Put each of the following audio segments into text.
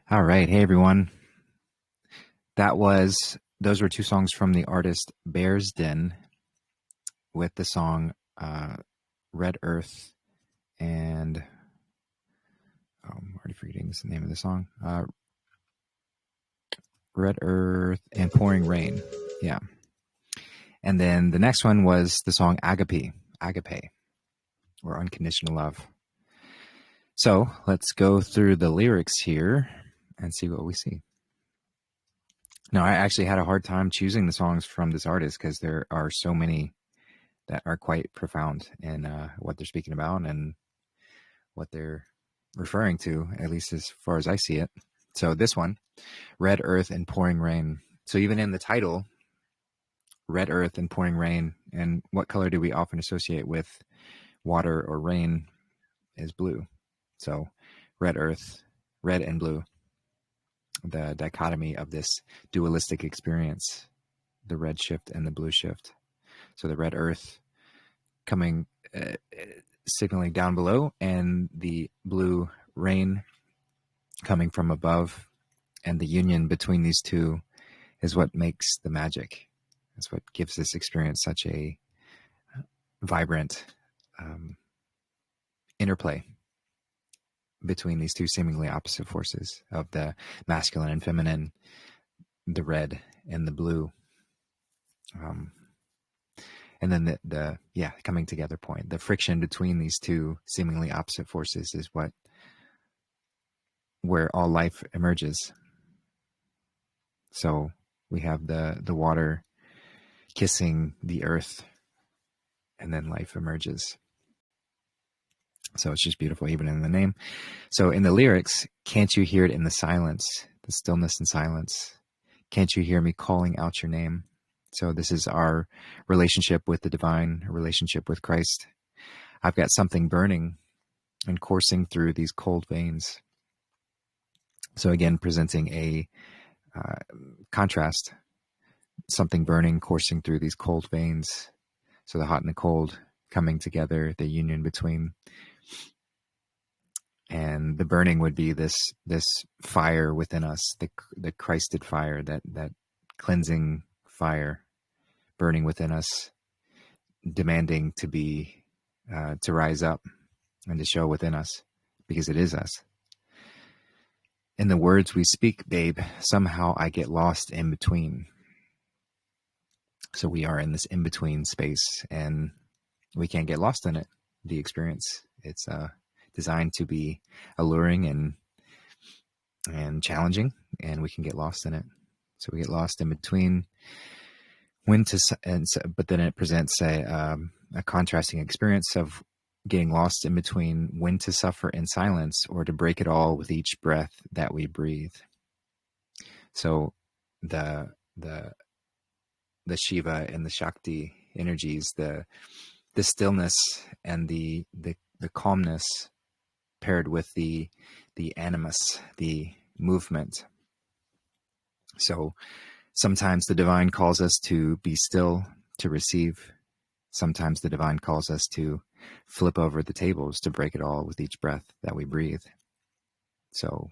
All right. Hey, everyone. Those were two songs from the artist Bear's Den with the song Red Earth and I'm already forgetting the name of the song. Red Earth and Pouring Rain. Yeah. And then the next one was the song Agape, or Unconditional Love. So let's go through the lyrics here and see what we see. Now, I actually had a hard time choosing the songs from this artist because there are so many that are quite profound in what they're speaking about and what they're referring to, at least as far as I see it. So this one, Red Earth and Pouring Rain. So even in the title, Red Earth and Pouring Rain, and what color do we often associate with water or rain is blue. So red earth, red and blue, the dichotomy of this dualistic experience, the red shift and the blue shift. So the red earth coming, signaling down below, and the blue rain coming from above. And the union between these two is what makes the magic. That's what gives this experience such a vibrant interplay between these two seemingly opposite forces of the masculine and feminine, the red and the blue. And then the coming together point, the friction between these two seemingly opposite forces is where all life emerges. So we have the water kissing the earth, and then life emerges. So it's just beautiful, even in the name. So in the lyrics, can't you hear it in the silence, the stillness and silence? Can't you hear me calling out your name? So this is our relationship with the divine, a relationship with Christ. I've got something burning and coursing through these cold veins. So again, presenting a contrast, something burning, coursing through these cold veins. So the hot and the cold coming together, the union between. And the burning would be this fire within us, the Christed fire, that cleansing fire burning within us, demanding to be, to rise up and to show within us, because it is us. In the words we speak, babe, somehow I get lost in between. So we are in this in-between space, and we can't get lost in it. The experience, it's designed to be alluring and challenging, and we can get lost in it. So we get lost in between but then it presents a contrasting experience of getting lost in between when to suffer in silence or to break it all with each breath that we breathe. So the Shiva and the Shakti energies, the stillness and the calmness paired with the animus, the movement. So sometimes the divine calls us to be still, to receive. Sometimes the divine calls us to flip over the tables, to break it all with each breath that we breathe. So,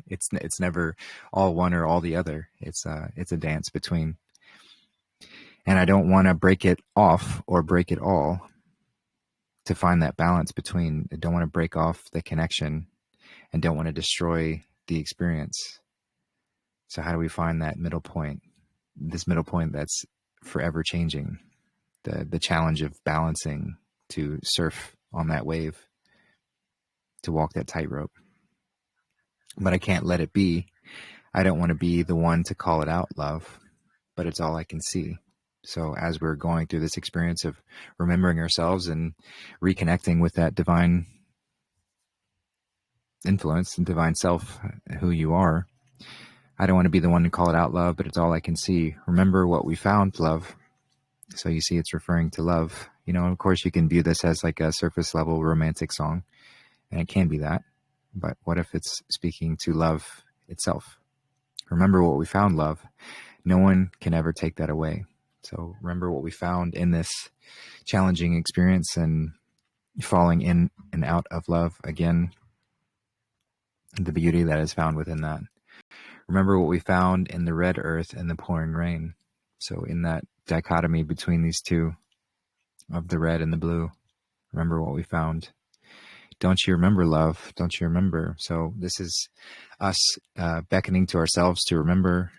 it's never all one or all the other. It's a dance between. And I don't want to break it off or break it all. To find that balance between, I don't want to break off the connection and don't want to destroy the experience. So how do we find that middle point? This middle point that's forever changing. The challenge of balancing, to surf on that wave, to walk that tightrope. But I can't let it be. I don't want to be the one to call it out, love, but it's all I can see. So as we're going through this experience of remembering ourselves and reconnecting with that divine influence and divine self, who you are, I don't want to be the one to call it out, love, but it's all I can see. Remember what we found, love. So you see it's referring to love. Of course you can view this as like a surface level romantic song, and it can be that. But what if it's speaking to love itself? Remember what we found, love. No one can ever take that away. So remember what we found in this challenging experience and falling in and out of love again. the beauty that is found within that. Remember what we found in the red earth and the pouring rain. So in that dichotomy between these two, of the red and the blue, remember what we found. Don't you remember, love? Don't you remember? So this is us beckoning to ourselves to remember,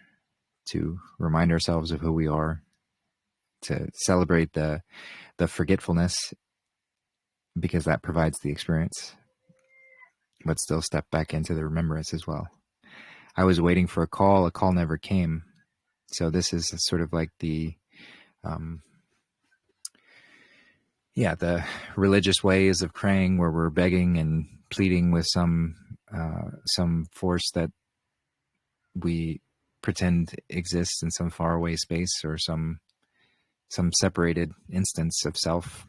to remind ourselves of who we are, to celebrate the forgetfulness, because that provides the experience, but still step back into the remembrance as well. I was waiting for a call never came. So this is sort of like the religious ways of praying, where we're begging and pleading with some force that we pretend exists in some faraway space, or some separated instance of self,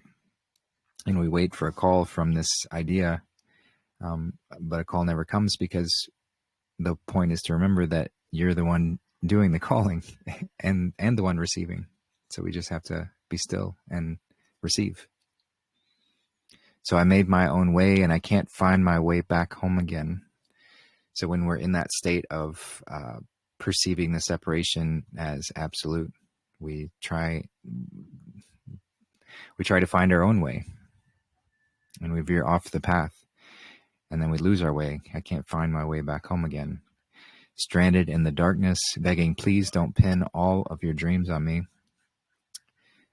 and we wait for a call from this idea, but a call never comes, because the point is to remember that you're the one doing the calling and the one receiving. So we just have to be still and receive. So I made my own way, and I can't find my way back home again. So when we're in that state of perceiving the separation as absolute, we try to find our own way, and we veer off the path, and then we lose our way. I can't find my way back home again. Stranded in the darkness, begging, please don't pin all of your dreams on me.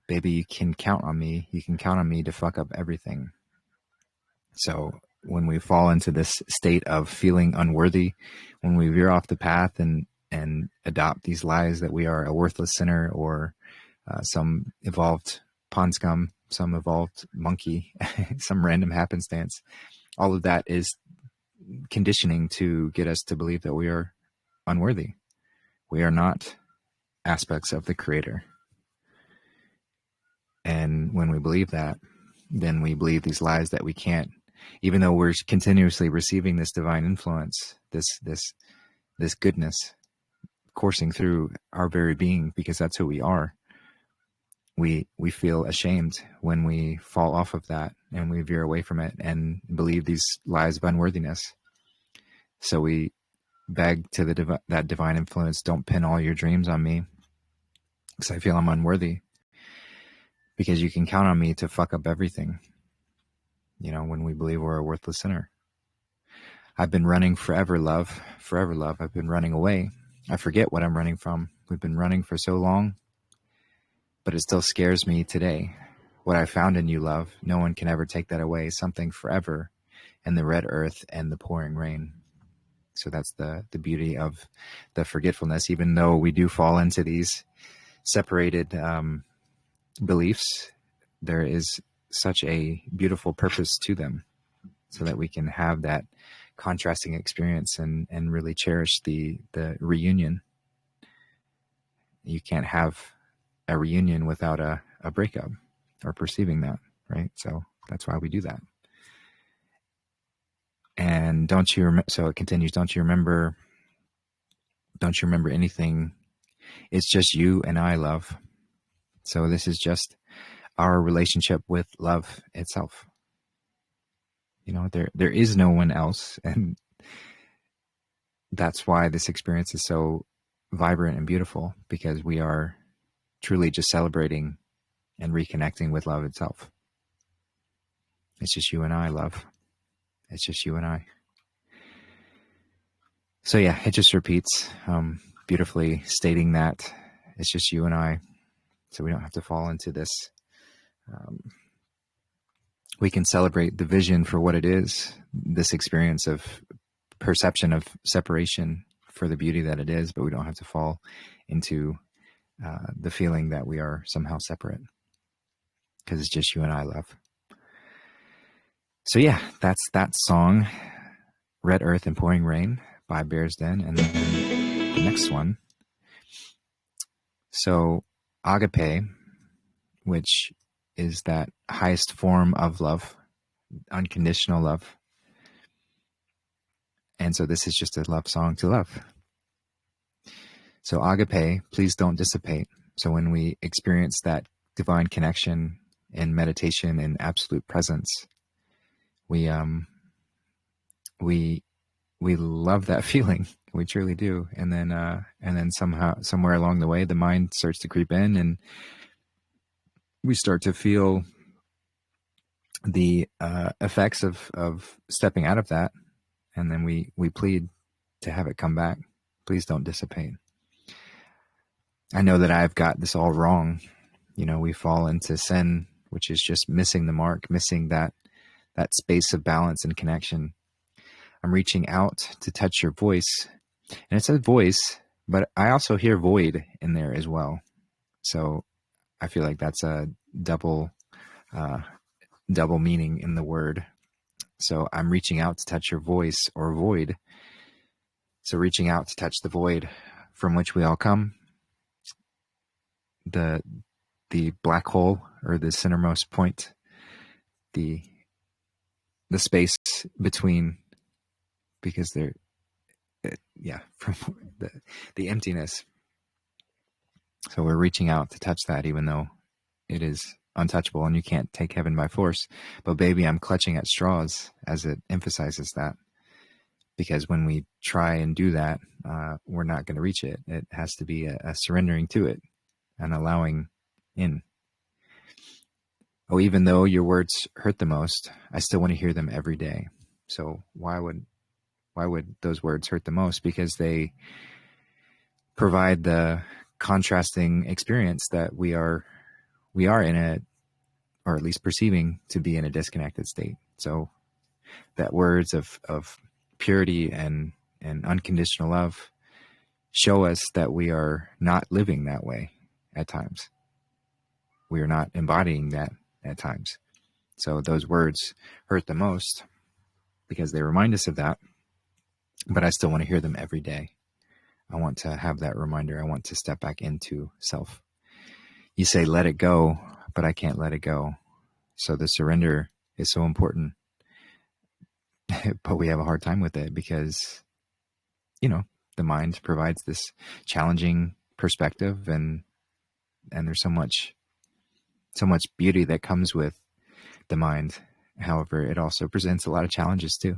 Baby, you can count on me. You can count on me to fuck up everything. So when we fall into this state of feeling unworthy, when we veer off the path and adopt these lies that we are a worthless sinner, or some evolved pond scum, some evolved monkey, some random happenstance, all of that is conditioning to get us to believe that we are unworthy. We are not aspects of the Creator. And when we believe that, then we believe these lies that we can't, even though we're continuously receiving this divine influence, this goodness coursing through our very being, because that's who we are. We feel ashamed when we fall off of that and we veer away from it and believe these lies of unworthiness. So we beg to that divine influence, don't pin all your dreams on me, because I feel I'm unworthy, because you can count on me to fuck up everything. When we believe we're a worthless sinner. I've been running forever, love. Forever, love. I've been running away. I forget what I'm running from. We've been running for so long, but it still scares me today. What I found in you, love, no one can ever take that away. Something forever in the red earth and the pouring rain. So that's the beauty of the forgetfulness, even though we do fall into these separated beliefs, there is such a beautiful purpose to them, so that we can have that contrasting experience and really cherish the reunion. You can't have a reunion without a breakup, or perceiving that, right? So that's why we do that. And don't you remember? So it continues. Don't you remember anything? It's just you and I, love. So this is just our relationship with love itself. There is no one else, and that's why this experience is so vibrant and beautiful, because we are truly just celebrating and reconnecting with love itself. It's just you and I, love. It's just you and I. So yeah, it just repeats beautifully, stating that it's just you and I, so we don't have to fall into this. We can celebrate the vision for what it is, this experience of perception of separation, for the beauty that it is, but we don't have to fall into the feeling that we are somehow separate, because it's just you and I, love. So yeah, that's that song, Red Earth and Pouring Rain by Bear's Den. And then the next one, so agape, which is that highest form of love, unconditional love. And so this is just a love song to love. So agape, please don't dissipate. So when we experience that divine connection in meditation and absolute presence, we we love that feeling. We truly do. And then somewhere along the way, the mind starts to creep in, and we start to feel the effects of stepping out of that. And then we plead to have it come back. Please don't dissipate. I know that I've got this all wrong. We fall into sin, which is just missing the mark, missing that space of balance and connection. I'm reaching out to touch your voice. And it says voice, but I also hear void in there as well. So I feel like that's a double meaning in the word. So I'm reaching out to touch your voice, or void. So reaching out to touch the void from which we all come. The black hole, or the centermost point, the space between, because from the emptiness. So we're reaching out to touch that, even though it is untouchable and you can't take heaven by force. But baby, I'm clutching at straws, as it emphasizes that, because when we try and do that, we're not going to reach it. It has to be a surrendering to it and allowing in. Oh, even though your words hurt the most, I still want to hear them every day. So why would those words hurt the most? Because they provide the contrasting experience that we are in a, or at least perceiving to be in, a disconnected state. So that words of purity and unconditional love show us that we are not living that way at times. We are not embodying that at times. So those words hurt the most because they remind us of that. But I still want to hear them every day. I want to have that reminder. I want to step back into self. You say, let it go, but I can't let it go. So the surrender is so important. But we have a hard time with it because, the mind provides this challenging perspective, and there's so much beauty that comes with the mind. However, it also presents a lot of challenges too.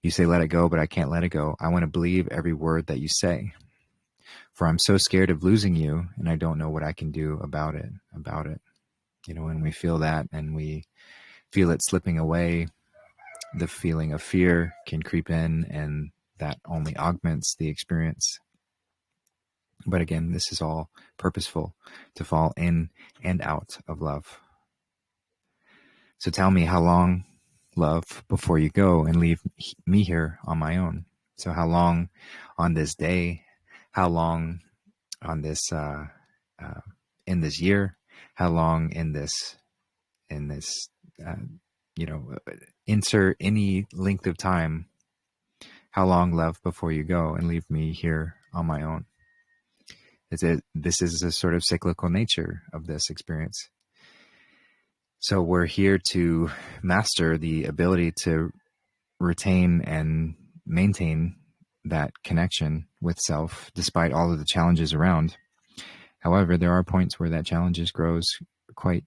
You say, let it go, but I can't let it go. I want to believe every word that you say, for I'm so scared of losing you, and I don't know what I can do about it. When we feel that and we feel it slipping away, the feeling of fear can creep in, and that only augments the experience. But again, this is all purposeful, to fall in and out of love. So tell me, how long, love, before you go and leave me here on my own? So how long on this day? How long on this in this year? How long in this insert any length of time? How long, love, before you go and leave me here on my own? This is a sort of cyclical nature of this experience. So we're here to master the ability to retain and maintain that connection with self, despite all of the challenges around. However, there are points where that challenge grows quite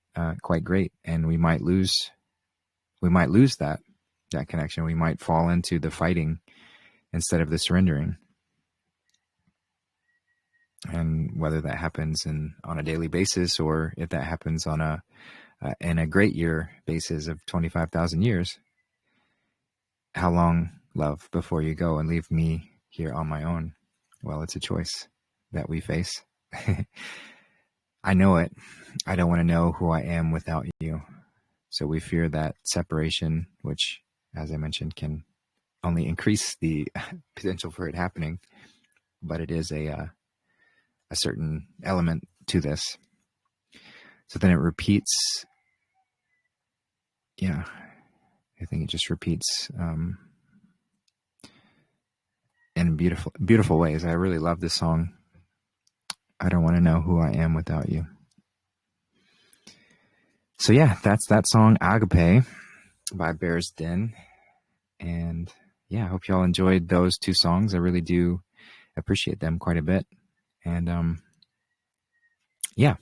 great, and we might lose that connection. We might fall into the fighting instead of the surrendering. And whether that happens on a daily basis, or if that happens in a great year basis of 25,000 years, how long, love, before you go and leave me here on my own? Well, it's a choice that we face. I know it. I don't want to know who I am without you. So we fear that separation, which, as I mentioned, can only increase the potential for it happening. But it is a certain element to this. So then it repeats. Yeah, I think it just repeats in beautiful ways. I really love this song. I don't want to know who I am without you. So yeah, that's that song, Agape, by Bear's Den. And yeah, I hope y'all enjoyed those two songs. I really do appreciate them quite a bit. And yeah,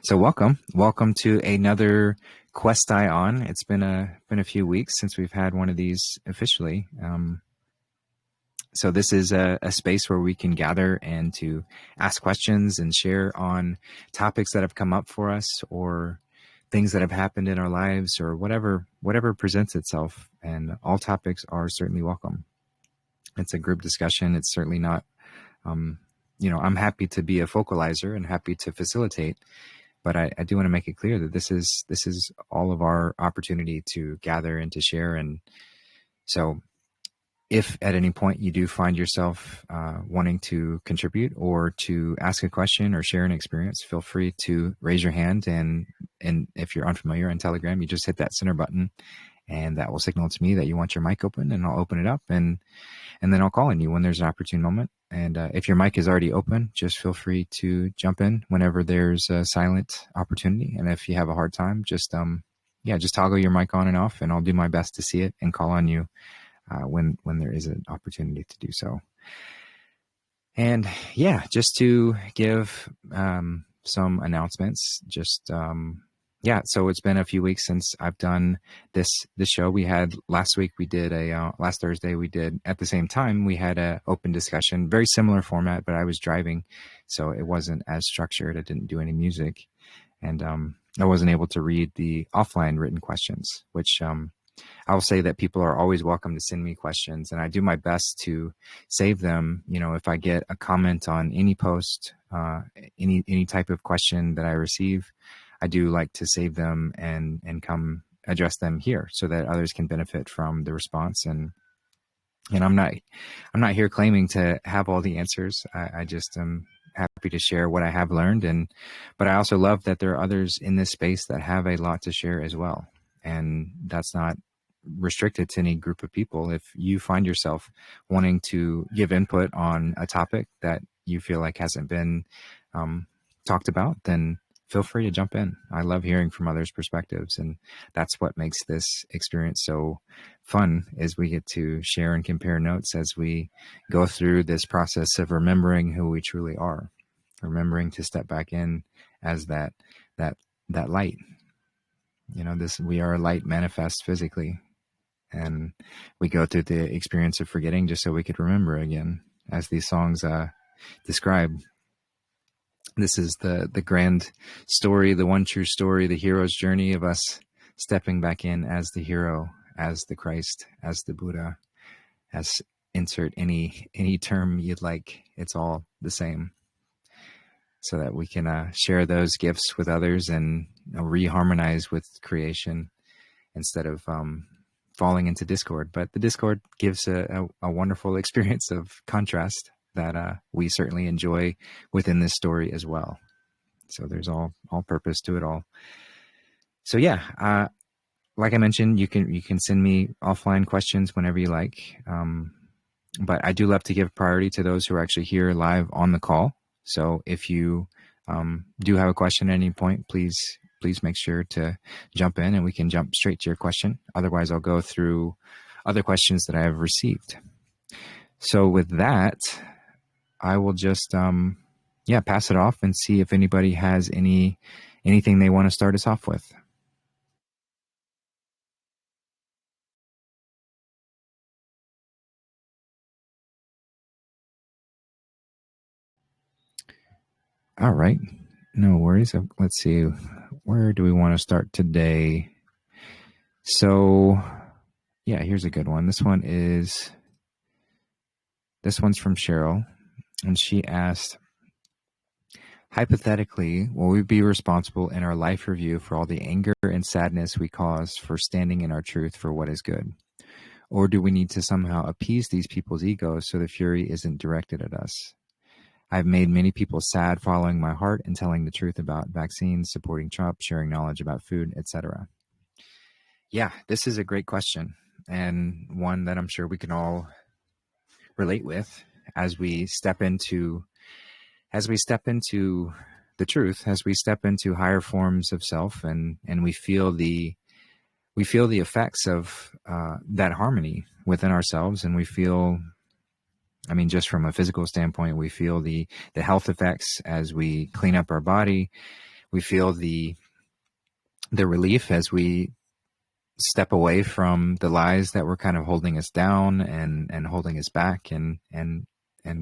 so welcome to another Quest-i-on. It's been a few weeks since we've had one of these officially. So this is a space where we can gather and to ask questions and share on topics that have come up for us, or things that have happened in our lives, or whatever presents itself. And all topics are certainly welcome. It's a group discussion. It's certainly not, I'm happy to be a focalizer and happy to facilitate, but I do want to make it clear that this is all of our opportunity to gather and to share. And so if at any point you do find yourself wanting to contribute or to ask a question or share an experience, feel free to raise your hand. And if you're unfamiliar on Telegram, you just hit that center button, and that will signal to me that you want your mic open, and I'll open it up, and then I'll call on you when there's an opportune moment. And if your mic is already open, just feel free to jump in whenever there's a silent opportunity. And if you have a hard time, just toggle your mic on and off, and I'll do my best to see it and call on you when there is an opportunity to do so. And just to give some announcements, so it's been a few weeks since I've done this show. We had last Thursday we did, at the same time, we had a open discussion, very similar format, but I was driving, so it wasn't as structured. I didn't do any music, and I wasn't able to read the offline written questions, which I will say that people are always welcome to send me questions, and I do my best to save them. If I get a comment on any post, any type of question that I receive, I do like to save them and come address them here so that others can benefit from the response. And I'm not here claiming to have all the answers. I just am happy to share what I have learned. But I also love that there are others in this space that have a lot to share as well. And that's not restricted to any group of people. If you find yourself wanting to give input on a topic that you feel like hasn't been talked about, then feel free to jump in. I love hearing from others' perspectives, and that's what makes this experience so fun, is we get to share and compare notes as we go through this process of remembering who we truly are, remembering to step back in as that light. We are a light manifest physically, and we go through the experience of forgetting just so we could remember again, as these songs describe. This is the grand story, the one true story, the hero's journey of us stepping back in as the hero, as the Christ, as the Buddha, as insert any term you'd like. It's all the same, so that we can share those gifts with others and reharmonize with creation instead of falling into discord. But the discord gives a wonderful experience of contrast that we certainly enjoy within this story as well. So there's all purpose to it all. So like I mentioned, you can send me offline questions whenever you like. But I do love to give priority to those who are actually here live on the call. So if you do have a question at any point, please make sure to jump in, and we can jump straight to your question. Otherwise, I'll go through other questions that I have received. So with that, I will just pass it off and see if anybody has anything they want to start us off with. All right, no worries. Let's see, where do we want to start today? So here's a good one. This one's from Cheryl. And she asked, hypothetically, will we be responsible in our life review for all the anger and sadness we cause for standing in our truth for what is good? Or do we need to somehow appease these people's egos so the fury isn't directed at us? I've made many people sad following my heart and telling the truth about vaccines, supporting Trump, sharing knowledge about food, etc. Yeah, this is a great question, and one that I'm sure we can all relate with as we step into the truth, as we step into higher forms of self, and we feel the effects of that harmony within ourselves. And we feel, just from a physical standpoint, we feel the health effects as we clean up our body. We feel the relief as we step away from the lies that were kind of holding us down and holding us back, and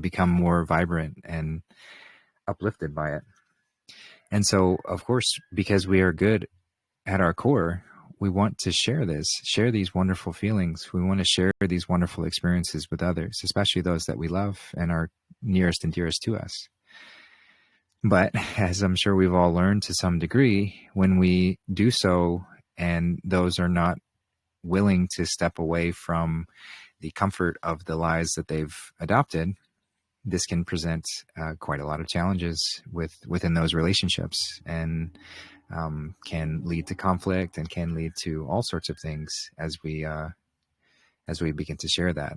become more vibrant and uplifted by it. And so, of course, because we are good at our core, we want to share these wonderful feelings. We want to share these wonderful experiences with others, especially those that we love and are nearest and dearest to us. But as I'm sure we've all learned to some degree, when we do so and those are not willing to step away from the comfort of the lies that they've adopted, this can present quite a lot of challenges within those relationships, and can lead to conflict and can lead to all sorts of things as we begin to share that.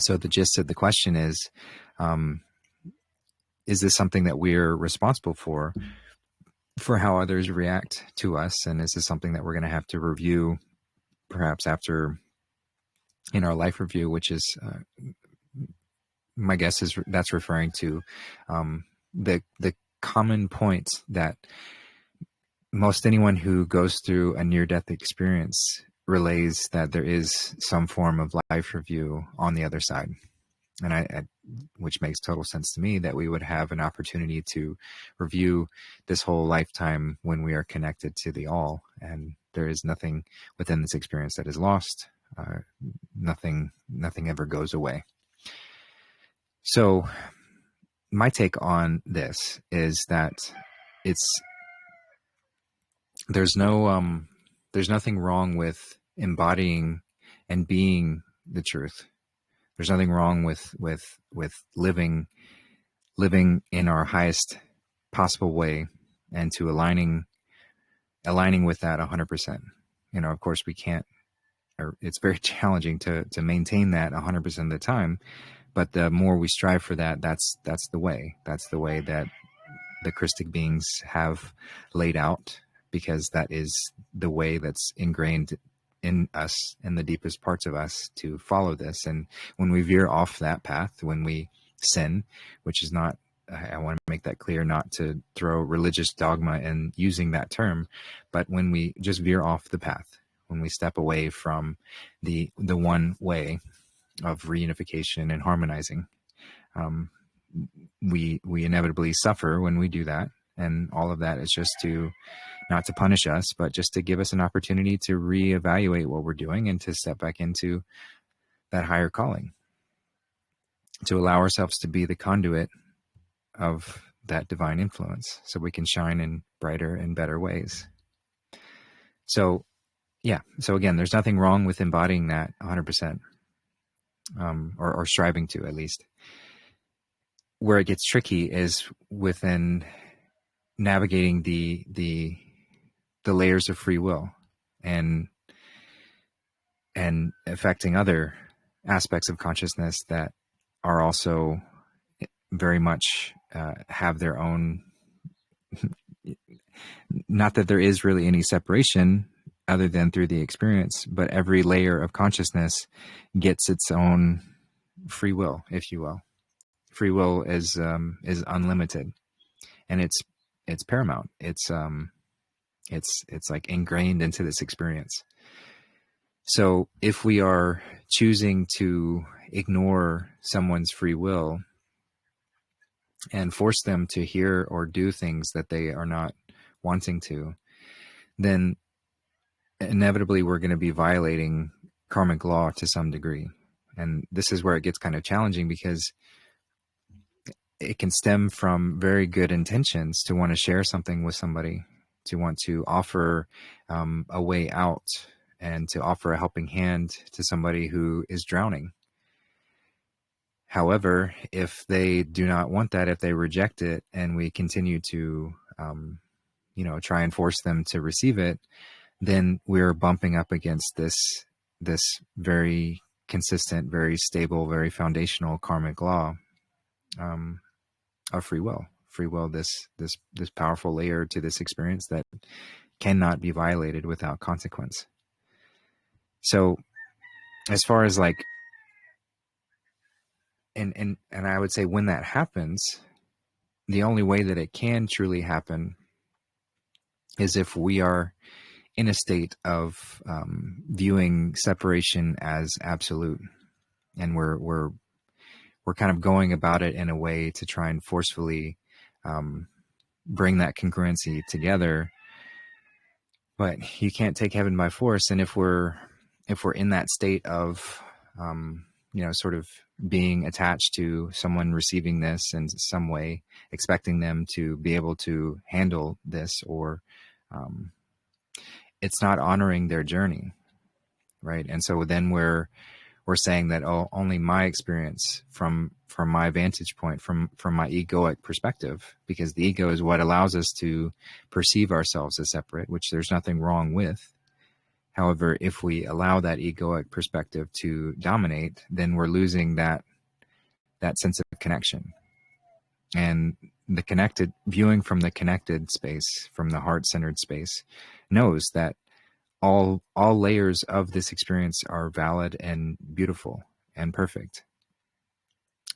So the gist of the question is this something that we're responsible for how others react to us? And is this something that we're going to have to review perhaps after in our life review, which is my guess is that's referring to the common points that most anyone who goes through a near-death experience relays, that there is some form of life review on the other side. And I which makes total sense to me, that we would have an opportunity to review this whole lifetime when we are connected to the all. And there is nothing within this experience that is lost. Nothing ever goes away. So my take on this is that there's nothing wrong with embodying and being the truth. There's nothing wrong with living in our highest possible way, and to aligning with that 100%. Of course we can't, or it's very challenging to maintain that 100% of the time, but the more we strive for that, that's the way that the Christic beings have laid out, because that is the way that's ingrained in us, in the deepest parts of us, to follow this. And when we veer off that path, when we sin, which is not, I want to make that clear, not to throw religious dogma in using that term, but when we just veer off the path, when we step away from the one way of reunification and harmonizing, we inevitably suffer when we do that. And all of that is just not to punish us, but just to give us an opportunity to reevaluate what we're doing and to step back into that higher calling, to allow ourselves to be the conduit of that divine influence, so we can shine in brighter and better ways. So again, there's nothing wrong with embodying that 100%, or striving to, at least. Where it gets tricky is within navigating the layers of free will and affecting other aspects of consciousness that are also very much have their own, not that there is really any separation other than through the experience, but every layer of consciousness gets its own free will, if you will. Free will is unlimited, and it's paramount. It's like ingrained into this experience. So if we are choosing to ignore someone's free will and force them to hear or do things that they are not wanting to, then inevitably we're going to be violating karmic law to some degree. And this is where it gets kind of challenging, because it can stem from very good intentions to want to share something with somebody, to want to offer a way out, and to offer a helping hand to somebody who is drowning. However, if they do not want that, if they reject it, and we continue to, try and force them to receive it, then we're bumping up against this very consistent, very stable, very foundational karmic law of free will. Free will, this powerful layer to this experience that cannot be violated without consequence. So, as far as like, and I would say when that happens, the only way that it can truly happen is if we are in a state of viewing separation as absolute, and we're kind of going about it in a way to try and forcefully bring that congruency together. But you can't take heaven by force. And if we're in that state of sort of being attached to someone receiving this in some way, expecting them to be able to handle this, or it's not honoring their journey, right? And so then we're saying that, oh, only my experience from my vantage point, from my egoic perspective, because the ego is what allows us to perceive ourselves as separate, which there's nothing wrong with. However, if we allow that egoic perspective to dominate, then we're losing that sense of connection. And the connected, viewing from the connected space, from the heart-centered space, knows that all layers of this experience are valid and beautiful and perfect.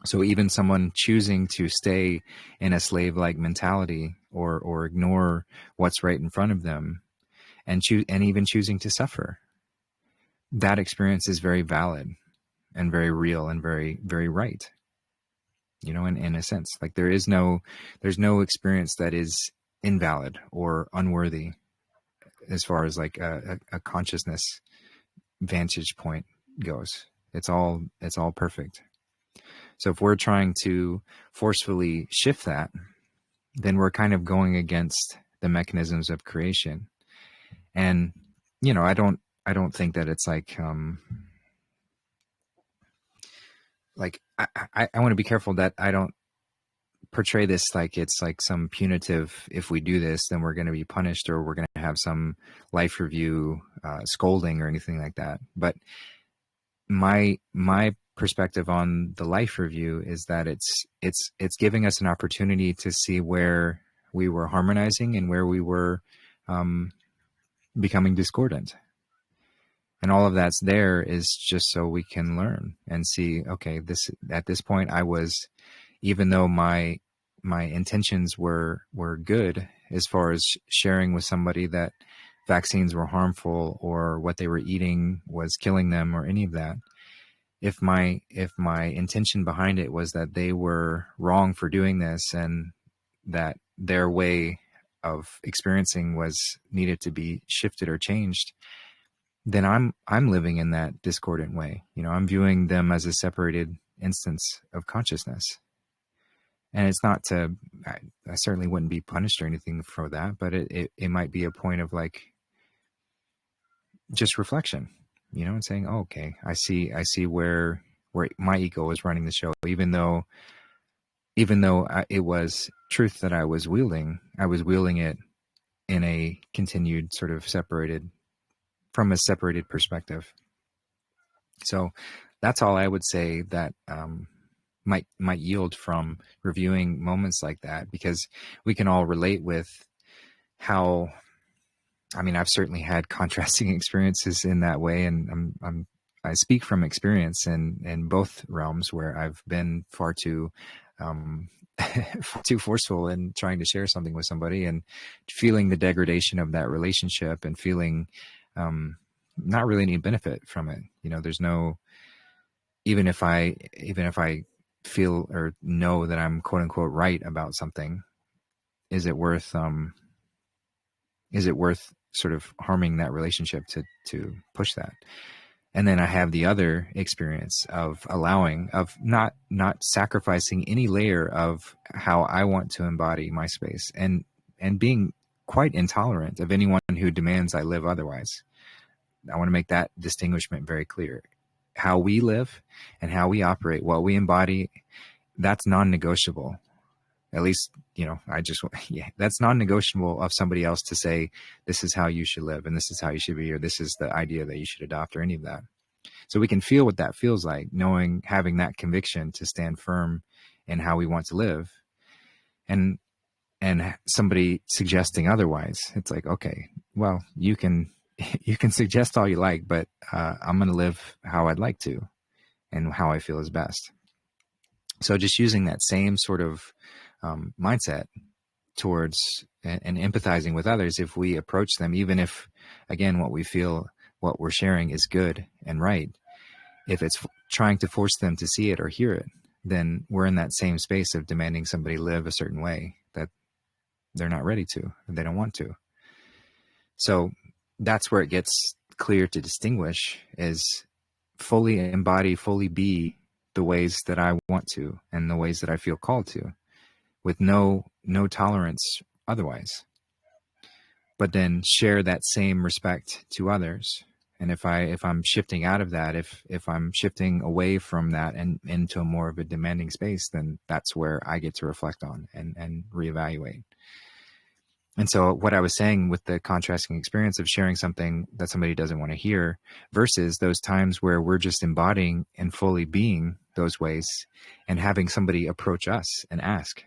So even someone choosing to stay in a slave-like mentality, or ignore what's right in front of them, and even choosing to suffer, that experience is very valid and very real and very, very right. In a sense, like there's no experience that is invalid or unworthy as far as like a consciousness vantage point goes. It's all perfect. So if we're trying to forcefully shift that, then we're kind of going against the mechanisms of creation. And I don't think that it's like I want to be careful that I don't portray this like it's like some punitive, if we do this, then we're going to be punished, or we're going to have some life review scolding or anything like that. But my perspective on the life review is that it's giving us an opportunity to see where we were harmonizing and where we were becoming discordant. And all of that's there is just so we can learn and see, okay, at this point I was, even though my intentions were good as far as sharing with somebody that vaccines were harmful or what they were eating was killing them or any of that, if my intention behind it was that they were wrong for doing this and that their way of experiencing needed to be shifted or changed, then I'm living in that discordant way. I'm viewing them as a separated instance of consciousness. And it's not to, I certainly wouldn't be punished or anything for that, but it might be a point of like just reflection, and saying, oh, okay, I see where my ego is running the show, even though it was truth that I was wielding it in a continued sort of from a separated perspective. So that's all I would say that might yield from reviewing moments like that, because we can all relate with how, I've certainly had contrasting experiences in that way, and I speak from experience in both realms where I've been far too too forceful in trying to share something with somebody and feeling the degradation of that relationship and feeling not really any benefit from it. There's no, even if I feel or know that I'm quote unquote right about something, is it worth sort of harming that relationship to push that? And then I have the other experience of not sacrificing any layer of how I want to embody my space, and being quite intolerant of anyone who demands I live otherwise. I want to make that distinguishment very clear. How we live and how we operate, what we embody, that's non-negotiable. At least, that's non-negotiable of somebody else to say, this is how you should live and this is how you should be, or this is the idea that you should adopt, or any of that. So we can feel what that feels like, having that conviction to stand firm in how we want to live, and somebody suggesting otherwise. It's like, okay, well, you can suggest all you like, but I'm going to live how I'd like to and how I feel is best. So just using that same sort of mindset towards and empathizing with others, if we approach them, even if, again, what we feel, what we're sharing is good and right, if it's trying to force them to see it or hear it, then we're in that same space of demanding somebody live a certain way that they're not ready to, or they don't want to. So that's where it gets clear to distinguish, is fully embody, fully be the ways that I want to and the ways that I feel called to, with no tolerance otherwise. But then share that same respect to others. And if I'm shifting out of that, if I'm shifting away from that and into more of a demanding space, then that's where I get to reflect on and reevaluate. And so what I was saying with the contrasting experience of sharing something that somebody doesn't want to hear versus those times where we're just embodying and fully being those ways and having somebody approach us and ask,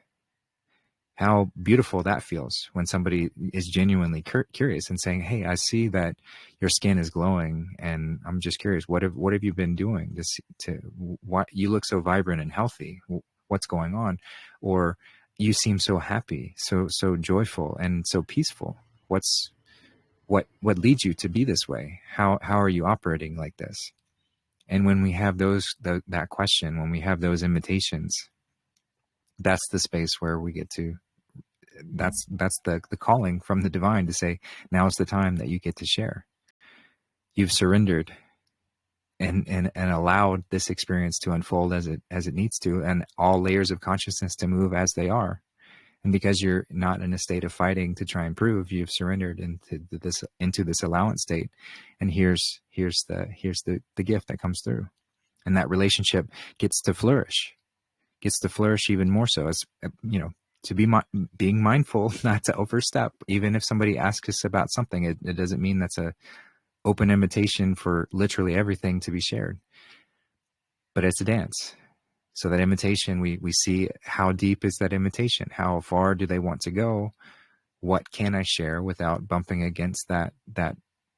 how beautiful that feels when somebody is genuinely curious and saying, hey, I see that your skin is glowing and I'm just curious, what have you been doing what you look so vibrant and healthy? What's going on? Or you seem so happy, so joyful and so peaceful. What leads you to be this way? How are you operating like this? And when we have that question, when we have those invitations, that's the space where we get to, that's the calling from the divine to say, now is the time that you get to share. You've surrendered and allowed this experience to unfold as it needs to, and all layers of consciousness to move as they are. And because you're not in a state of fighting to try and prove, you've surrendered into this allowance state. And here's the gift that comes through. And that relationship gets to flourish even more so, as to be being mindful not to overstep. Even if somebody asks us about something, it doesn't mean that's a open invitation for literally everything to be shared, but it's a dance. So that invitation, we see how deep is that invitation? How far do they want to go? What can I share without bumping against that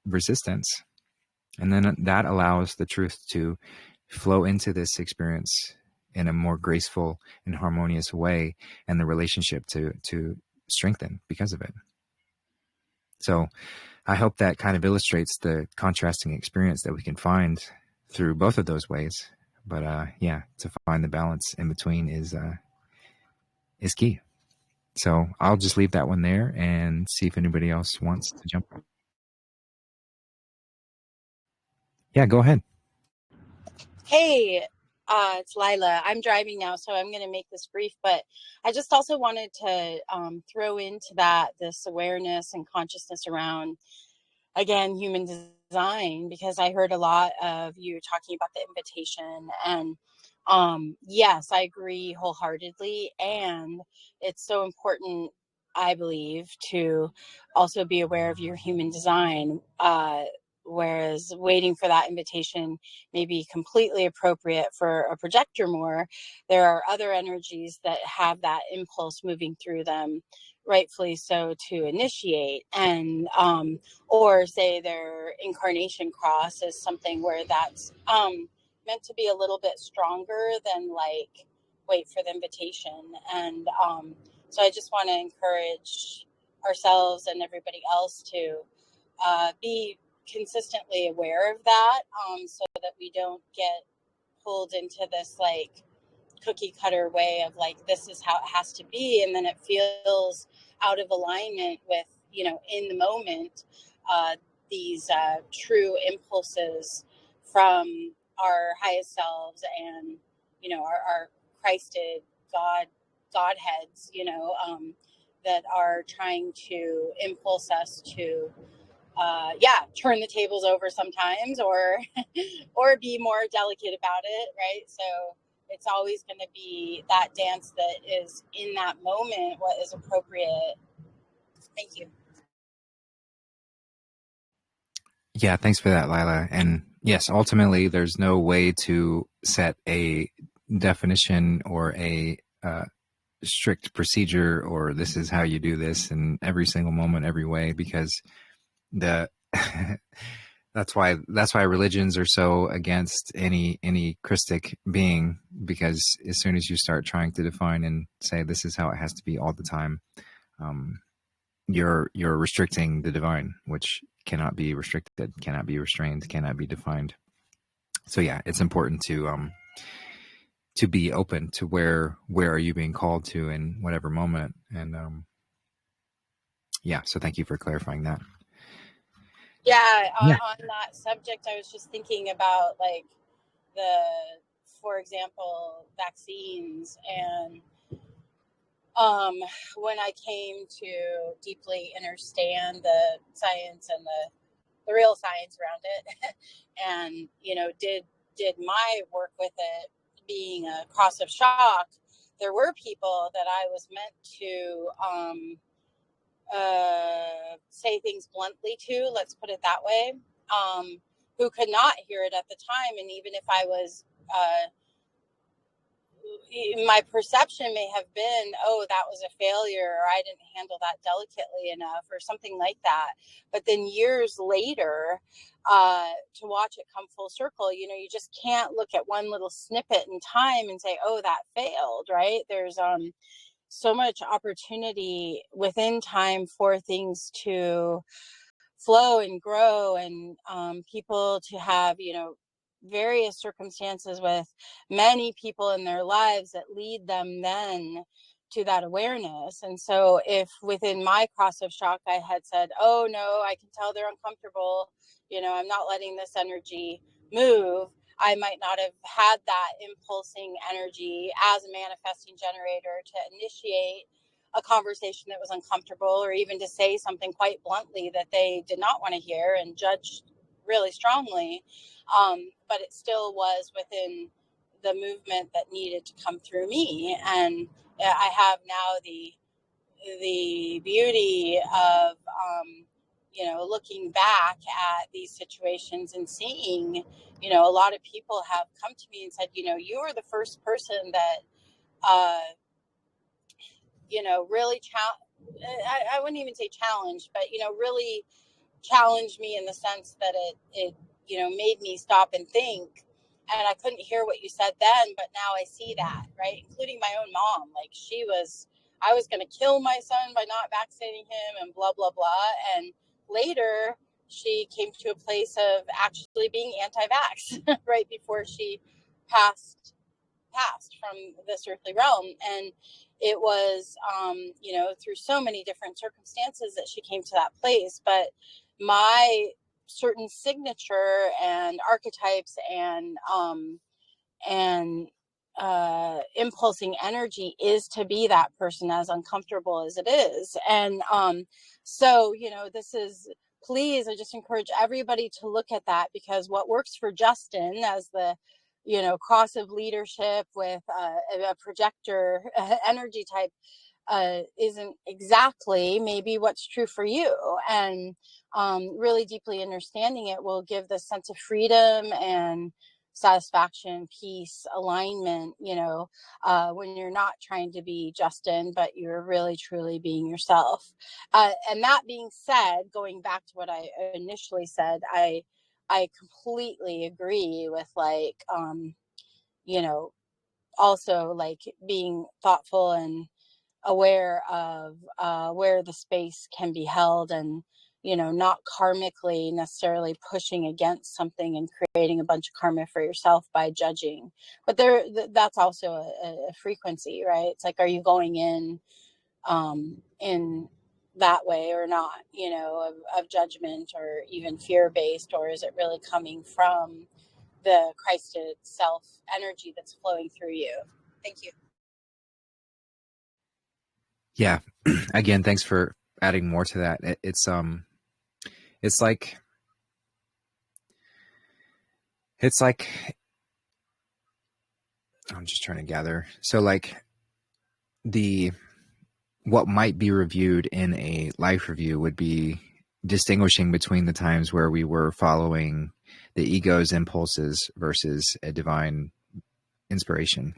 resistance? And then that allows the truth to flow into this experience in a more graceful and harmonious way, and the relationship to strengthen because of it. So I hope that kind of illustrates the contrasting experience that we can find through both of those ways. But to find the balance in between is key. So I'll just leave that one there and see if anybody else wants to jump. Yeah, go ahead. Hey, it's Lila. I'm driving now, so I'm going to make this brief, but I just also wanted to throw into that this awareness and consciousness around, again, human design, because I heard a lot of you talking about the invitation, and yes, I agree wholeheartedly. And it's so important, I believe, to also be aware of your human design, whereas waiting for that invitation may be completely appropriate for a projector more. There are other energies that have that impulse moving through them, rightfully so, to initiate, and or say their incarnation cross is something where that's meant to be a little bit stronger than like wait for the invitation. And so I just want to encourage ourselves and everybody else to be consistently aware of that, so that we don't get pulled into this like cookie cutter way of like, this is how it has to be, and then it feels out of alignment with, in the moment, these true impulses from our highest selves and our Christed Godheads, that are trying to impulse us to turn the tables over sometimes, or or be more delicate about it, right? So it's always going to be that dance that is in that moment what is appropriate. Thank you. Yeah, thanks for that, Lila. And yes, ultimately, there's no way to set a definition or a strict procedure, or this is how you do this in every single moment, every way, because that's why religions are so against any Christic being, because as soon as you start trying to define and say this is how it has to be all the time, you're restricting the divine, which cannot be restricted, cannot be restrained, cannot be defined. So yeah, it's important to be open to where are you being called to in whatever moment. And yeah, so thank you for clarifying that. Yeah, Yeah. on that subject, I was just thinking about like for example, vaccines. And when I came to deeply understand the science and the real science around it, and did my work with it being a cross of shock, there were people that I was meant to say things bluntly to, let's put it that way, who could not hear it at the time. And even if I was, my perception may have been, oh, that was a failure, or I didn't handle that delicately enough, or something like that. But then years later, to watch it come full circle, you just can't look at one little snippet in time and say, oh, that failed, right? There's so much opportunity within time for things to flow and grow, and people to have various circumstances with many people in their lives that lead them then to that awareness. And so if within my cross of shock I had said, oh no, I can tell they're uncomfortable, I'm not letting this energy move, I might not have had that impulsing energy as a manifesting generator to initiate a conversation that was uncomfortable, or even to say something quite bluntly that they did not want to hear and judge really strongly. But it still was within the movement that needed to come through me. And I have now the beauty of, looking back at these situations and seeing, a lot of people have come to me and said, you were the first person that, really I wouldn't even say challenge, but, really challenged me in the sense that it made me stop and think. And I couldn't hear what you said then, but now I see that, right? Including my own mom. Like I was going to kill my son by not vaccinating him and blah, blah, blah. And later she came to a place of actually being anti-vax right before she passed from this earthly realm. And it was, through so many different circumstances that she came to that place. But my certain signature and archetypes and impulsing energy is to be that person, as uncomfortable as it is. And so this is, please, I just encourage everybody to look at that, because what works for Justin as the cross of leadership with a projector energy type isn't exactly maybe what's true for you. And really deeply understanding it will give this sense of freedom and satisfaction, peace, alignment, when you're not trying to be Justin, but you're really truly being yourself. And that being said, going back to what I initially said, I completely agree with also like being thoughtful and aware of where the space can be held, and not karmically necessarily pushing against something and creating a bunch of karma for yourself by judging. But that's also a frequency, right? It's like, are you going in that way or not, of judgment or even fear-based, or is it really coming from the Christ itself energy that's flowing through you? Thank you. Yeah. Again, thanks for adding more to that. It's like I'm just trying to gather. So like what might be reviewed in a life review would be distinguishing between the times where we were following the ego's impulses versus a divine inspiration.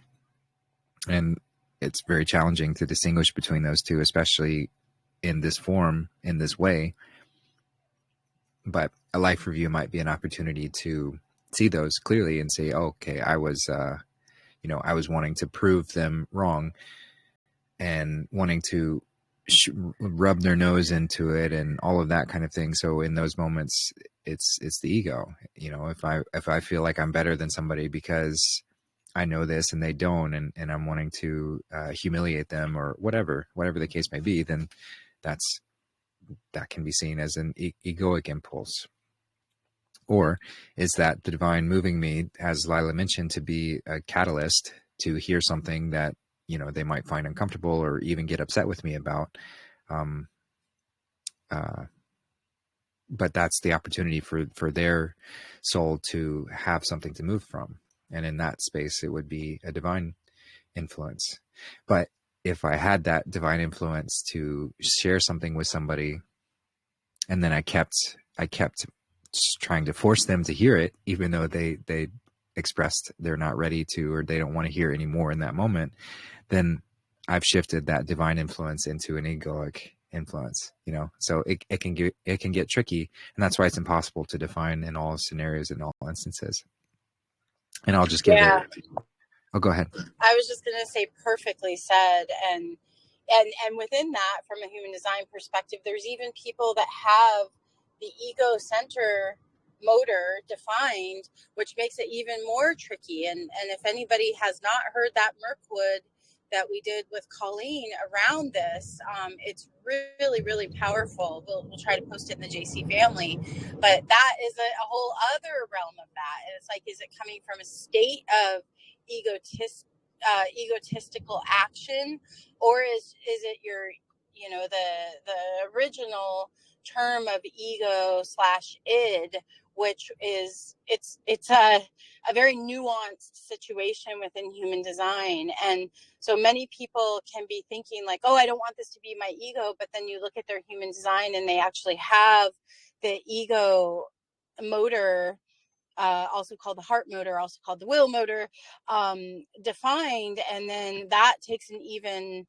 And it's very challenging to distinguish between those two, especially in this form, in this way. But a life review might be an opportunity to see those clearly and say, oh, okay, I was wanting to prove them wrong and wanting to rub their nose into it and all of that kind of thing. So in those moments, it's the ego. You know, if I feel like I'm better than somebody because I know this and they don't, and I'm wanting to humiliate them or whatever the case may be, then that can be seen as an egoic impulse. Or is that the divine moving me, as Lila mentioned, to be a catalyst to hear something that, you know, they might find uncomfortable or even get upset with me about. But that's the opportunity for their soul to have something to move from. And in that space, it would be a divine influence. But if I had that divine influence to share something with somebody, and then I kept trying to force them to hear it, even though they expressed they're not ready to, or they don't want to hear anymore in that moment, then I've shifted that divine influence into an egoic influence, you know? So it can get tricky, and that's why it's impossible to define in all scenarios, in all instances. And I'll just give it. Oh, go ahead. I was just going to say, perfectly said. And within that, from a human design perspective, there's even people that have the ego center motor defined, which makes it even more tricky. And if anybody has not heard that Mirkwood that we did with Colleen around this, it's really, really powerful. We'll try to post it in the JC family, but that is a whole other realm of that. And it's like, is it coming from a state of egotistical action, or is it your, you know, the original term of ego / id, which is it's a very nuanced situation within human design. And so many people can be thinking like, oh, I don't want this to be my ego, but then you look at their human design and they actually have the ego motor, also called the heart motor, also called the will motor, defined. And then that takes an even,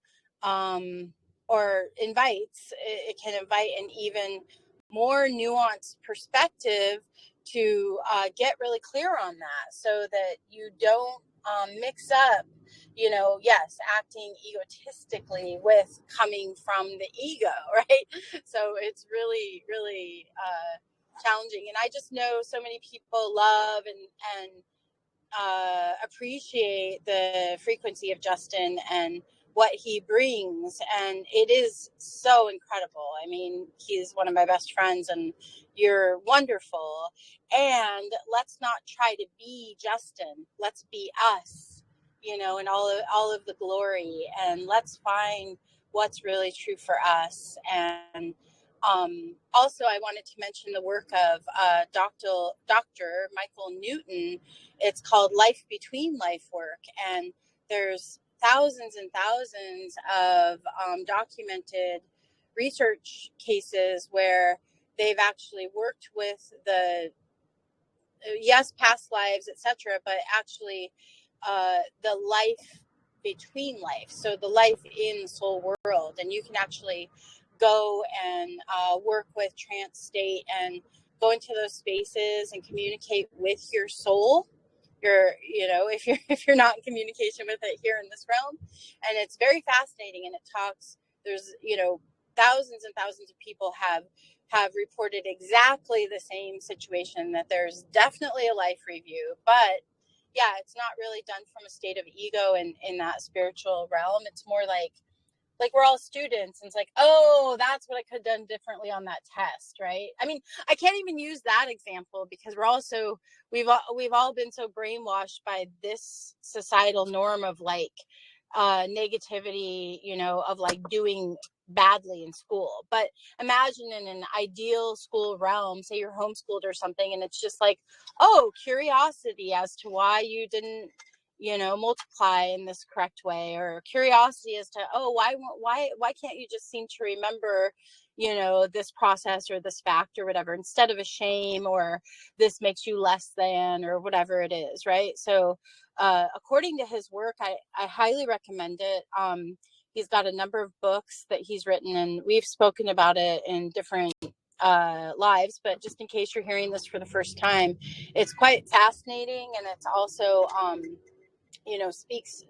or invites, it can invite an even more nuanced perspective to get really clear on that, so that you don't mix up, you know, yes, acting egotistically with coming from the ego, right? So it's really, really challenging. And I just know so many people love and appreciate the frequency of Justin and what he brings, and it is so incredible. I mean, he's one of my best friends, and you're wonderful. And let's not try to be Justin. Let's be us, you know, and all of the glory. And let's find what's really true for us. And also, I wanted to mention the work of Dr. Michael Newton. It's called Life Between Life Work, and there's thousands and thousands of documented research cases where they've actually worked with the past lives, etc., but actually the life between life, so the life in the soul world. And you can actually go and work with trance state and go into those spaces and communicate with your soul. You know, if you're not in communication with it here in this realm. And it's very fascinating, and it talks, there's, you know, thousands and thousands of people have reported exactly the same situation, that there's definitely a life review. But yeah, it's not really done from a state of ego in that spiritual realm. It's more like we're all students, and it's like, oh, that's what I could have done differently on that test, right? I mean, I can't even use that example because we've all been so brainwashed by this societal norm of like negativity, you know, of like doing badly in school. But imagine in an ideal school realm, say you're homeschooled or something, and it's just like, oh, curiosity as to why you didn't, you know, multiply in this correct way, or curiosity as to, oh, why can't you just seem to remember, you know, this process or this fact or whatever, instead of a shame, or this makes you less than, or whatever it is, right? So according to his work, I highly recommend it. He's got a number of books that he's written, and we've spoken about it in different lives, but just in case you're hearing this for the first time, it's quite fascinating. And it's also you know, speaks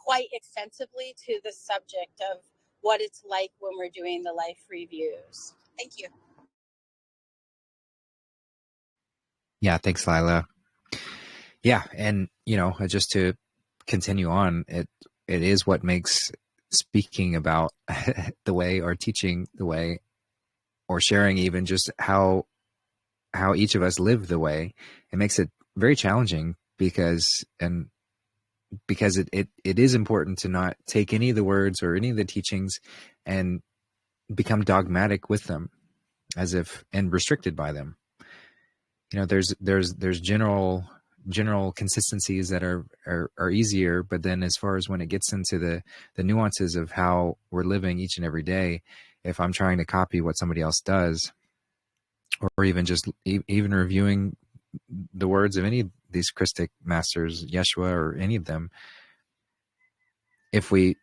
quite extensively to the subject of what it's like when we're doing the life reviews. Thank you. Yeah, thanks, Lila. Yeah, and just to continue on, it is what makes speaking about the way, or teaching the way, or sharing even just how each of us live the way. It makes it very challenging because it is important to not take any of the words or any of the teachings and become dogmatic with them, and restricted by them. There's general consistencies that are easier, but then as far as when it gets into the nuances of how we're living each and every day, if I'm trying to copy what somebody else does, or even just even reviewing the words of any of these Christic masters, Yeshua or any of them, if we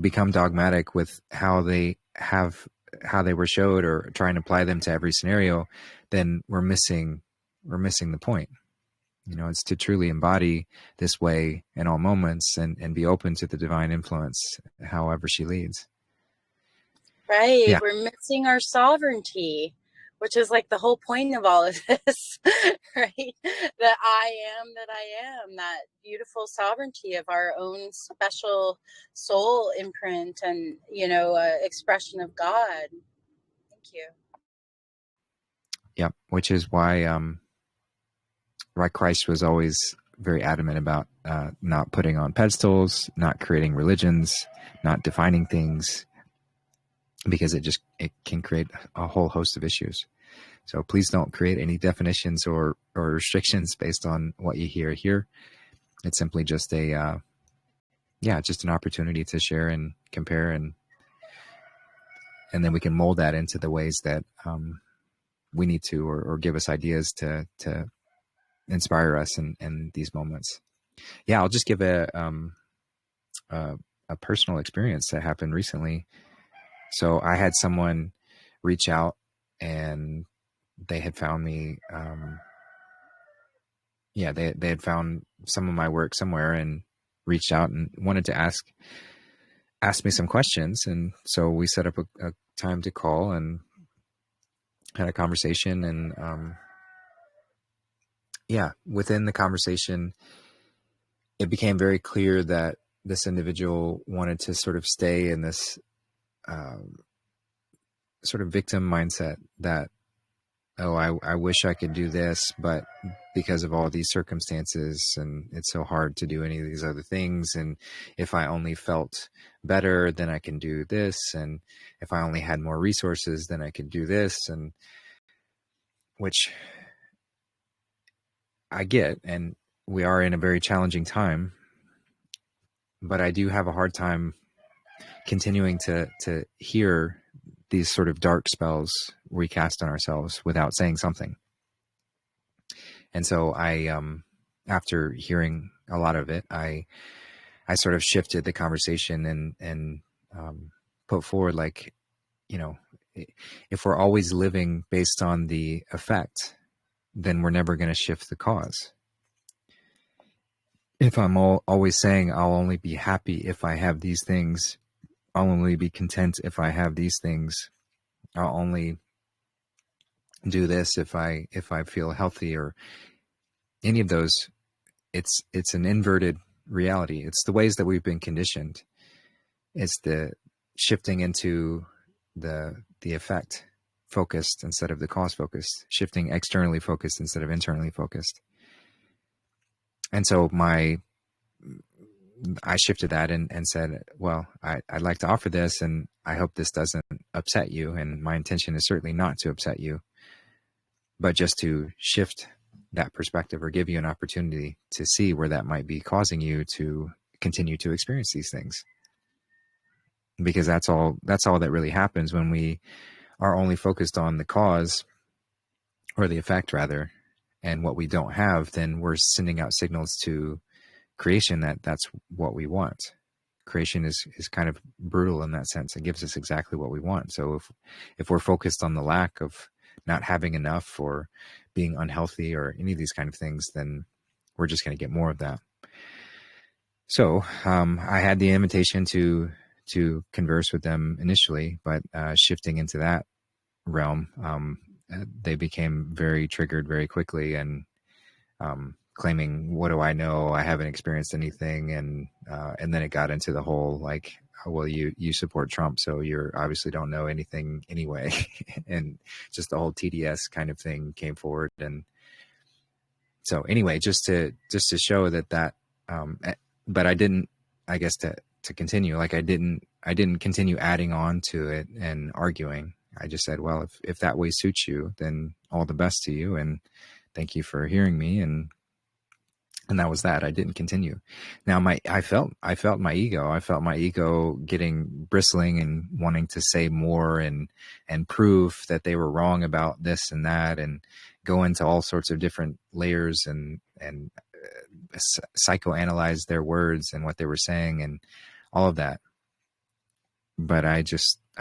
become dogmatic with how they were showed, or try and apply them to every scenario, then we're missing the point. It's to truly embody this way in all moments, and be open to the divine influence, however she leads. Right. Yeah. We're missing our sovereignty, which is like the whole point of all of this, right? That I am that I am, that beautiful sovereignty of our own special soul imprint and, expression of God. Thank you. Yeah. Which is why Christ was always very adamant about not putting on pedestals, not creating religions, not defining things, because it can create a whole host of issues. So please don't create any definitions or restrictions based on what you hear here. It's simply just just an opportunity to share and compare, and then we can mold that into the ways that we need to, or give us ideas to inspire us in these moments. Yeah, I'll just give a personal experience that happened recently. So I had someone reach out, and they had found me. They had found some of my work somewhere and reached out and wanted to ask me some questions. And so we set up a time to call and had a conversation. And within the conversation, it became very clear that this individual wanted to sort of stay in this sort of victim mindset that, oh, I wish I could do this, but because of all these circumstances, and it's so hard to do any of these other things. And if I only felt better, then I can do this. And if I only had more resources, then I could do this. And which I get, and we are in a very challenging time, but I do have a hard time continuing to hear these sort of dark spells we cast on ourselves without saying something. And so I, after hearing a lot of it, I sort of shifted the conversation and put forward, like, if we're always living based on the effect, then we're never going to shift the cause. If I'm always saying I'll only be happy if I have these things, I'll only be content if I have these things, I'll only do this if I feel healthy, or any of those, it's an inverted reality. It's the ways that we've been conditioned. It's the shifting into the effect focused instead of the cause focused, shifting externally focused instead of internally focused. And so I shifted that and said, well, I'd like to offer this, and I hope this doesn't upset you. And my intention is certainly not to upset you, but just to shift that perspective, or give you an opportunity to see where that might be causing you to continue to experience these things. Because that's all that really happens when we are only focused on the cause, or the effect rather, and what we don't have, then we're sending out signals to creation that's what we want. Creation is kind of brutal in that sense. It gives us exactly what we want. So if we're focused on the lack of not having enough, or being unhealthy, or any of these kind of things, then we're just going to get more of that. So I had the invitation to converse with them initially, but shifting into that realm, they became very triggered very quickly and claiming, "What do I know? I haven't experienced anything." And then it got into the whole like, oh, "Well, you support Trump, so you're obviously don't know anything anyway," and just the whole TDS kind of thing came forward. And so anyway, just to show that but I didn't, I guess to continue, like I didn't continue adding on to it and arguing. I just said, well, if that way suits you, then all the best to you, and thank you for hearing me. And that was that. I didn't continue. Now I felt my ego. I felt my ego getting bristling and wanting to say more and prove that they were wrong about this and that, and go into all sorts of different layers and psychoanalyze their words and what they were saying and all of that. But I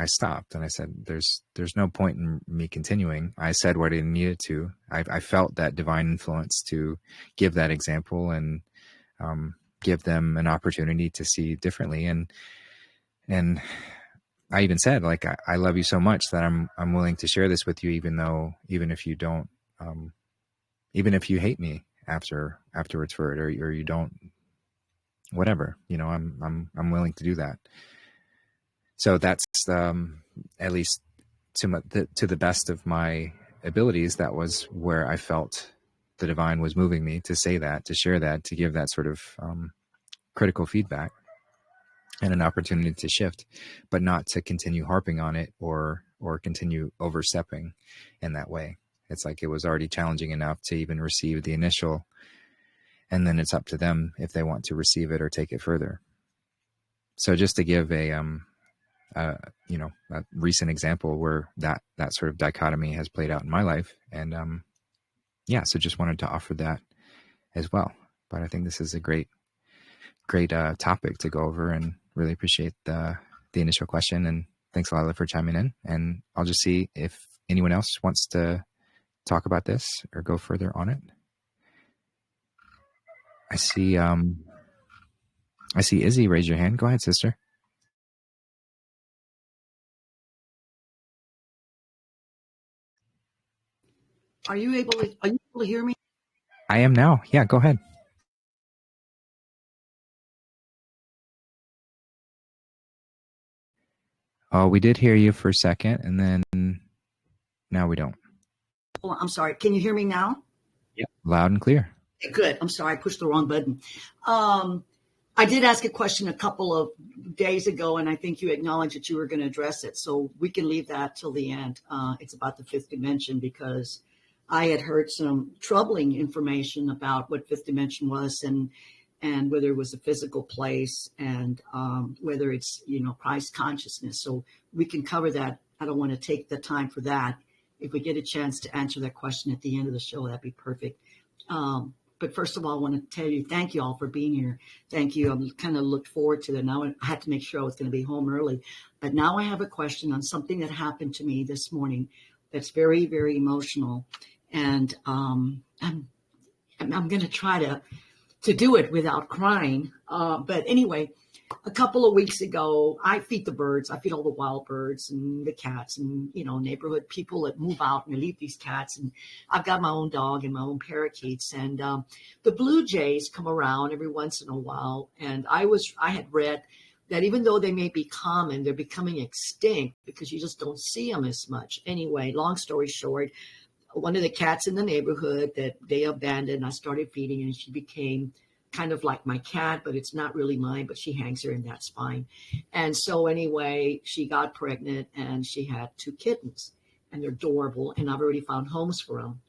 stopped and I said, there's no point in me continuing. I said what I needed to. I felt that divine influence to give that example and give them an opportunity to see differently. And I even said, like, I love you so much that I'm willing to share this with you, even if you don't, even if you hate me afterwards for it, or you don't, whatever, I'm willing to do that. So that's at least to the best of my abilities, that was where I felt the divine was moving me to say that, to share that, to give that sort of critical feedback and an opportunity to shift, but not to continue harping on it or continue overstepping in that way. It's like it was already challenging enough to even receive the initial, and then it's up to them if they want to receive it or take it further. So just to give a recent example where that sort of dichotomy has played out in my life. And so just wanted to offer that as well. But I think this is a great topic to go over, and really appreciate the initial question. And thanks, Lila, for chiming in. And I'll just see if anyone else wants to talk about this or go further on it. I see Izzy raise your hand. Go ahead, sister. Are you able to hear me? I am now. Yeah, go ahead. Oh, we did hear you for a second, and then now we don't. Oh, I'm sorry. Can you hear me now? Yep, loud and clear. Good. I'm sorry. I pushed the wrong button. I did ask a question a couple of days ago, and I think you acknowledged that you were going to address it. So we can leave that till the end. It's about the fifth dimension, because I had heard some troubling information about what fifth dimension was, and whether it was a physical place, and whether it's, Christ consciousness. So we can cover that. I don't want to take the time for that. If we get a chance to answer that question at the end of the show, that'd be perfect. But first of all, I want to tell you, thank you all for being here. Thank you. I kind of looked forward to that. Now I had to make sure I was going to be home early. But now I have a question on something that happened to me this morning that's very, very emotional. And I'm going to try to do it without crying. But anyway, a couple of weeks ago, I feed the birds. I feed all the wild birds and the cats and, neighborhood people that move out and they leave these cats. And I've got my own dog and my own parakeets. And the blue jays come around every once in a while. And I had read that even though they may be common, they're becoming extinct because you just don't see them as much. Anyway, long story short, one of the cats in the neighborhood that they abandoned, I started feeding, and she became kind of like my cat, but it's not really mine, but she hangs her, and that's fine. And so anyway, she got pregnant and she had 2 kittens, and they're adorable, and I've already found homes for them.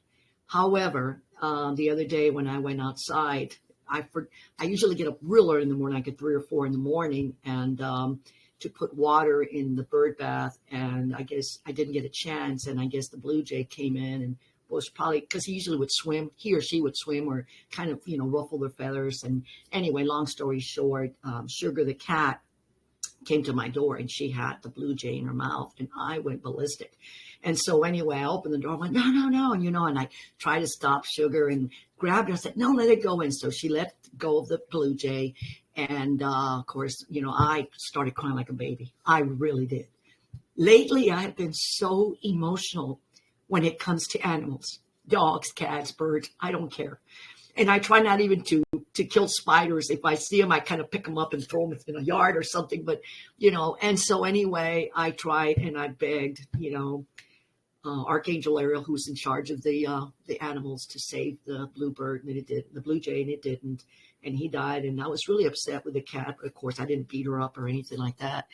However, the other day when I went outside, I usually get up real early in the morning, I get 3 or 4 in the morning, and to put water in the bird bath, and I guess I didn't get a chance, and I guess the blue jay came in and was probably, because he usually would swim, he or she would swim or kind of, ruffle their feathers. And anyway, long story short, Sugar the cat came to my door, and she had the blue jay in her mouth, and I went ballistic. And so anyway, I opened the door, I went, no, and I tried to stop Sugar and grabbed her. I said, no, let it go in. So she let go of the blue jay, And of course, I started crying like a baby. I really did. Lately, I have been so emotional when it comes to animals, dogs, cats, birds. I don't care. And I try not even to kill spiders. If I see them, I kind of pick them up and throw them in a yard or something. But, and so anyway, I tried and I begged, Archangel Ariel, who's in charge of the animals, to save the bluebird, and it did, the blue jay, and it didn't. And he died. And I was really upset with the cat. But of course, I didn't beat her up or anything like that.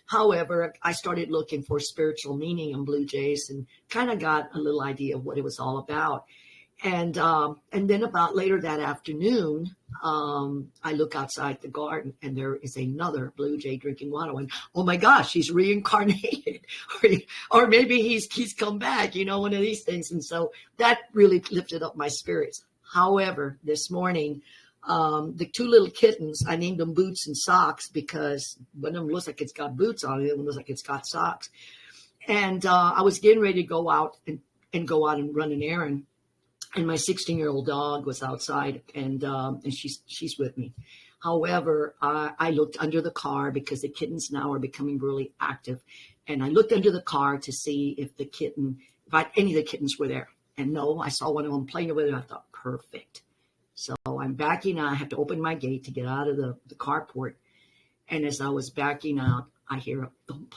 However, I started looking for spiritual meaning in blue jays and kind of got a little idea of what it was all about. And then about later that afternoon, I look outside the garden and there is another blue jay drinking water. And oh my gosh, he's reincarnated, or maybe he's come back, one of these things. And so that really lifted up my spirits. However, this morning, the two little kittens, I named them Boots and Socks because one of them looks like it's got boots on it, the other one looks like it's got socks. And I was getting ready to go out and run an errand. And my 16-year-old dog was outside, and she's with me. However, I looked under the car because the kittens now are becoming really active. And I looked under the car to see if any of the kittens were there. And no, I saw one of them playing with it. And I thought, perfect. So I'm backing out. I have to open my gate to get out of the carport. And as I was backing out, I hear a thump.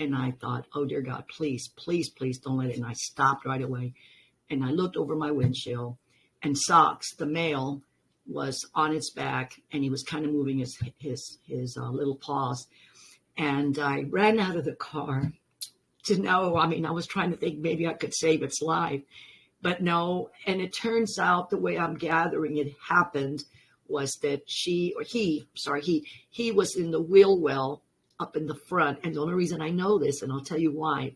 And I thought, oh, dear God, please, please, please don't let it. And I stopped right away. And I looked over my windshield, and Socks, the male, was on its back, and he was kind of moving his little paws. And I ran out of the car to know. I was trying to think maybe I could save its life, but no. And it turns out the way I'm gathering it happened was that he was in the wheel well up in the front. And the only reason I know this, and I'll tell you why,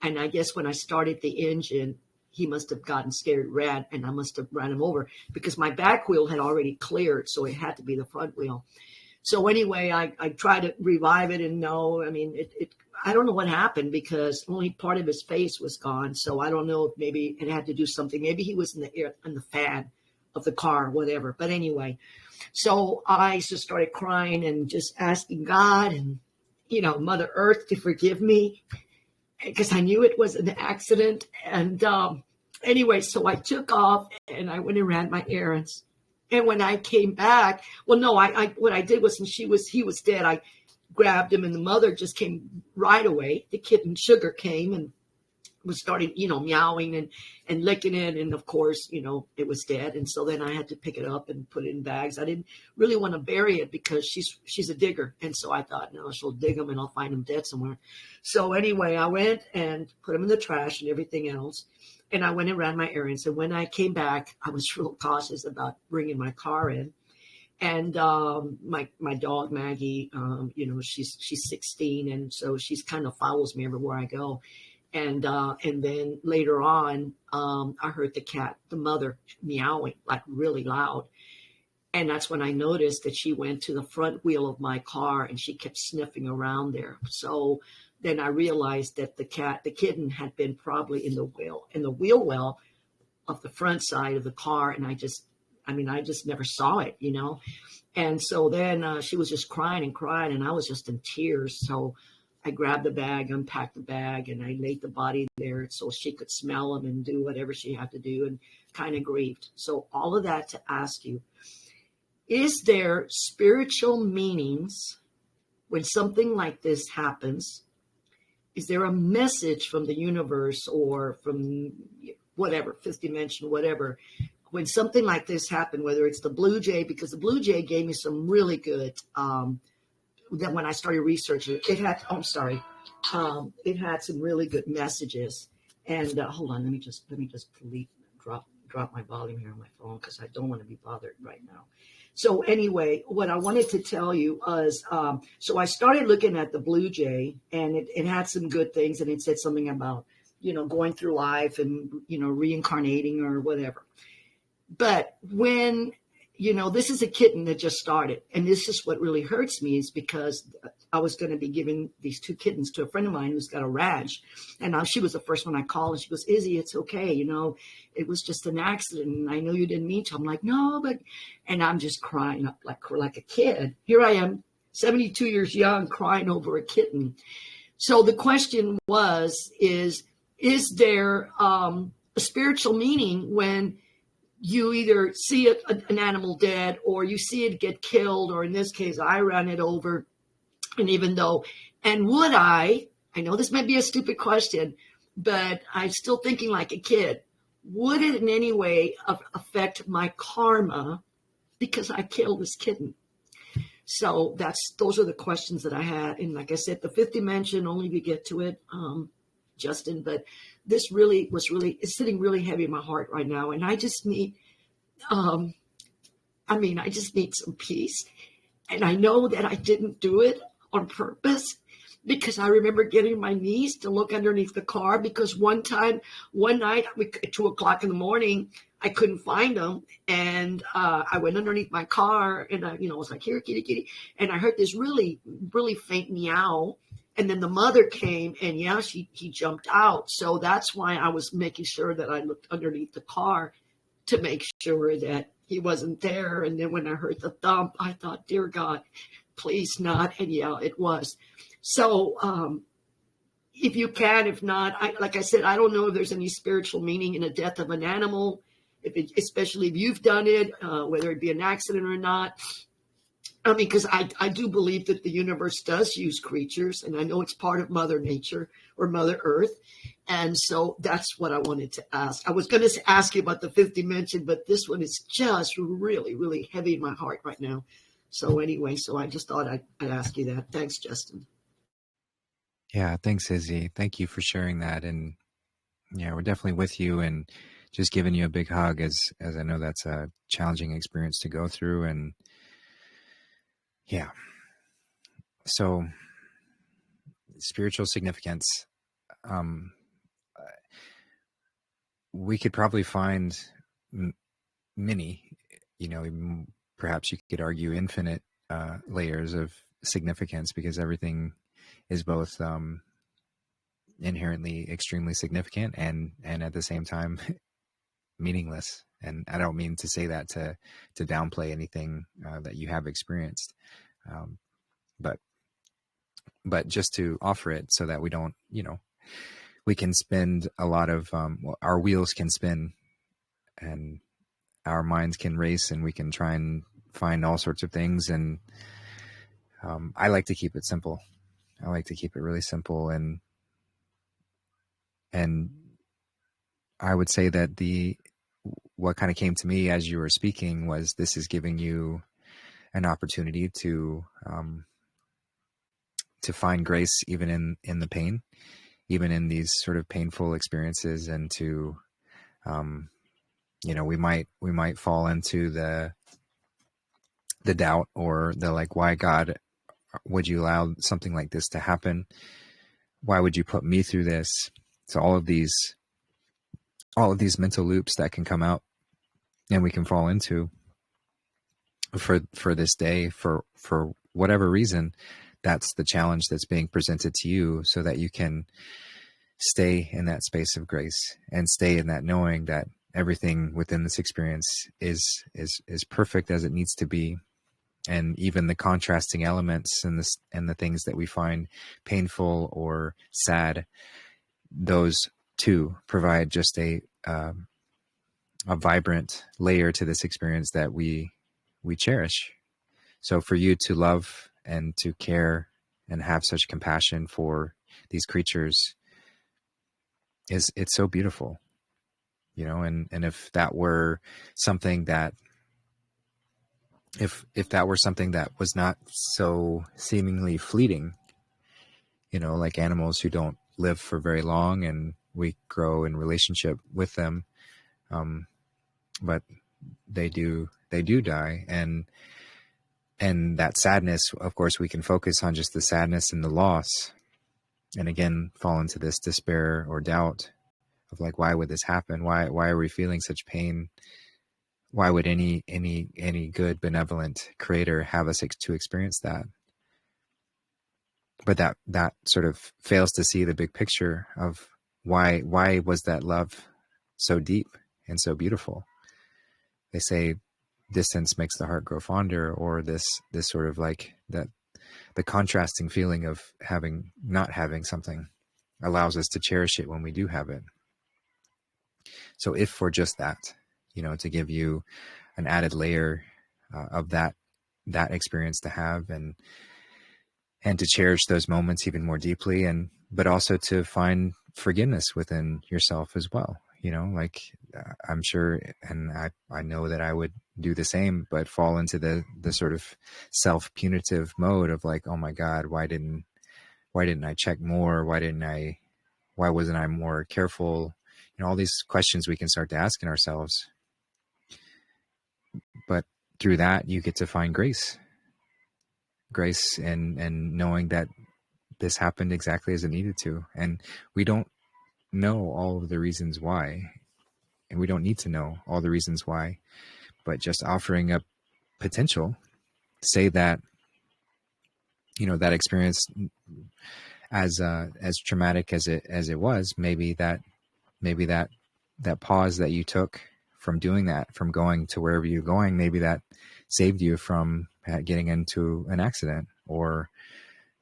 and I guess when I started the engine, he must have gotten scared, ran, and I must have ran him over because my back wheel had already cleared, so it had to be the front wheel. So anyway, I tried to revive it, and no, I don't know what happened because only part of his face was gone. So I don't know if maybe it had to do something. Maybe he was in the fan of the car, whatever. But anyway, so I just started crying and just asking God and, Mother Earth to forgive me, because I knew it was an accident. And anyway, so I took off and I went and ran my errands. And when I came back, what I did was, he was dead, I grabbed him and the mother just came right away. The kitten Sugar came and was starting, meowing and licking it. And of course, it was dead. And so then I had to pick it up and put it in bags. I didn't really want to bury it because she's a digger. And so I thought, no, she'll dig them and I'll find them dead somewhere. So anyway, I went and put them in the trash and everything else. And I went and ran my errands. And when I came back, I was real cautious about bringing my car in. And my dog, Maggie, she's 16. And so she's kind of follows me everywhere I go. And then later on, I heard the cat, the mother, meowing like really loud. And that's when I noticed that she went to the front wheel of my car and she kept sniffing around there. So then I realized that the kitten had been probably in the wheel well of the front side of the car. And I just never saw it, And so then she was just crying and crying and I was just in tears. So I grabbed the bag, unpacked the bag, and I laid the body there so she could smell him and do whatever she had to do and kind of grieved. So all of that to ask you, is there spiritual meanings when something like this happens? Is there a message from the universe or from whatever, fifth dimension, whatever, when something like this happened, whether it's the blue jay, because the blue jay gave me some really good that when I started researching, it had some really good messages. And hold on, let me just drop my volume here on my phone because I don't want to be bothered right now. So anyway, what I wanted to tell you was, so I started looking at the blue jay, and it had some good things, and it said something about, going through life and, reincarnating or whatever. But when this is a kitten that just started. And this is what really hurts me, is because I was going to be giving these 2 kittens to a friend of mine who's got a rash. And she was the first one I called, and she goes, Izzy, it's okay. It was just an accident. And I know you didn't mean to. I'm like, no, but, and I'm just crying up like a kid. Here I am, 72 years young, crying over a kitten. So the question is there a spiritual meaning when you either see an animal dead, or you see it get killed, or in this case, I ran it over. And would I know this might be a stupid question, but I'm still thinking like a kid, would it in any way affect my karma because I killed this kitten? So those are the questions that I had. And like I said, the 5th dimension, only if you get to it, Justin, but this it's sitting really heavy in my heart right now. And I just need, I just need some peace. And I know that I didn't do it on purpose, because I remember getting my niece to look underneath the car, because one night at 2:00 in the morning, I couldn't find them. And I went underneath my car, and I was like, here, kitty, kitty. And I heard this really, really faint meow. And then the mother came, and he jumped out. So that's why I was making sure that I looked underneath the car to make sure that he wasn't there. And then when I heard the thump, I thought, dear God, please not. And it was. So if you can, if not, like I said, I don't know if there's any spiritual meaning in the death of an animal, especially if you've done it, whether it be an accident or not. Because I do believe that the universe does use creatures, and I know it's part of Mother Nature or Mother Earth. And so that's what I wanted to ask. I was going to ask you about the 5th dimension, but this one is just really, really heavy in my heart right now. So anyway, I just thought I'd ask you that. Thanks, Justin. Yeah, thanks, Izzy. Thank you for sharing that. And yeah, we're definitely with you, and just giving you a big hug, as I know that's a challenging experience to go through. And yeah. So spiritual significance, we could probably find many, perhaps you could argue infinite layers of significance, because everything is both inherently extremely significant and at the same time meaningless. And I don't mean to say that to downplay anything that you have experienced, but just to offer it so that we don't, we can spend a lot of our wheels can spin, and our minds can race, and we can try and find all sorts of things. And I like to keep it simple. I like to keep it really simple. And I would say that what kind of came to me as you were speaking was, this is giving you an opportunity to find grace even in the pain, even in these sort of painful experiences, and to we might fall into the doubt, or the like, why God would you allow something like this to happen? Why would you put me through this? So all of these mental loops that can come out, and we can fall into for this day, for whatever reason. That's the challenge that's being presented to you, so that you can stay in that space of grace, and stay in that knowing that everything within this experience is perfect as it needs to be. And even the contrasting elements and the things that we find painful or sad, those too provide just a vibrant layer to this experience that we cherish. So for you to love and to care and have such compassion for these creatures it's so beautiful, and if that were something that if that were something that was not so seemingly fleeting, like animals who don't live for very long, and we grow in relationship with them, but they do die, and that sadness, of course, we can focus on just the sadness and the loss, and again fall into this despair or doubt of like, why would this happen? Why are we feeling such pain why would any good benevolent creator have us to experience that? But that sort of fails to see the big picture of why was that love so deep and so beautiful. They say distance makes the heart grow fonder, or this sort of like that, the contrasting feeling of not having something allows us to cherish it when we do have it. So if for just that, to give you an added layer of that experience to have, and to cherish those moments even more deeply, but also to find forgiveness within yourself as well. I'm sure, and I know that I would do the same, but fall into the sort of self-punitive mode of like, oh my God, why didn't I check more? Why wasn't I more careful? All these questions we can start to ask in ourselves. But through that, you get to find grace and knowing that this happened exactly as it needed to. And we don't know all of the reasons why, and we don't need to know all the reasons why, but just offering up potential, say that, that experience, as traumatic as it was, maybe that pause that you took from doing that, from going to wherever you're going, maybe that saved you from getting into an accident, or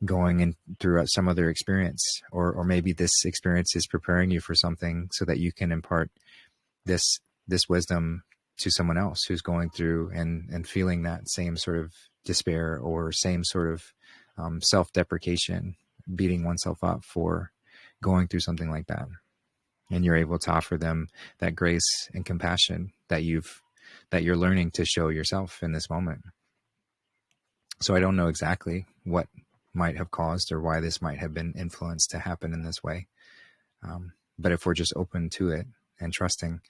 going in through some other experience, or maybe this experience is preparing you for something so that you can impart this wisdom to someone else who's going through and feeling that same sort of despair, or same sort of self-deprecation, beating oneself up for going through something like that. And you're able to offer them that grace and compassion that you're learning to show yourself in this moment. So I don't know exactly what might have caused or why this might have been influenced to happen in this way. But if we're just open to it and trusting,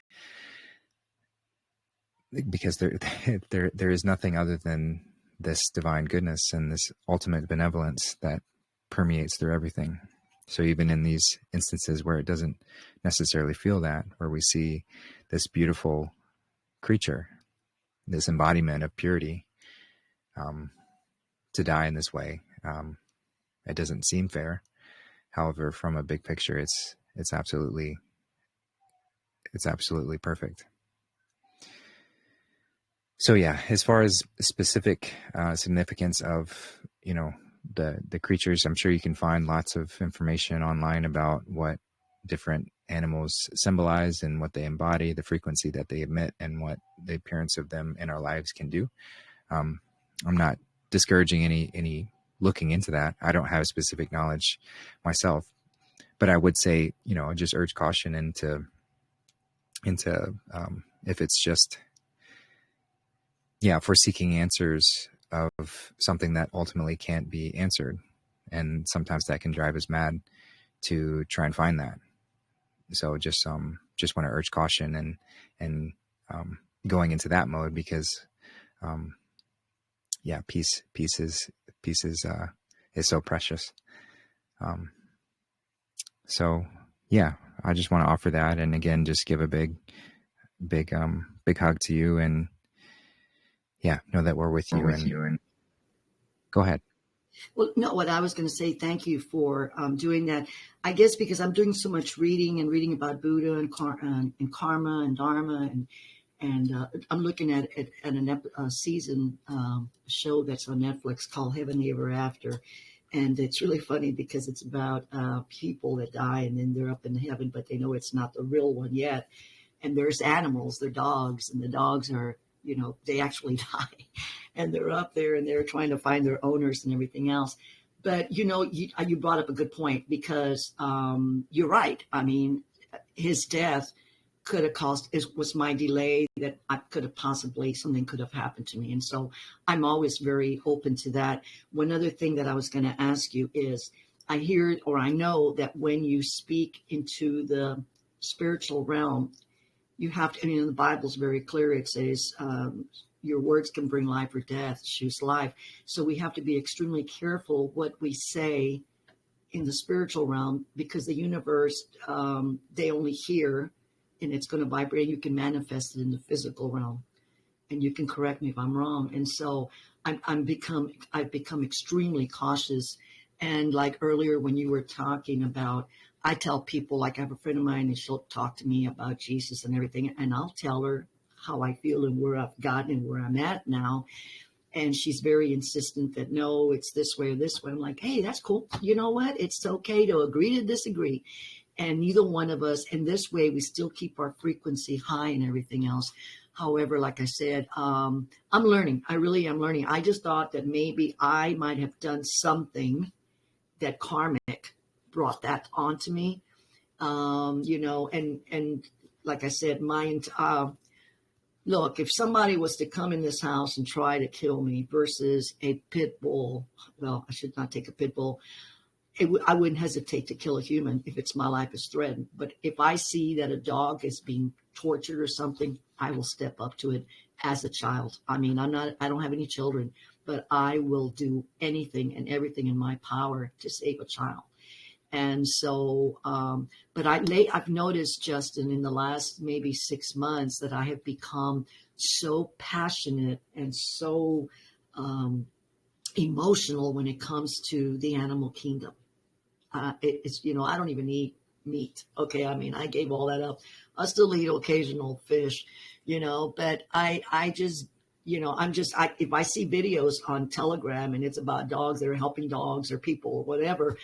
because there is nothing other than this divine goodness and this ultimate benevolence that permeates through everything. So even in these instances where it doesn't necessarily feel that, where we see this beautiful creature, this embodiment of purity, to die in this way, it doesn't seem fair. However, from a big picture, it's absolutely perfect. So yeah, as far as specific significance of, the creatures, I'm sure you can find lots of information online about what different animals symbolize and what they embody, the frequency that they emit, and what the appearance of them in our lives can do. I'm not discouraging any looking into that. I don't have specific knowledge myself, but I would say, just urge caution into if it's just, if we're seeking answers of something that ultimately can't be answered. And sometimes that can drive us mad to try and find that. So just want to urge caution and going into that mode, because, peace is so precious. So yeah, I just want to offer that. And again, just give a big hug to you, and know that we're with you. And go ahead. Well, no, what I was going to say, thank you for doing that. I guess because I'm doing so much reading about Buddha and karma and dharma, and I'm looking at a season show that's on Netflix called Heavenly Ever After. And it's really funny because it's about people that die and then they're up in heaven, but they know it's not the real one yet. And there's animals, they're dogs, and the dogs are, they actually die, and they're up there and they're trying to find their owners and everything else. But, you brought up a good point, because you're right. I mean, his death could have caused, was my delay that I could have possibly, something could have happened to me. And so I'm always very open to that. One other thing that I was going to ask you is, I hear, or I know that when you speak into the spiritual realm, you have to, the Bible's very clear. It says, your words can bring life or death, choose life. So we have to be extremely careful what we say in the spiritual realm, because the universe, they only hear, and it's going to vibrate. You can manifest it in the physical realm. and you can correct me if I'm wrong. And so I've become extremely cautious. And like earlier when you were talking about, I tell people, like I have a friend of mine and she'll talk to me about Jesus and everything. And I'll tell her how I feel and where I've gotten and where I'm at now. And she's very insistent that no, it's this way or this way. I'm like, hey, that's cool. You know what? It's okay to agree to disagree. And neither one of us, and this way we still keep our frequency high and everything else. However, like I said, I'm learning. I really am learning. I just thought that maybe I might have done something that karmic brought that onto me. And like I said, look, if somebody was to come in this house and try to kill me versus a pit bull, well, I should not take a pit bull. I wouldn't hesitate to kill a human if it's my life is threatened. But if I see that a dog is being tortured or something, I will step up to it as a child. I mean, I don't have any children, but I will do anything and everything in my power to save a child. And so, but I've noticed, Justin, in the last maybe 6 months that I have become so passionate and so emotional when it comes to the animal kingdom. It's, I don't even eat meat. Okay. I mean, I gave all that up. I still eat occasional fish, but I just, if I see videos on Telegram and it's about dogs that are helping dogs or people or whatever,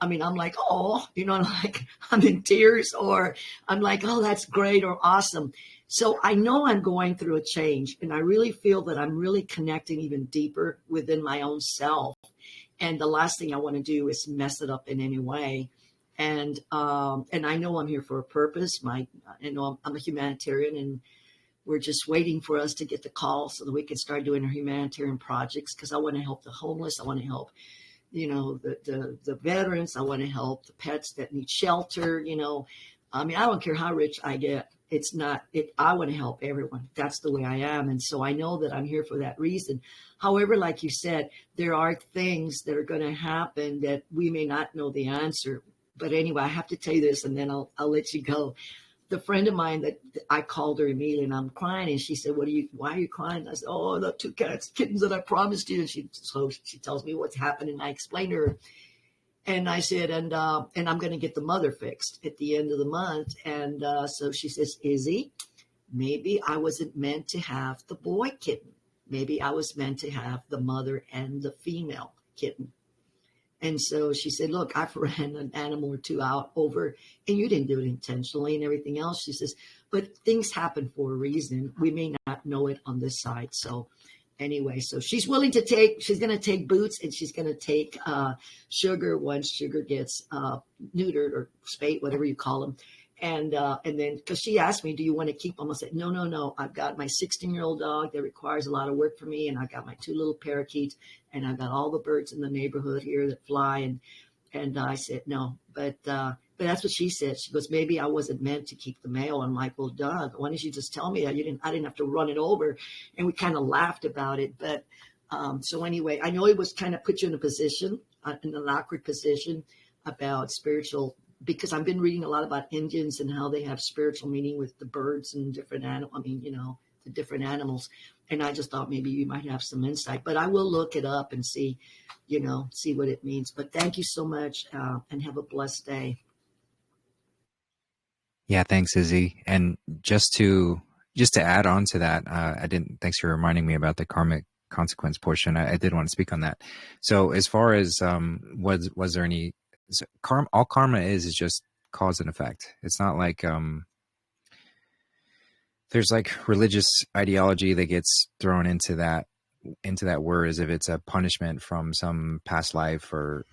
I mean, I'm like, oh, like I'm in tears, or I'm like, oh, that's great or awesome. So I know I'm going through a change, and I really feel that I'm really connecting even deeper within my own self. And the last thing I want to do is mess it up in any way. And I know I'm here for a purpose. I'm a humanitarian, and we're just waiting for us to get the call so that we can start doing our humanitarian projects, because I want to help the homeless. I want to help the veterans. I want to help the pets that need shelter. I mean, I don't care how rich I get. I want to help everyone. That's the way I am. And so I know that I'm here for that reason. However, like you said, there are things that are going to happen that we may not know the answer. But anyway, I have to tell you this, and then I'll let you go. The friend of mine that I called her immediately, and I'm crying, and she said, why are you crying? I said, oh, the 2 kittens that I promised you. And she tells me what's happening. I explained to her, and I said, and I'm going to get the mother fixed at the end of the month. And so she says, Izzy, maybe I wasn't meant to have the boy kitten. Maybe I was meant to have the mother and the female kitten. And so she said, look, I've ran an animal or 2 out over, and you didn't do it intentionally and everything else. She says, but things happen for a reason. We may not know it on this side. So anyway, so she's going to take Boots, and she's going to take Sugar once Sugar gets neutered or spayed, whatever you call them. And then, because she asked me, do you want to keep them? I said, no. I've got my 16-year-old dog that requires a lot of work for me. And I've got my 2 little parakeets, and I've got all the birds in the neighborhood here that fly. And I said, no, but that's what she said. She goes, maybe I wasn't meant to keep the male. I'm like, well, duh, why didn't you just tell me that? I didn't have to run it over. And we kind of laughed about it. But so anyway, I know it was kind of put you in a position, in an awkward position about spiritual, because I've been reading a lot about Indians and how they have spiritual meaning with the birds and different animals. The different animals. And I just thought maybe you might have some insight, but I will look it up and see what it means. But thank you so much, and have a blessed day. Yeah, thanks, Izzy. And just to add on to that, thanks for reminding me about the karmic consequence portion. I did want to speak on that. So as far as, was there any, all karma is just cause and effect. It's not like, there's like religious ideology that gets thrown into that word as if it's a punishment from some past life or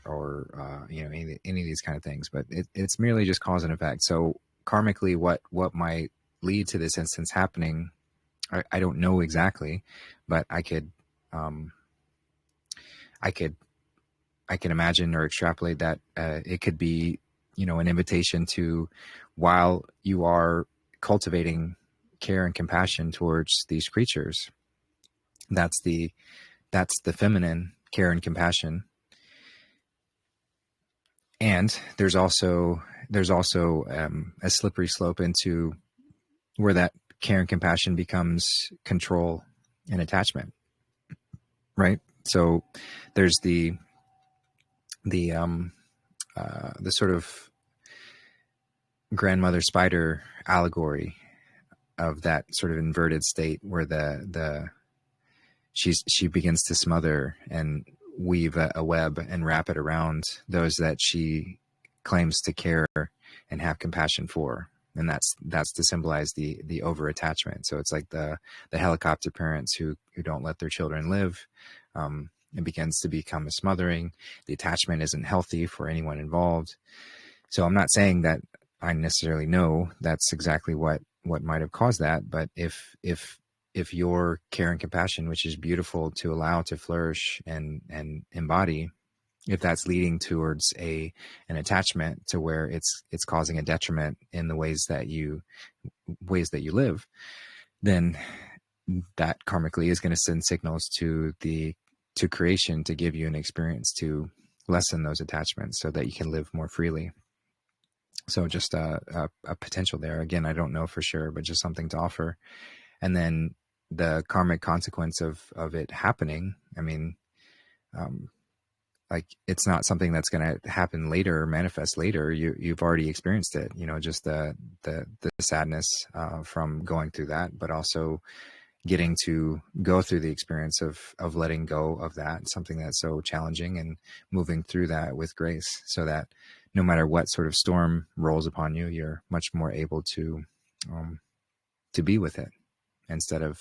any of these kind of things, but it's merely just cause and effect. So karmically, what might lead to this instance happening, I don't know exactly, but I can imagine or extrapolate that it could be an invitation to, while you are cultivating care and compassion towards these creatures, that's the feminine care and compassion. And there's also a slippery slope into where that care and compassion becomes control an attachment, right? So there's the sort of grandmother spider allegory of that sort of inverted state where she begins to smother and weave a web and wrap it around those that she claims to care and have compassion for. And that's to symbolize the over attachment. So it's like the helicopter parents who don't let their children live. It begins to become a smothering. The attachment isn't healthy for anyone involved. So I'm not saying that I necessarily know that's exactly what might have caused that. But if your care and compassion, which is beautiful to allow to flourish and embody, if that's leading towards an attachment to where it's causing a detriment in the ways that you live, then that karmically is going to send signals to creation to give you an experience to lessen those attachments so that you can live more freely. So just a potential there. Again, I don't know for sure, but just something to offer. And then the karmic consequence of it happening, I mean, like it's not something that's going to happen later or manifest later. You've already experienced it, just the sadness from going through that, but also getting to go through the experience of letting go of that, something that's so challenging, and moving through that with grace, so that no matter what sort of storm rolls upon you, you're much more able to be with it instead of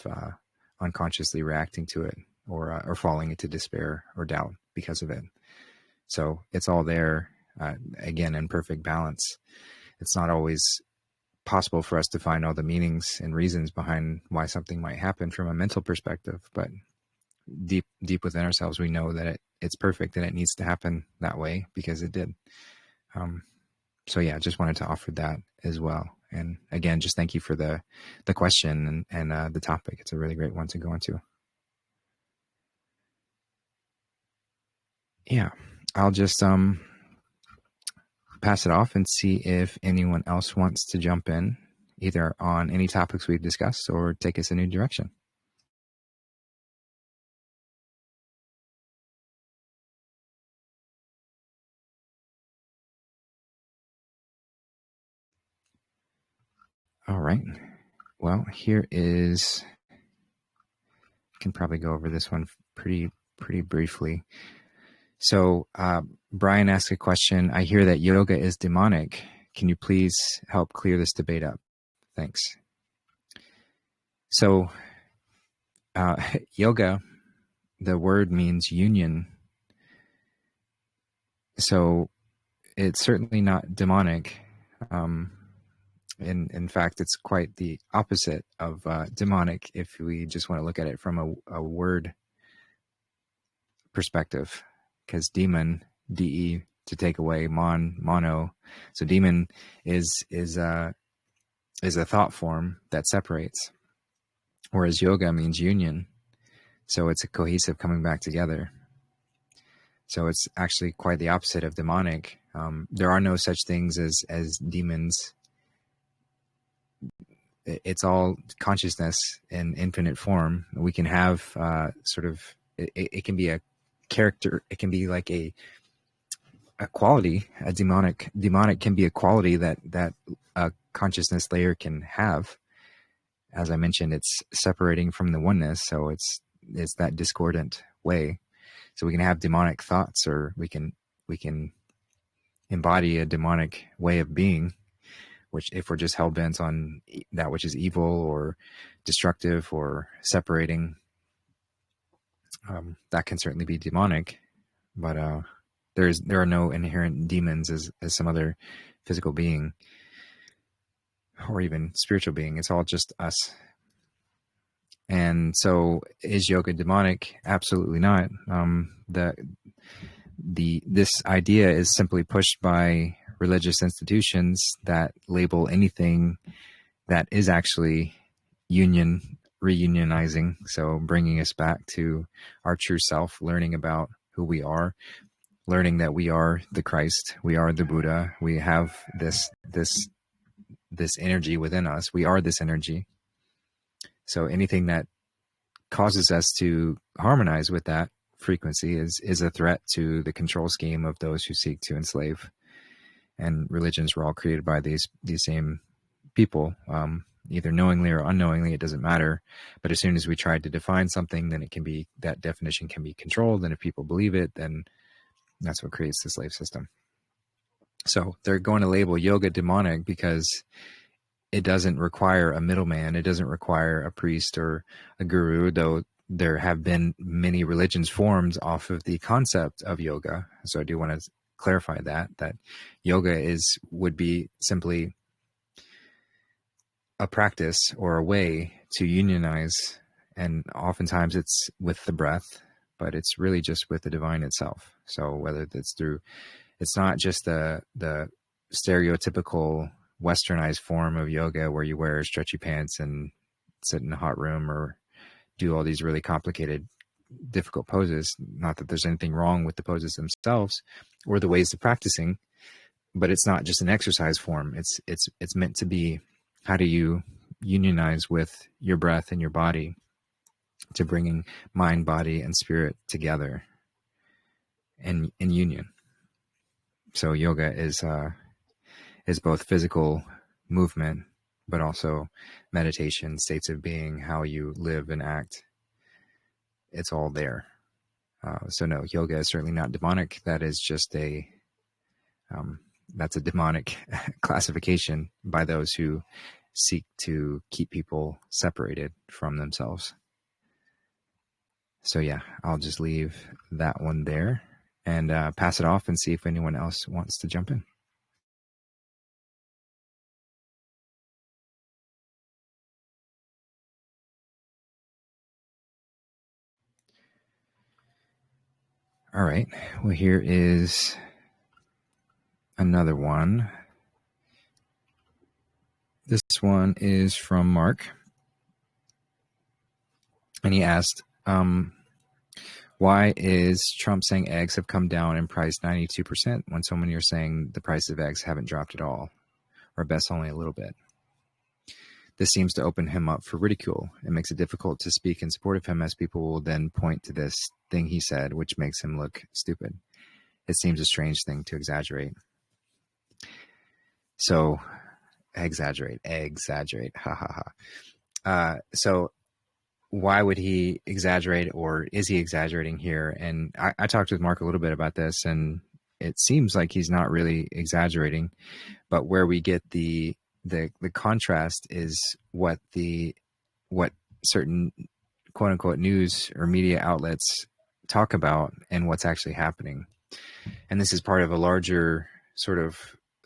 unconsciously reacting to it or falling into despair or doubt because of it. So it's all there, again, in perfect balance. It's not always possible for us to find all the meanings and reasons behind why something might happen from a mental perspective, but deep within ourselves, we know that it's perfect and it needs to happen that way because it did. So yeah, just wanted to offer that as well. And again, just thank you for the question and the topic. It's a really great one to go into. Yeah, I'll just pass it off and see if anyone else wants to jump in, either on any topics we've discussed or take us a new direction. All right. Well, here is, I can probably go over this one pretty briefly. So Brian asked a question. I hear that yoga is demonic. Can you please help clear this debate up? Thanks. So yoga, the word means union. So it's certainly not demonic. In fact, it's quite the opposite of demonic if we just want to look at it from a word perspective, because demon, de, to take away, mono. So demon is a thought form that separates, whereas yoga means union. So it's a cohesive coming back together. So it's actually quite the opposite of demonic. There are no such things as demons. It's all consciousness in infinite form. We can have sort of, it can be a character. It can be like a quality. A demonic can be a quality that a consciousness layer can have. As I mentioned, it's separating from the oneness. So it's that discordant way. So we can have demonic thoughts, or we can embody a demonic way of being, which if we're just hell-bent on that which is evil or destructive or separating, that can certainly be demonic. But there are no inherent demons as some other physical being or even spiritual being. It's all just us. And so is yoga demonic? Absolutely not. This idea is simply pushed by religious institutions that label anything that is actually reunionizing. So bringing us back to our true self, learning about who we are, learning that we are the Christ, we are the Buddha, we have this energy within us. We are this energy. So anything that causes us to harmonize with that frequency is a threat to the control scheme of those who seek to enslave. And religions were all created by these same people, either knowingly or unknowingly, it doesn't matter. But as soon as we try to define something, then that definition can be controlled. And if people believe it, then that's what creates the slave system. So they're going to label yoga demonic because it doesn't require a middleman. It doesn't require a priest or a guru, though there have been many religions formed off of the concept of yoga. So I do want to clarify that yoga would be simply a practice or a way to unionize. And oftentimes it's with the breath, but it's really just with the divine itself. So whether it's not just the stereotypical westernized form of yoga where you wear stretchy pants and sit in a hot room or do all these really complicated, difficult poses. Not that there's anything wrong with the poses themselves or the ways of practicing, but it's not just an exercise form. It's meant to be, how do you unionize with your breath and your body to bringing mind, body, and spirit together in union. So yoga is both physical movement, but also meditation, states of being, how you live and act. It's all there. So no, yoga is certainly not demonic. That is just that's a demonic classification by those who seek to keep people separated from themselves. So yeah, I'll just leave that one there and pass it off and see if anyone else wants to jump in. All right. Well, here is another one. This one is from Mark. And he asked, why is Trump saying eggs have come down in price 92% when so many are saying the price of eggs haven't dropped at all, or best only a little bit? This seems to open him up for ridicule. It makes it difficult to speak in support of him, as people will then point to this thing he said, which makes him look stupid. It seems a strange thing to exaggerate. So, exaggerate, ha ha ha. So why would he exaggerate, or is he exaggerating here? And I talked with Mark a little bit about this, and it seems like he's not really exaggerating, but where we get the contrast is what certain quote unquote news or media outlets talk about and what's actually happening. And this is part of a larger sort of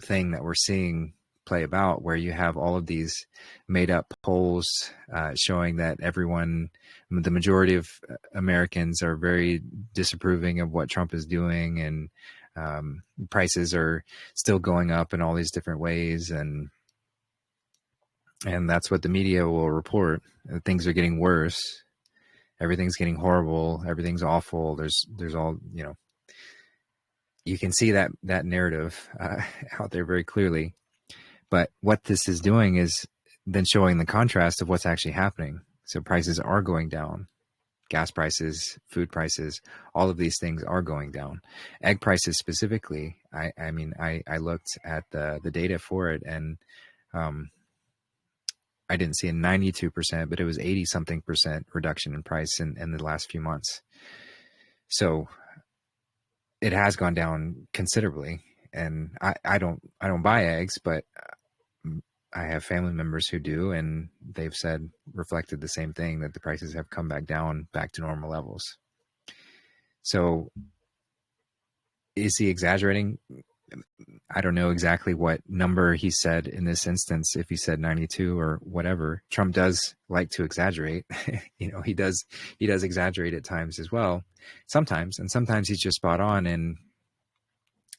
thing that we're seeing play about, where you have all of these made up polls showing that the majority of Americans are very disapproving of what Trump is doing, and prices are still going up in all these different ways, and that's what the media will report. Things are getting worse. Everything's getting horrible. Everything's awful. There's all, you can see that narrative out there very clearly. But what this is doing is then showing the contrast of what's actually happening. So prices are going down. Gas prices, food prices, all of these things are going down. Egg prices specifically, I looked at the data for it, and I didn't see a 92%, but it was 80-something% reduction in price in the last few months. So it has gone down considerably. And I don't buy eggs, but I have family members who do, and they've reflected the same thing, that the prices have come back to normal levels. So is he exaggerating? I don't know exactly what number he said in this instance, if he said 92 or whatever. Trump does like to exaggerate. He does exaggerate at times as well, sometimes, and sometimes he's just spot on and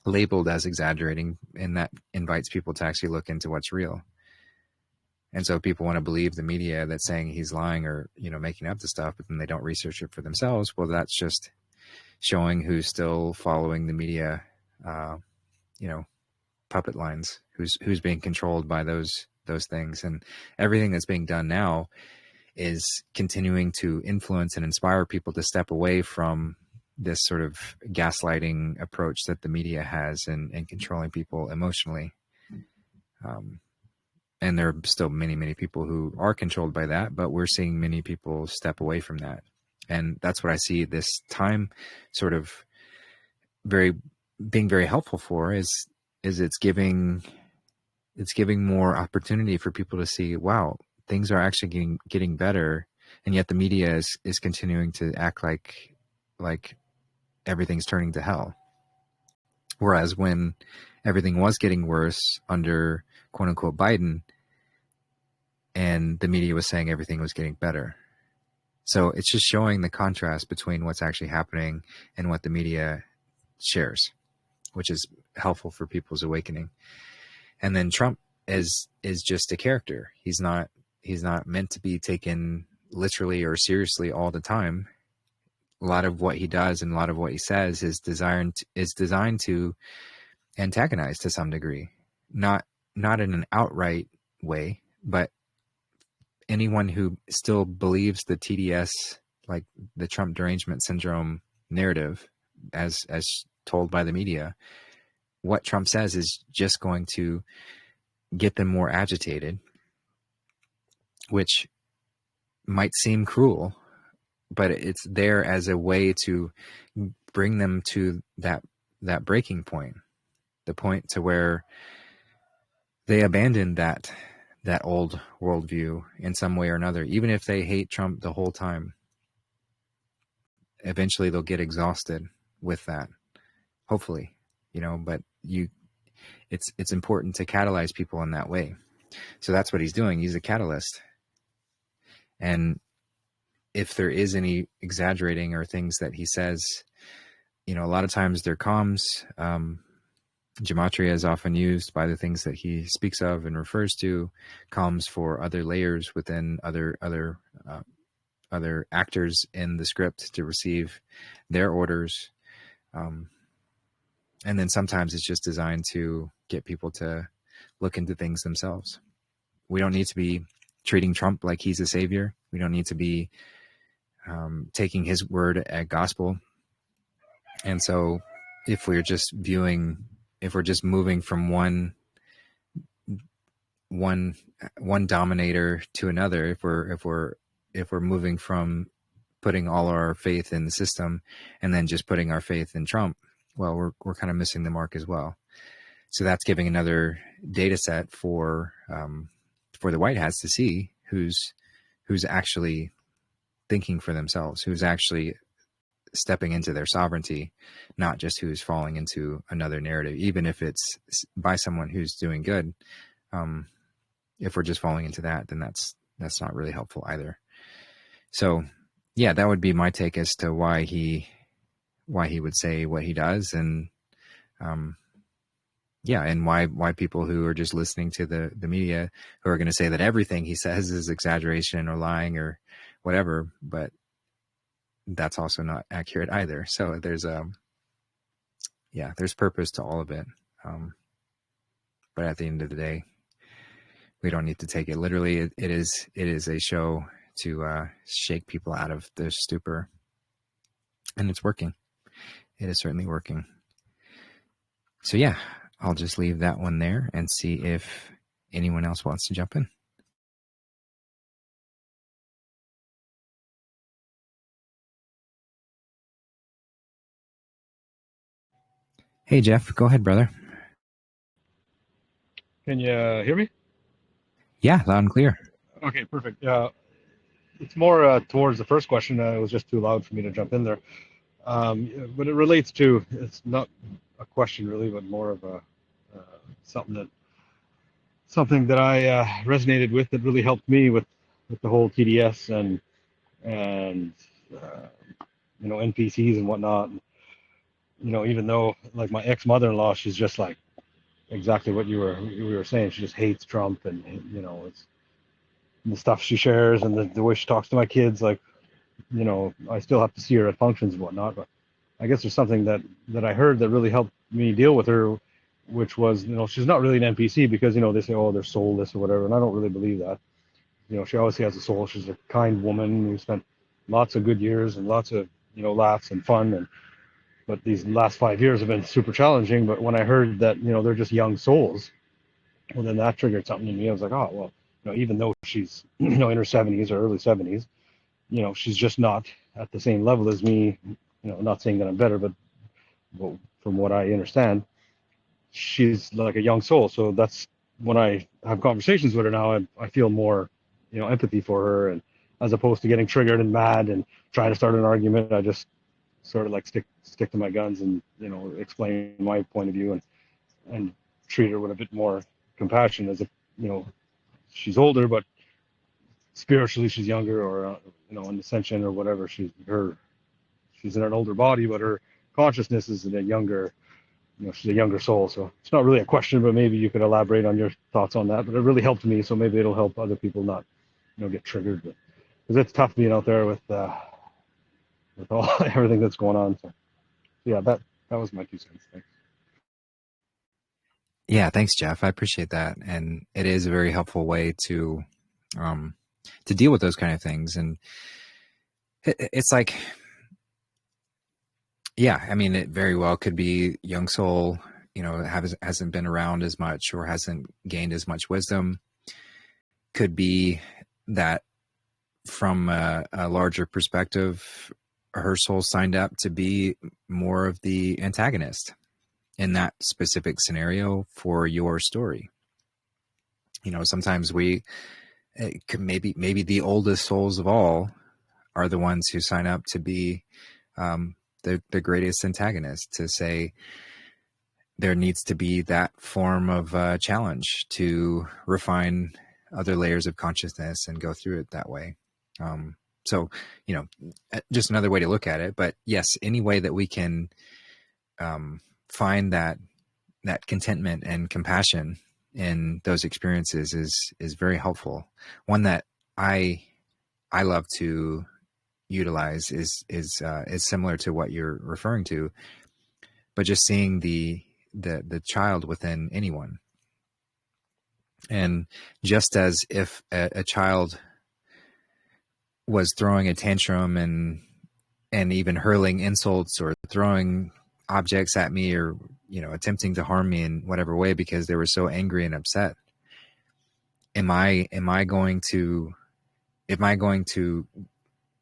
labeled as exaggerating, and that invites people to actually look into what's real. And so people want to believe the media that's saying he's lying or, making up the stuff, but then they don't research it for themselves. Well, that's just showing who's still following the media, puppet lines, who's being controlled by those things. And everything that's being done now is continuing to influence and inspire people to step away from this sort of gaslighting approach that the media has in controlling people emotionally. And there are still many, many people who are controlled by that, but we're seeing many people step away from that. And that's what I see this time sort of being very helpful for is it's giving more opportunity for people to see, wow, things are actually getting better. And yet the media is continuing to act like everything's turning to hell. Whereas when everything was getting worse under quote unquote Biden, and the media was saying everything was getting better. So it's just showing the contrast between what's actually happening and what the media shares, which is helpful for people's awakening. And then Trump is just a character. He's not meant to be taken literally or seriously all the time. A lot of what he does and a lot of what he says is designed to antagonize to some degree, not in an outright way, but anyone who still believes the TDS, like the Trump derangement syndrome narrative, as told by the media, what Trump says is just going to get them more agitated, which might seem cruel, but it's there as a way to bring them to that breaking point, the point to where they abandon that old worldview in some way or another. Even if they hate Trump the whole time, eventually they'll get exhausted with that, hopefully, but it's important to catalyze people in that way. So that's what he's doing. He's a catalyst. And if there is any exaggerating or things that he says, a lot of times they're comms. Gematria is often used by the things that he speaks of and refers to, comms for other layers within other actors in the script to receive their orders. And then sometimes it's just designed to get people to look into things themselves. We don't need to be treating Trump like he's a savior. We don't need to be taking his word at gospel. And so if we're just moving from one dominator to another, if we're moving from putting all our faith in the system and then just putting our faith in Trump, well, we're kind of missing the mark as well. So that's giving another data set for the White Hats to see who's actually thinking for themselves, who's actually stepping into their sovereignty, not just who's falling into another narrative, even if it's by someone who's doing good. If we're just falling into that, then that's not really helpful either. So yeah, that would be my take as to why he would say what he does. And and why people who are just listening to the media, who are going to say that everything he says is exaggeration or lying or whatever, but that's also not accurate either. So there's purpose to all of it. But at the end of the day, we don't need to take it literally. It is a show to shake people out of their stupor, and it's working. It is certainly working. So yeah, I'll just leave that one there and see if anyone else wants to jump in. Hey, Jeff, go ahead, brother. Can you hear me? Yeah, loud and clear. Okay, perfect. It's more towards the first question. It was just too loud for me to jump in there. But it relates to, it's not a question really, but more of a something that I resonated with, that really helped me with the whole TDS and NPCs and whatnot. Even though like my ex-mother-in-law, she's just like exactly what we were saying. She just hates Trump, and it's the stuff she shares and the way she talks to my kids. Like, I still have to see her at functions and whatnot. But I guess there's something that I heard that really helped me deal with her, which was, she's not really an NPC, because they say, oh, they're soulless or whatever, and I don't really believe that. she obviously has a soul. She's a kind woman who spent lots of good years and lots of, laughs and fun. But these last 5 years have been super challenging. But when I heard that, they're just young souls, well, then that triggered something in me. I was like, oh, well, even though she's, in her 70s or early 70s, she's just not at the same level as me. Not saying that I'm better, but well, from what I understand, she's like a young soul. So that's when I have conversations with her now, I feel more, empathy for her, and as opposed to getting triggered and mad and trying to start an argument, I just sort of like stick to my guns and explain my point of view and treat her with a bit more compassion, as if she's older, but spiritually she's younger, or in ascension or whatever. She's in an older body, but her consciousness is in a younger, she's a younger soul. So it's not really a question, but maybe you could elaborate on your thoughts on that. But it really helped me, so maybe it'll help other people not get triggered, because it's tough being out there with all everything that's going on. So yeah, that was my 2 cents. Thanks. Yeah, thanks, Jeff. I appreciate that, and it is a very helpful way to deal with those kind of things. And it's like, yeah, I mean, it very well could be young soul, hasn't been around as much or hasn't gained as much wisdom. Could be that from a larger perspective, her soul signed up to be more of the antagonist in that specific scenario for your story. Sometimes maybe the oldest souls of all are the ones who sign up to be the greatest antagonist, to say there needs to be that form of challenge to refine other layers of consciousness and go through it that way. So, just another way to look at it. But yes, any way that we can find that contentment and compassion in those experiences is very helpful. One that I love to utilize is similar to what you're referring to, but just seeing the child within anyone. And just as if a child was throwing a tantrum and even hurling insults or throwing objects at me, or attempting to harm me in whatever way because they were so angry and upset, am I going to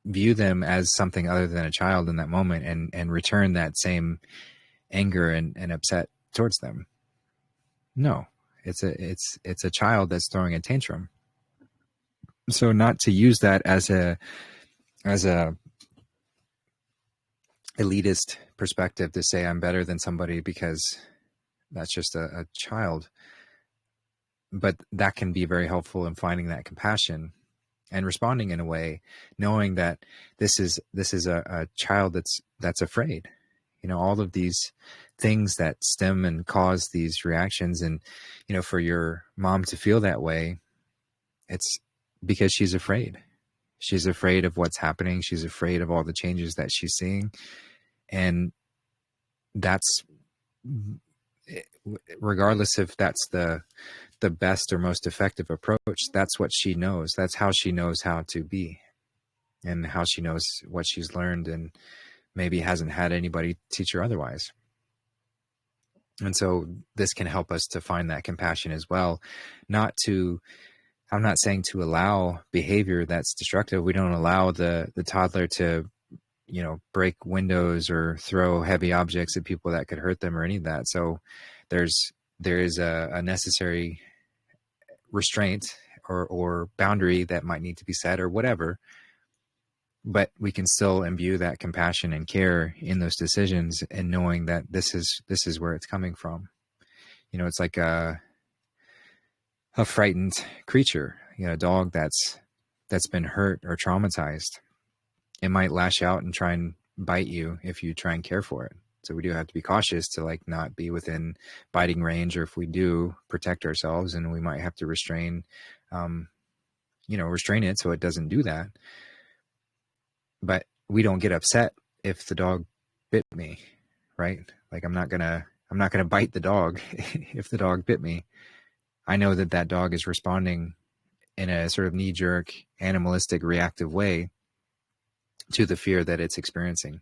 view them as something other than a child in that moment and return that same anger and upset towards them? No, it's a child that's throwing a tantrum. So not to use that as a elitist perspective to say I'm better than somebody because that's just a child. But that can be very helpful in finding that compassion and responding in a way, knowing that this is a child that's afraid. All of these things that stem and cause these reactions, and for your mom to feel that way, it's because she's afraid. She's afraid of what's happening. She's afraid of all the changes that she's seeing. And that's, regardless if that's the best or most effective approach, that's what she knows. That's how she knows how to be, and how she knows what she's learned and maybe hasn't had anybody teach her otherwise. And so this can help us to find that compassion as well. I'm not saying to allow behavior that's destructive. We don't allow the toddler to, break windows or throw heavy objects at people that could hurt them or any of that. So there is a necessary restraint or boundary that might need to be set or whatever, but we can still imbue that compassion and care in those decisions, and knowing that this is where it's coming from. It's like a frightened creature, a dog that's been hurt or traumatized. It might lash out and try and bite you if you try and care for it. So we do have to be cautious to not be within biting range, or if we do, protect ourselves, and we might have to restrain it so it doesn't do that. But we don't get upset if the dog bit me, right? I'm not gonna bite the dog if the dog bit me. I know that dog is responding in a sort of knee-jerk, animalistic, reactive way to the fear that it's experiencing.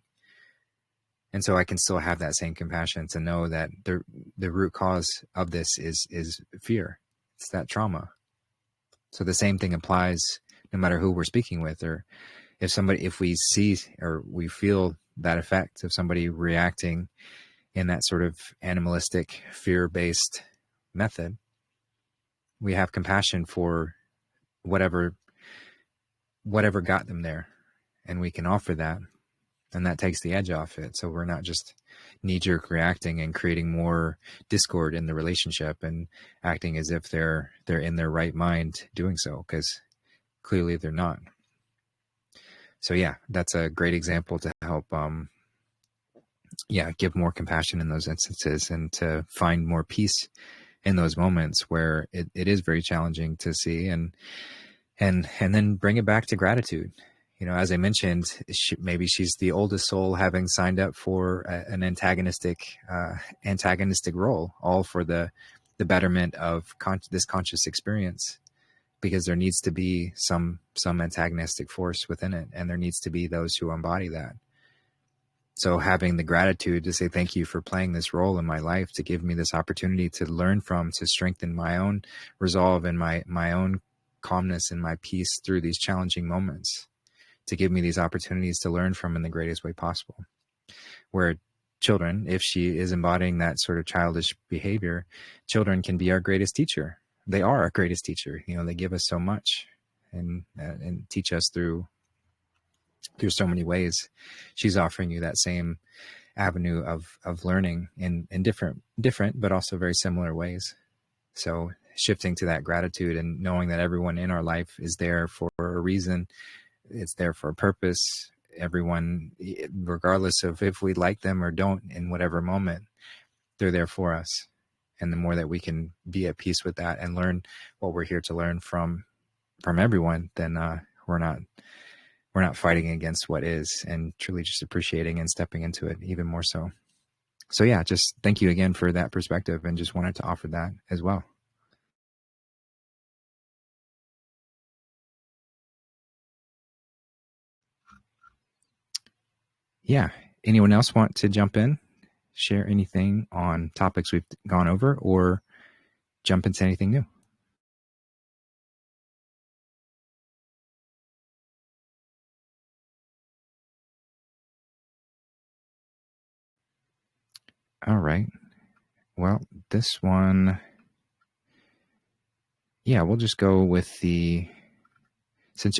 And so I can still have that same compassion to know that the root cause of this is fear. It's that trauma. So the same thing applies no matter who we're speaking with, or if we see or we feel that effect of somebody reacting in that sort of animalistic, fear-based method, we have compassion for whatever got them there, and we can offer that, and that takes the edge off it. So we're not just knee-jerk reacting and creating more discord in the relationship and acting as if they're in their right mind doing so, because clearly they're not. So yeah, that's a great example to help give more compassion in those instances, and to find more peace in those moments where it is very challenging to see, and then bring it back to gratitude. You know, as I mentioned, maybe she's the oldest soul, having signed up for an antagonistic role, all for the betterment of this conscious experience, because there needs to be some antagonistic force within it, and there needs to be those who embody that. So having the gratitude to say thank you for playing this role in my life, to give me this opportunity to learn from, to strengthen my own resolve and my own calmness and my peace through these challenging moments, to give me these opportunities to learn from in the greatest way possible. Where children, if she is embodying that sort of childish behavior, children can be our greatest teacher. They are our greatest teacher. You know, they give us so much and teach us through so many ways. She's offering you that same avenue of learning in different, but also very similar ways. So shifting to that gratitude and knowing that everyone in our life is there for a reason. It's there for a purpose. Everyone, regardless of if we like them or don't in whatever moment, they're there for us. And the more that we can be at peace with that and learn what we're here to learn from everyone, then we're not fighting against what is, and truly just appreciating and stepping into it even more so. So yeah, just thank you again for that perspective, and just wanted to offer that as well. Yeah. Anyone else want to jump in, share anything on topics we've gone over, or jump into anything new? All right. Well, this one, yeah, we'll just go with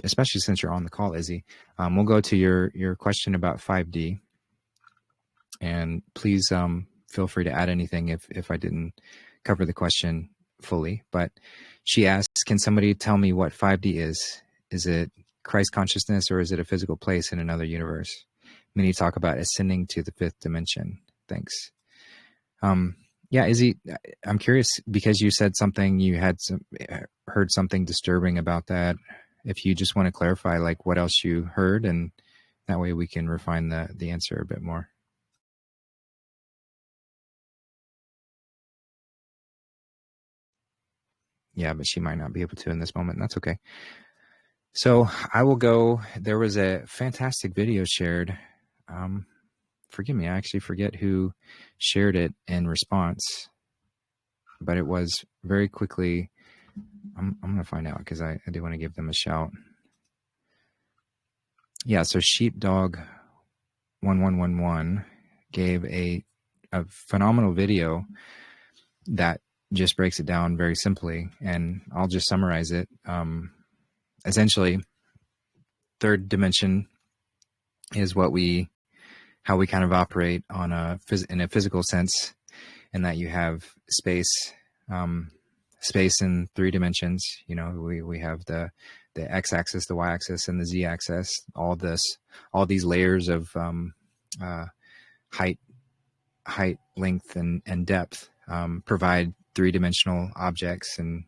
especially since you're on the call, Izzy. We'll go to your question about 5D, and please feel free to add anything if I didn't cover the question fully. But she asks, can somebody tell me what 5D is? Is it Christ consciousness, or is it a physical place in another universe? Many talk about ascending to the fifth dimension. Thanks. Yeah, Izzy, I'm curious, because you said something, you had heard something disturbing about that. If you just want to clarify, like, what else you heard, and that way we can refine the answer a bit more. Yeah, but she might not be able to in this moment. That's okay. So I will go. There was a fantastic video shared. Forgive me, I actually forget who shared it in response, but it was very quickly. I'm going to find out, because I do want to give them a shout. Yeah, so Sheepdog1111 gave a phenomenal video that just breaks it down very simply, and I'll just summarize it. Essentially, third dimension is how we kind of operate in a physical sense, in that you have space in three dimensions. You know, we have the x-axis, the y-axis, and the z-axis. All these layers of height, length, and depth provide three-dimensional objects, and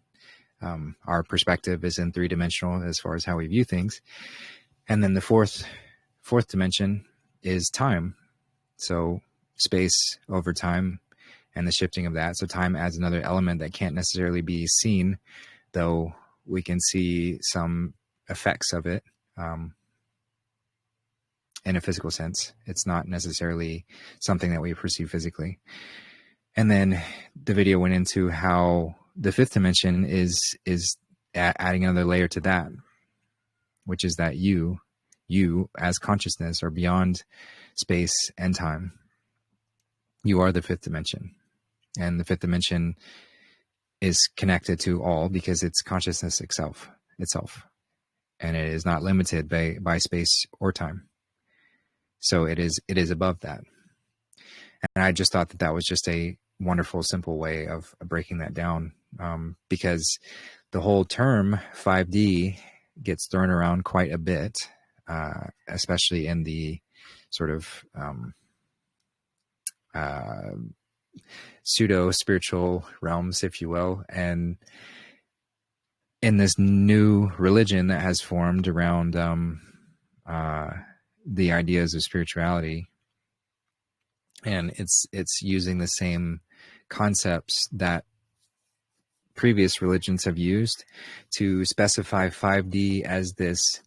our perspective is in three-dimensional as far as how we view things. And then the fourth dimension is time. So space over time and the shifting of that. So time adds another element that can't necessarily be seen, though we can see some effects of it in a physical sense. It's not necessarily something that we perceive physically. And then the video went into how the fifth dimension is adding another layer to that, which is that you as consciousness are beyond space and time. You are the fifth dimension, and the fifth dimension is connected to all because it's consciousness itself, and it is not limited by space or time. So it is above that. And I just thought that was just a wonderful, simple way of breaking that down, because the whole term 5D gets thrown around quite a bit, especially in the sort of pseudo-spiritual realms, if you will. And in this new religion that has formed around the ideas of spirituality, and it's using the same concepts that previous religions have used to specify 5D as this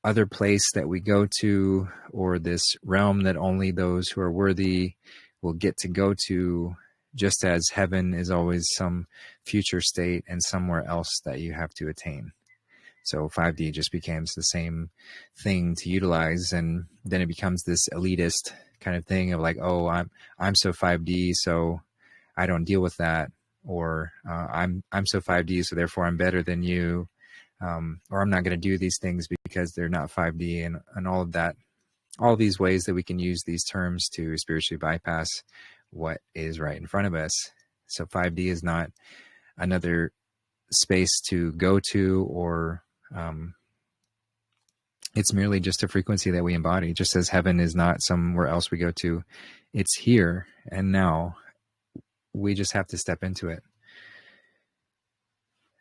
other place that we go to, or this realm that only those who are worthy will get to go to, just as heaven is always some future state and somewhere else that you have to attain. So 5D just becomes the same thing to utilize, and then it becomes this elitist kind of thing of like, oh, I'm so 5D, so I don't deal with that, or I'm so 5D, so therefore I'm better than you, or I'm not going to do these things because they're not 5D, and all of that, all these ways that we can use these terms to spiritually bypass what is right in front of us. So 5D is not another space to go to, or it's merely just a frequency that we embody, just as heaven is not somewhere else we go to. It's here and now. We just have to step into it.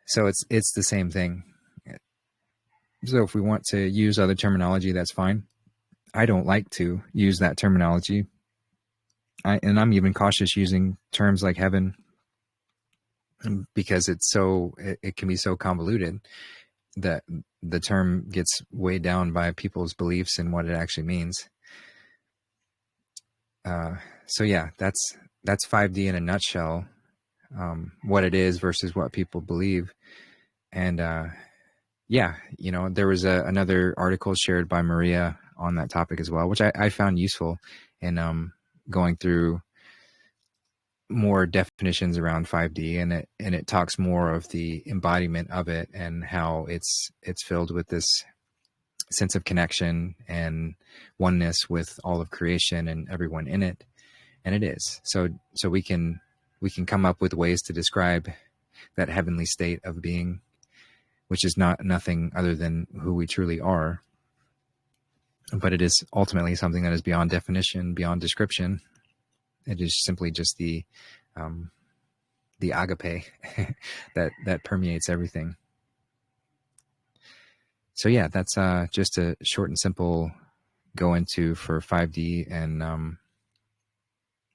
So it's the same thing. So if we want to use other terminology, that's fine. I don't like to use that terminology. And I'm even cautious using terms like heaven, because it can be so convoluted that the term gets weighed down by people's beliefs and what it actually means. So yeah, that's 5D in a nutshell, what it is versus what people believe. And yeah, there was another article shared by Maria on that topic as well, which I found useful in going through more definitions around 5D, and it talks more of the embodiment of it and how it's filled with this sense of connection and oneness with all of creation and everyone in it. And it is. So we can come up with ways to describe that heavenly state of being, which is nothing other than who we truly are. But it is ultimately something that is beyond definition, beyond description. It is simply just the agape that permeates everything. So yeah, that's just a short and simple go into for 5D, and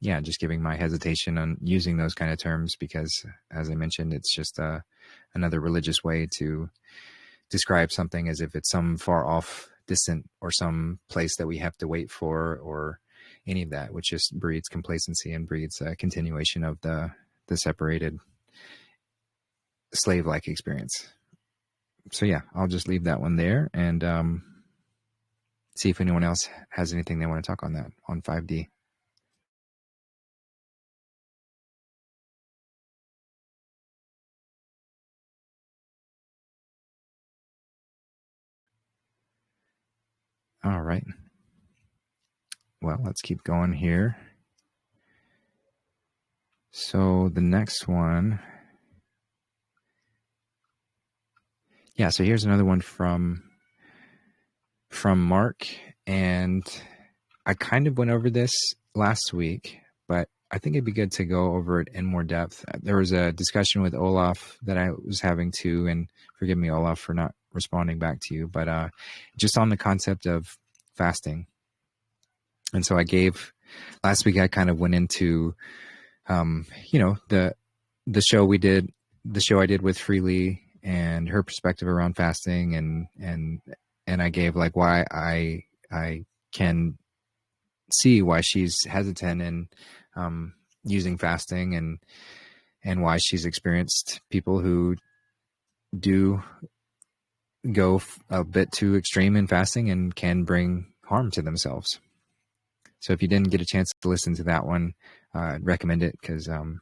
yeah, just giving my hesitation on using those kind of terms, because as I mentioned, it's just another religious way to describe something as if it's some far off, distant, or some place that we have to wait for, or any of that, which just breeds complacency and breeds a continuation of the separated slave-like experience. So yeah, I'll just leave that one there and see if anyone else has anything they want to talk on that, on 5D. All right. Well, let's keep going here. So the next one. Yeah, so here's another one from Mark, and I kind of went over this last week, but I think it'd be good to go over it in more depth. There was a discussion with Olaf that I was having too, and forgive me, Olaf, for not responding back to you, but just on the concept of fasting. And so last week I kind of went into, the show I did with Freely, and her perspective around fasting, and I gave like why I can see why she's hesitant in using fasting, and why she's experienced people who do go a bit too extreme in fasting and can bring harm to themselves. So if you didn't get a chance to listen to that one, I'd recommend it, because I'm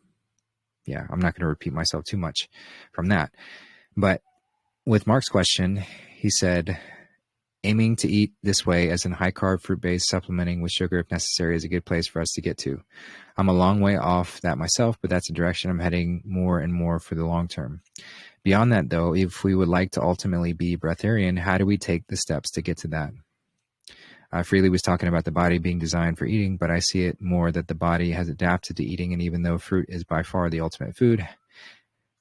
not going to repeat myself too much from that. But with Mark's question, he said, aiming to eat this way, as in high carb, fruit based, supplementing with sugar if necessary, is a good place for us to get to. I'm a long way off that myself, but that's a direction I'm heading more and more for the long term. Beyond that, though, if we would like to ultimately be breatharian, how do we take the steps to get to that? Freely was talking about the body being designed for eating, but I see it more that the body has adapted to eating, and even though fruit is by far the ultimate food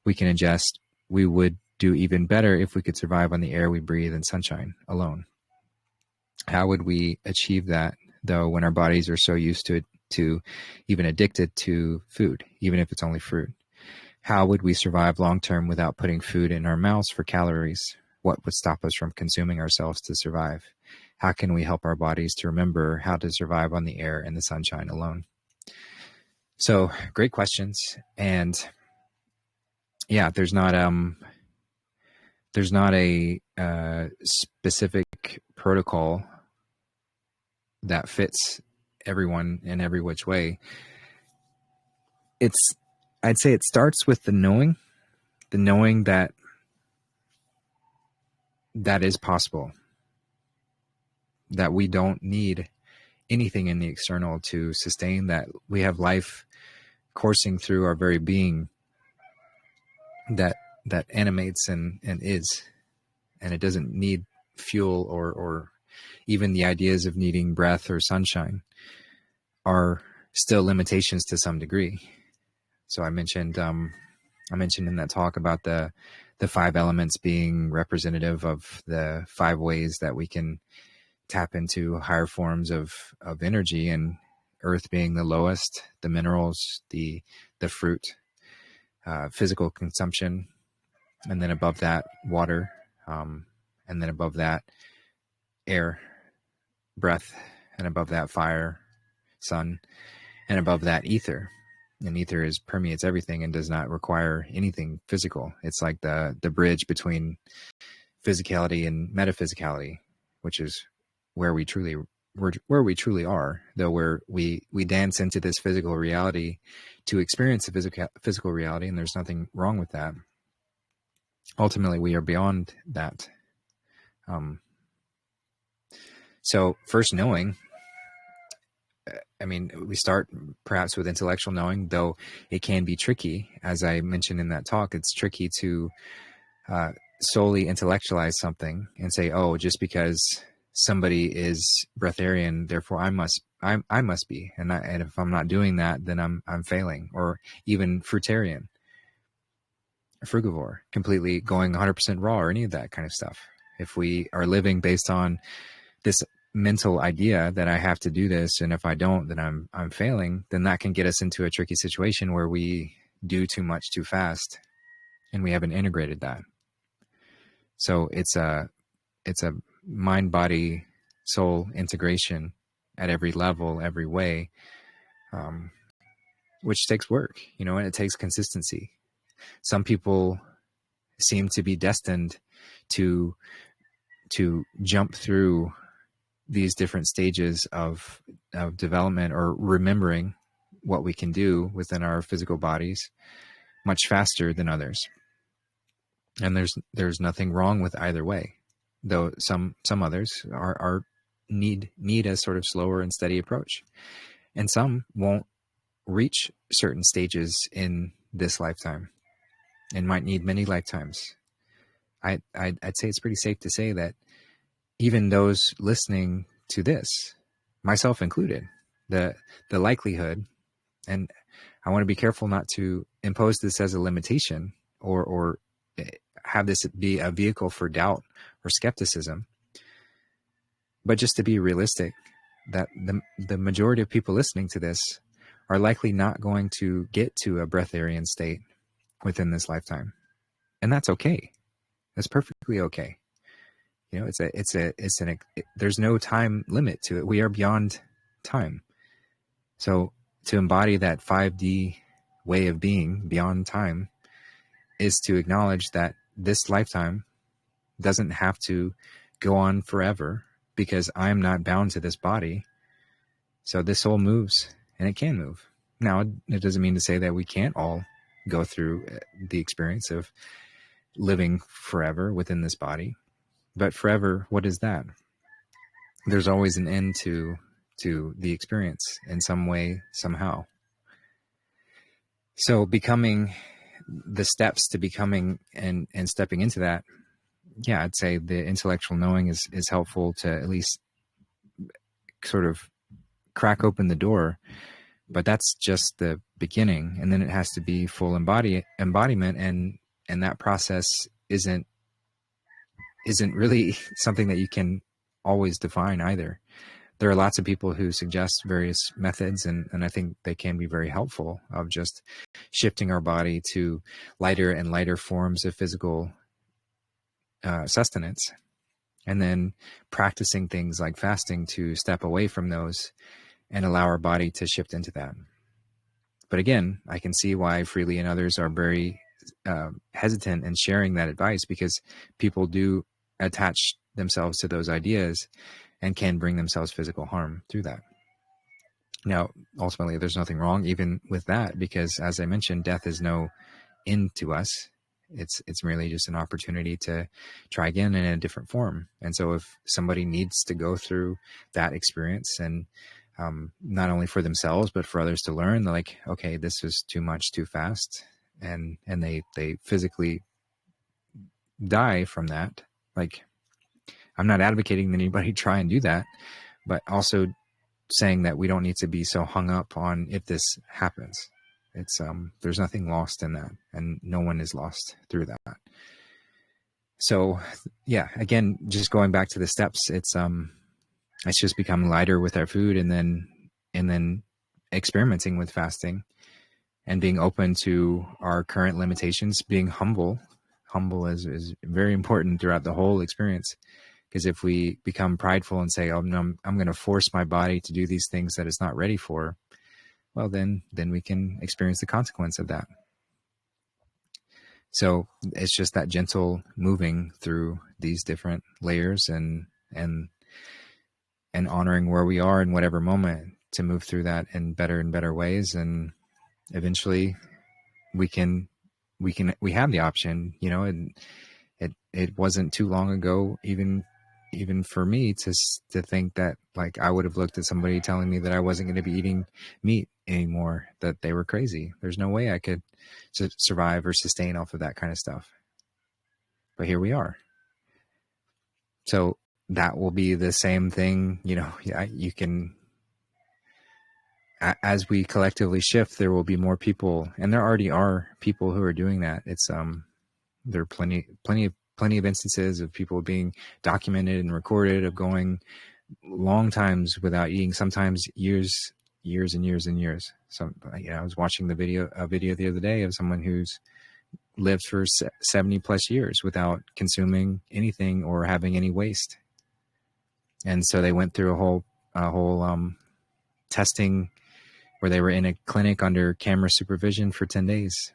we can ingest, we would do even better if we could survive on the air we breathe and sunshine alone. How would we achieve that, though, when our bodies are so used to it, to even addicted to food, even if it's only fruit? How would we survive long term without putting food in our mouths for calories? What would stop us from consuming ourselves to survive? How can we help our bodies to remember how to survive on the air and the sunshine alone? So, great questions. And yeah, there's not a specific protocol that fits everyone in every which way. I'd say it starts with the knowing that is possible, that we don't need anything in the external to sustain, that we have life coursing through our very being that animates and is, and it doesn't need fuel or even the ideas of needing breath or sunshine are still limitations to some degree. So I mentioned in that talk about the 5 elements being representative of the 5 ways that we can tap into higher forms of energy, and earth being the lowest, the minerals, the fruit, physical consumption, and then above that water, and then above that air, breath, and above that fire, sun, and above that ether. And ether permeates everything and does not require anything physical. It's like the bridge between physicality and metaphysicality, which is where we truly are, though we dance into this physical reality to experience the physical reality, and there's nothing wrong with that. Ultimately, we are beyond that. So first, knowing. I mean, we start perhaps with intellectual knowing, though it can be tricky. As I mentioned in that talk, it's tricky to solely intellectualize something and say, oh, just because somebody is breatharian, therefore I must be. And if I'm not doing that, then I'm failing. Or even fruitarian, frugivore, completely going 100% raw, or any of that kind of stuff. If we are living based on this mental idea that I have to do this, and if I don't, then I'm failing, then that can get us into a tricky situation where we do too much too fast, and we haven't integrated that. So it's a mind, body, soul integration at every level, every way, which takes work, and it takes consistency. Some people seem to be destined to jump through these different stages of development, or remembering what we can do within our physical bodies much faster than others. And there's nothing wrong with either way, though some others need a sort of slower and steady approach, and some won't reach certain stages in this lifetime and might need many lifetimes. I'd say it's pretty safe to say that even those listening to this, myself included, the likelihood, and I want to be careful not to impose this as a limitation or have this be a vehicle for doubt or skepticism, but just to be realistic, that the majority of people listening to this are likely not going to get to a breatharian state within this lifetime. And that's okay. That's perfectly okay. You know, there's no time limit to it. We are beyond time. So to embody that 5D way of being beyond time is to acknowledge that this lifetime doesn't have to go on forever, because I'm not bound to this body. So this soul moves, and it can move. Now, it doesn't mean to say that we can't all go through the experience of living forever within this body. But forever, what is that? There's always an end to the experience in some way, somehow. So becoming the steps to becoming and stepping into that, yeah, I'd say the intellectual knowing is helpful to at least sort of crack open the door, but that's just the beginning. And then it has to be full embodiment, and that process isn't really something that you can always define either. There are lots of people who suggest various methods, and I think they can be very helpful, of just shifting our body to lighter and lighter forms of physical sustenance, and then practicing things like fasting to step away from those and allow our body to shift into that. But again, I can see why Freely and others are very hesitant in sharing that advice, because people do attach themselves to those ideas and can bring themselves physical harm through that. Now, ultimately, there's nothing wrong even with that, because as I mentioned, death is no end to us. It's merely just an opportunity to try again in a different form. And so if somebody needs to go through that experience, and not only for themselves, but for others to learn, they're like, okay, this was too much, too fast. And they physically die from that. Like, I'm not advocating that anybody try and do that, but also saying that we don't need to be so hung up on if this happens. It's there's nothing lost in that, and no one is lost through that. So yeah, again, just going back to the steps, it's just becoming lighter with our food, and then experimenting with fasting, and being open to our current limitations, being humble. Humble is very important throughout the whole experience. Because if we become prideful and say, oh, no, I'm going to force my body to do these things that it's not ready for, well, then we can experience the consequence of that. So it's just that gentle moving through these different layers and honoring where we are in whatever moment to move through that in better and better ways. And eventually we have the option, you know, and it wasn't too long ago, even for me to think that, like, I would have looked at somebody telling me that I wasn't going to be eating meat anymore, that they were crazy. There's no way I could survive or sustain off of that kind of stuff. But here we are. So that will be the same thing, you know. You can, as we collectively shift, there will be more people, and there already are people who are doing that. It's there are plenty of instances of people being documented and recorded, of going long times without eating, sometimes years and years and years. So, I was watching a video the other day of someone who's lived for 70 plus years without consuming anything or having any waste. And so they went through a whole testing where they were in a clinic under camera supervision for 10 days.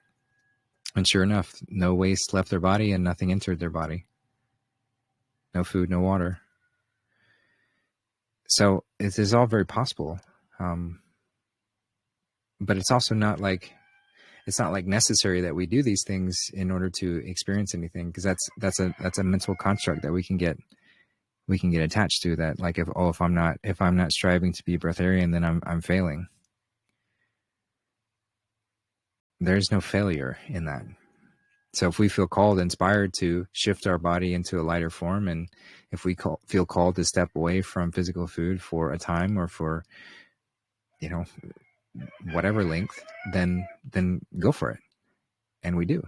And sure enough, no waste left their body and nothing entered their body. No food, no water. So it is all very possible. But it's also not like necessary that we do these things in order to experience anything, because that's a mental construct that we can get attached to, that like, if I'm not striving to be a breatharian, then I'm failing. There's no failure in that. So if we feel called, inspired to shift our body into a lighter form, and if we feel called to step away from physical food for a time or for, you know, whatever length, then go for it. And we do.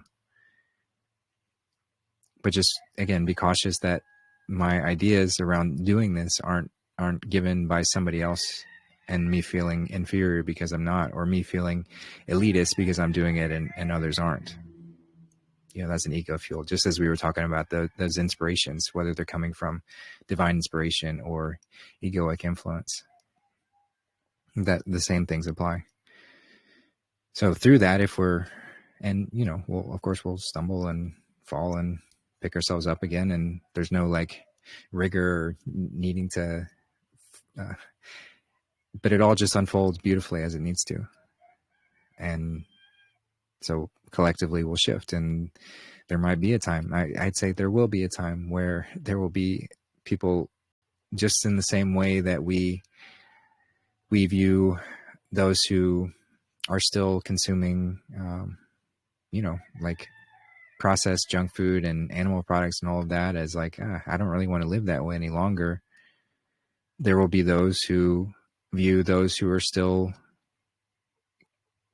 But just, again, be cautious that my ideas around doing this aren't given by somebody else, and me feeling inferior because I'm not, or me feeling elitist because I'm doing it and others aren't. that's an ego fuel, just as we were talking about those inspirations, whether they're coming from divine inspiration or egoic influence, that the same things apply. So through that, we'll stumble and fall and pick ourselves up again. And there's no like rigor or needing to, but it all just unfolds beautifully as it needs to. And so collectively we'll shift, and there might be a time, I'd say there will be a time where there will be people just in the same way that we view those who are still consuming, like processed junk food and animal products and all of that as like, I don't really want to live that way any longer. There will be those who view those who are still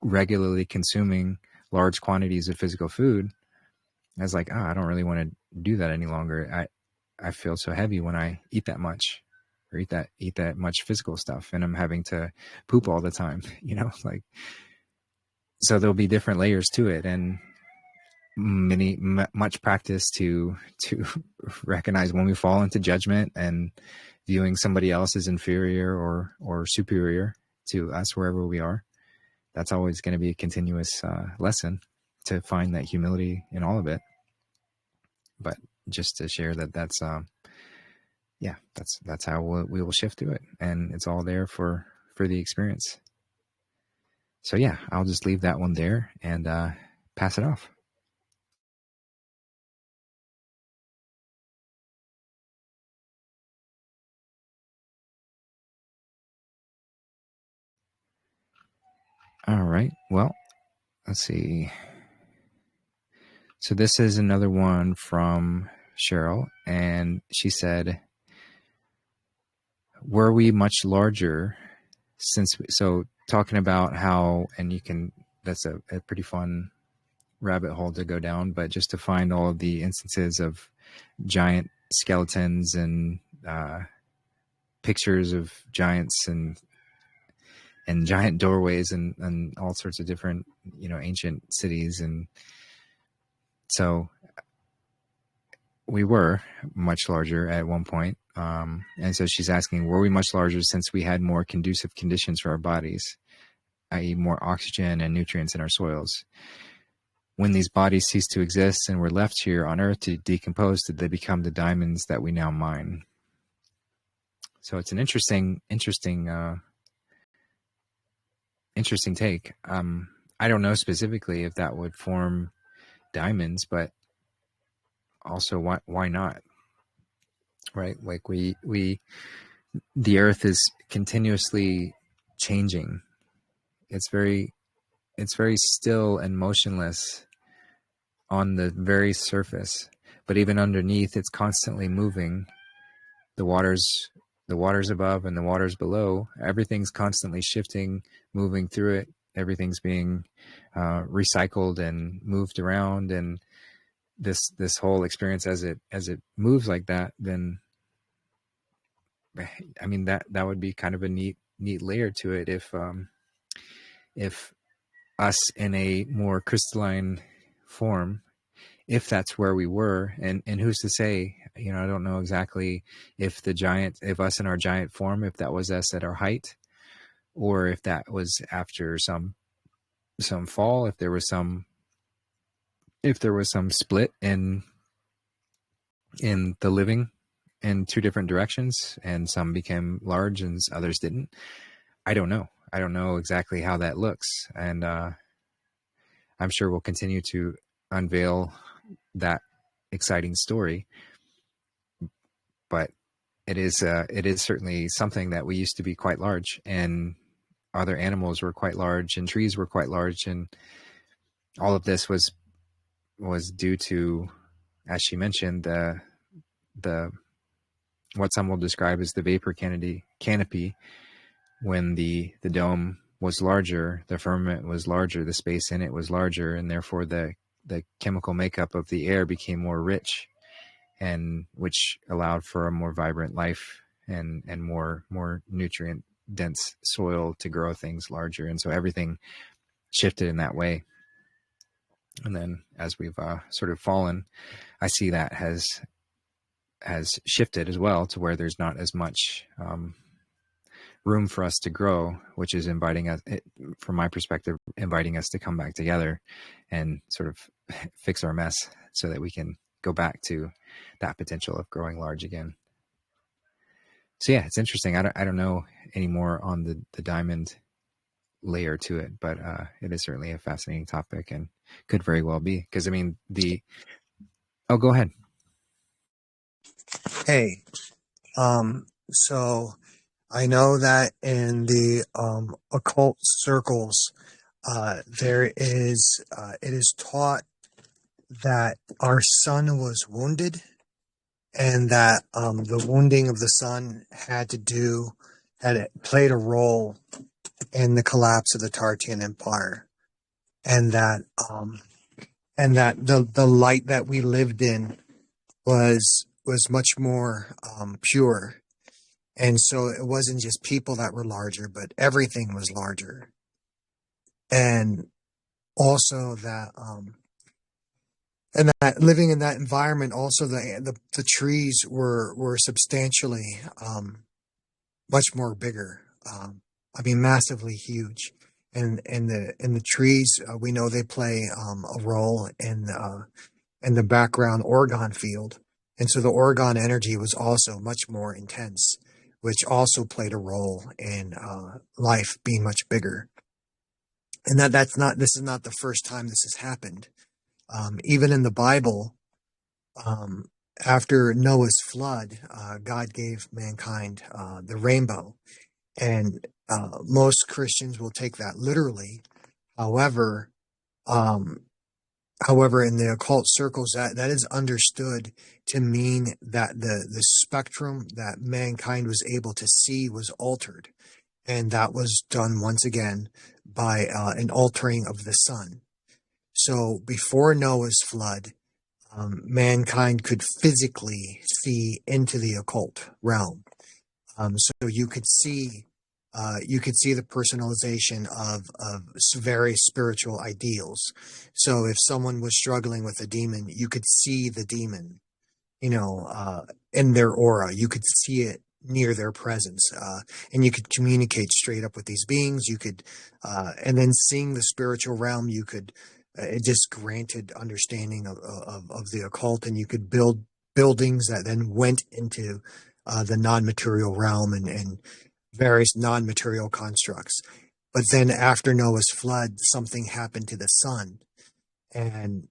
regularly consuming large quantities of physical food as like, I don't really want to do that any longer. I feel so heavy when I eat that much, or eat that much physical stuff, and I'm having to poop all the time, like, so there'll be different layers to it, and much practice to recognize when we fall into judgment and viewing somebody else as inferior or superior to us wherever we are. That's always going to be a continuous lesson, to find that humility in all of it. But just to share that's how we will shift to it, and it's all there for the experience. So yeah, I'll just leave that one there and pass it off. All right. Well, let's see. So this is another one from Cheryl, and she said, were we much larger so talking about how, and that's a pretty fun rabbit hole to go down, but just to find all of the instances of giant skeletons and pictures of giants and giant doorways and all sorts of different, ancient cities. And so we were much larger at one point. And so she's asking, were we much larger since we had more conducive conditions for our bodies, i.e. more oxygen and nutrients in our soils? When these bodies ceased to exist and were left here on Earth to decompose, did they become the diamonds that we now mine? So it's an interesting take. I don't know specifically if that would form diamonds, but also why not? Right? Like the Earth is continuously changing. It's very still and motionless on the very surface, but even underneath, it's constantly moving. The waters above and the waters below, everything's constantly shifting, moving through it. Everything's being recycled and moved around, and this whole experience as it moves like that, then I mean that would be kind of a neat layer to it if us in a more crystalline form, if that's where we were, and who's to say, I don't know exactly if us in our giant form, if that was us at our height, or if that was after some fall, if there was some split in the living in two different directions, and some became large and others didn't. I don't know exactly how that looks, and I'm sure we'll continue to unveil that exciting story. But it is certainly something that we used to be quite large, and other animals were quite large, and trees were quite large, and all of this was due to, as she mentioned, the what some will describe as the vapor canopy. When the dome was larger, the firmament was larger, the space in it was larger, and therefore the chemical makeup of the air became more rich, and which allowed for a more vibrant life and more nutrient dense soil to grow things larger. And so everything shifted in that way. And then as we've sort of fallen, I see that has shifted as well to where there's not as much room for us to grow, which is inviting us, from my perspective, inviting us to come back together and sort of fix our mess so that we can go back to that potential of growing large again. So yeah, it's interesting. I don't know any more on the diamond layer to it, but it is certainly a fascinating topic and could very well be, because I mean oh, go ahead. Hey, so I know that in the occult circles, it is taught that our sun was wounded, and that the wounding of the sun had it played a role in the collapse of the Tartarian Empire, and that the light that we lived in was much more pure. And so it wasn't just people that were larger, but everything was larger. And also that living in that environment, also the trees were substantially much more bigger. I mean, massively huge. And the trees, we know they play a role in the background Oregon field. And so the Oregon energy was also much more intense, which also played a role in life being much bigger. And this is not the first time this has happened. Even in the Bible, after Noah's flood, God gave mankind the rainbow. And most Christians will take that literally. However, in the occult circles, that is understood to mean that the spectrum that mankind was able to see was altered. And that was done once again by an altering of the sun. So before Noah's flood, mankind could physically see into the occult realm. So you could see the personalization of very spiritual ideals. So if someone was struggling with a demon, you could see the demon, in their aura. You could see it near their presence, and you could communicate straight up with these beings. You could, and then seeing the spiritual realm, you could, it just granted understanding of the occult, and you could build buildings that then went into the non-material realm and various non-material constructs. But then after Noah's flood, something happened to the sun, and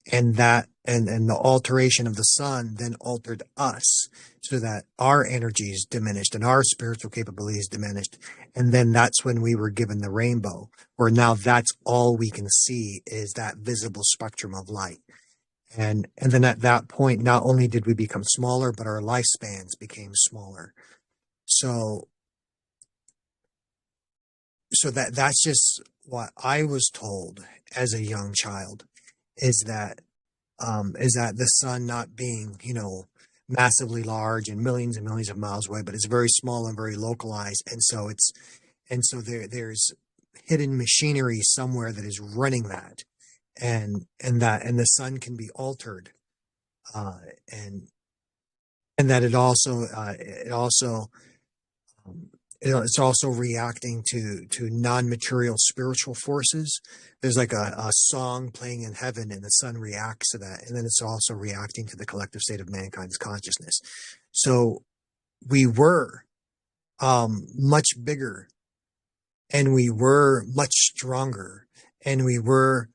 the alteration of the sun then altered us, so that our energies diminished and our spiritual capabilities diminished. And then that's when we were given the rainbow, where now that's all we can see is that visible spectrum of light. And then at that point, not only did we become smaller, but our lifespans became smaller. So that's just what I was told as a young child, is that the sun not being, massively large and millions of miles away, but it's very small and very localized. And so there's hidden machinery somewhere that is running that, and the sun can be altered, and that it's also reacting to non-material spiritual forces. There's like a song playing in heaven, and the sun reacts to that. And then it's also reacting to the collective state of mankind's consciousness. So we were much bigger, and we were much stronger, and we were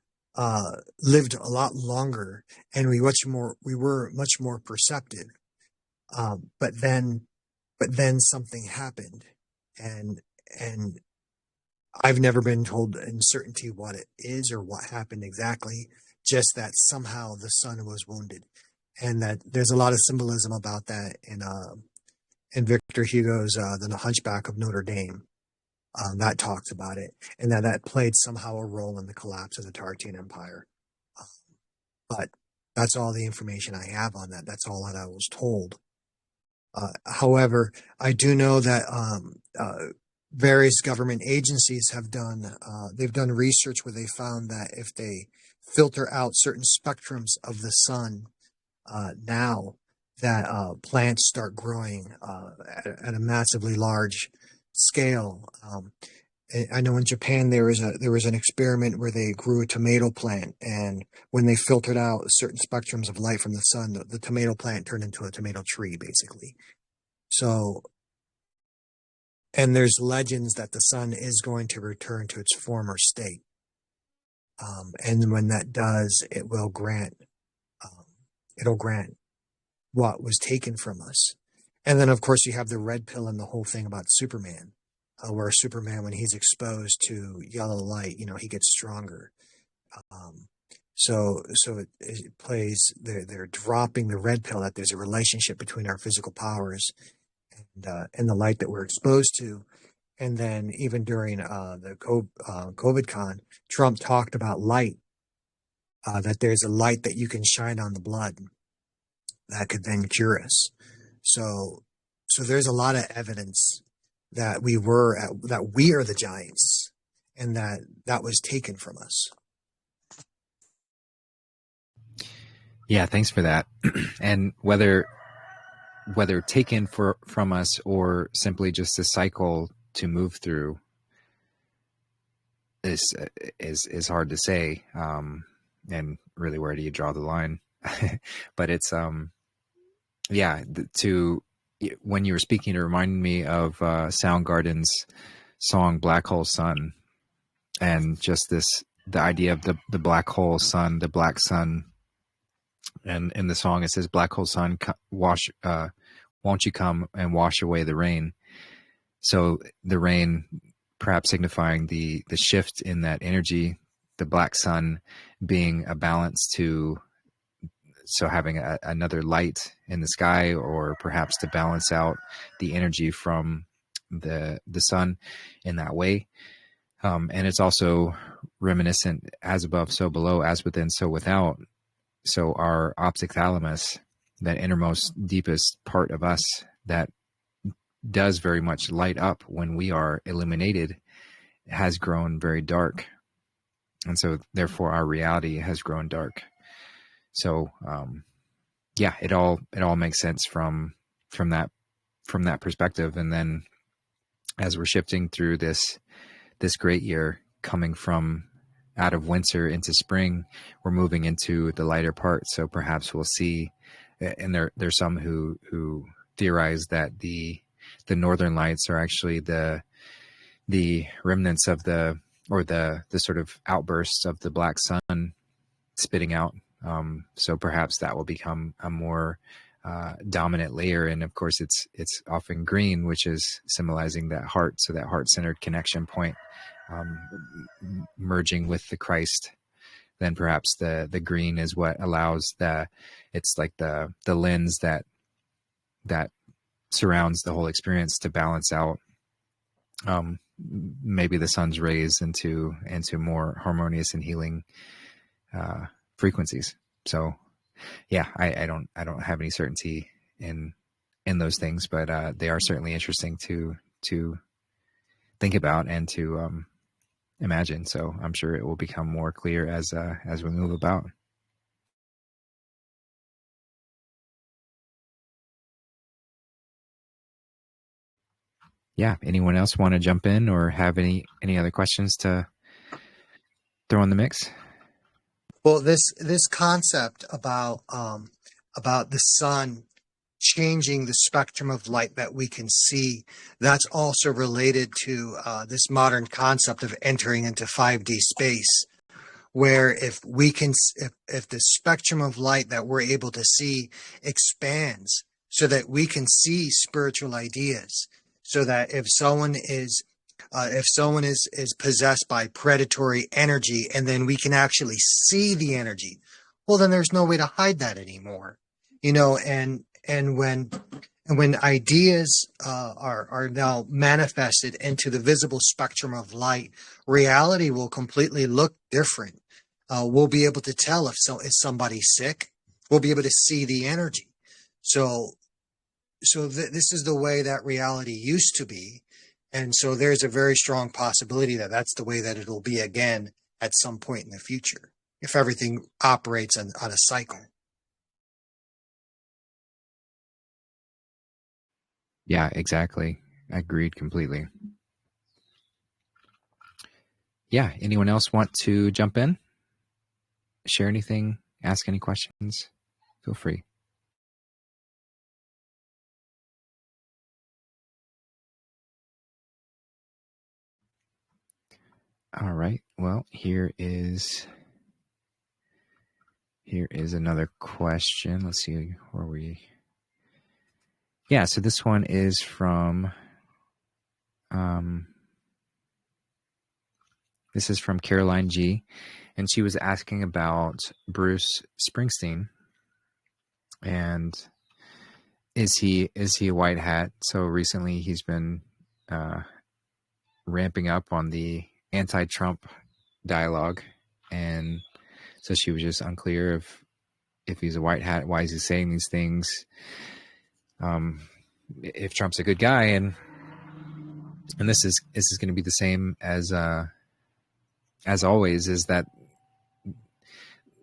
lived a lot longer, and we were much more perceptive. But then something happened. And I've never been told in certainty what it is or what happened exactly, just that somehow the sun was wounded. And that there's a lot of symbolism about that in Victor Hugo's The Hunchback of Notre Dame. That talks about it, and that played somehow a role in the collapse of the Tartarian Empire. But that's all the information I have on that. That's all that I was told. However, I do know that various government agencies have done research where they found that if they filter out certain spectrums of the sun now that plants start growing at a massively large scale. I know in Japan there was an experiment where they grew a tomato plant, and when they filtered out certain spectrums of light from the sun, the tomato plant turned into a tomato tree, basically. So, and there's legends that the sun is going to return to its former state, and when that does, it'll grant what was taken from us. And then, of course, you have the red pill and the whole thing about Superman. Where Superman, when he's exposed to yellow light, he gets stronger. So it plays. They're dropping the red pill that there's a relationship between our physical powers and the light that we're exposed to. And then even during the COVID con, Trump talked about light. That there's a light that you can shine on the blood that could then cure us. So there's a lot of evidence that we are the giants, and that was taken from us. Yeah, thanks for that. And whether taken from us or simply just a cycle to move through is hard to say. And really, where do you draw the line? But it's when you were speaking, it reminded me of Soundgarden's song "Black Hole Sun," and just the idea of the black hole sun, the black sun. And in the song, it says, "Black hole sun, won't you come and wash away the rain?" So the rain, perhaps signifying the shift in that energy, the black sun being a balance to. So having another light in the sky, or perhaps to balance out the energy from the sun in that way. And it's also reminiscent, as above, so below, as within, so without. So our optic thalamus, that innermost, deepest part of us that does very much light up when we are illuminated, has grown very dark. And so therefore our reality has grown dark. So, it all makes sense from that perspective. And then as we're shifting through this great year, coming from out of winter into spring, we're moving into the lighter part. So perhaps we'll see, and there's some who theorize that the northern lights are actually the remnants of the sort of outbursts of the black sun spitting out. So perhaps that will become a more dominant layer. And of course, it's often green, which is symbolizing that heart. So that heart-centered connection point, merging with the Christ. Then perhaps the green is what allows it's like the lens that surrounds the whole experience to balance out maybe the sun's rays into more harmonious and healing frequencies. So yeah, I don't have any certainty in those things, but they are certainly interesting to think about and to imagine. So I'm sure it will become more clear as we move about. Yeah. Anyone else want to jump in or have any other questions to throw in the mix? Well, this concept about the sun changing the spectrum of light that we can see, that's also related to this modern concept of entering into 5D space, where if the spectrum of light that we're able to see expands so that we can see spiritual ideas, so that if someone is possessed by predatory energy and then we can actually see the energy, well, then there's no way to hide that anymore, and when ideas are now manifested into the visible spectrum of light, reality will completely look different. We'll be able to tell if somebody's sick. We'll be able to see the energy. So this is the way that reality used to be. And so there's a very strong possibility that that's the way that it'll be again at some point in the future. if everything operates on a cycle. Yeah, exactly. Agreed completely. Yeah. Anyone else want to jump in? Share anything? Ask any questions? Feel free. All right. Well, here is another question. Let's see where we. Yeah. So this one is from. This is from Caroline G, and she was asking about Bruce Springsteen, and is he a white hat? So recently he's been ramping up on the anti-Trump dialogue, and so she was just unclear if he's a white hat, why is he saying these things? If Trump's a good guy, and this is going to be the same as always, is that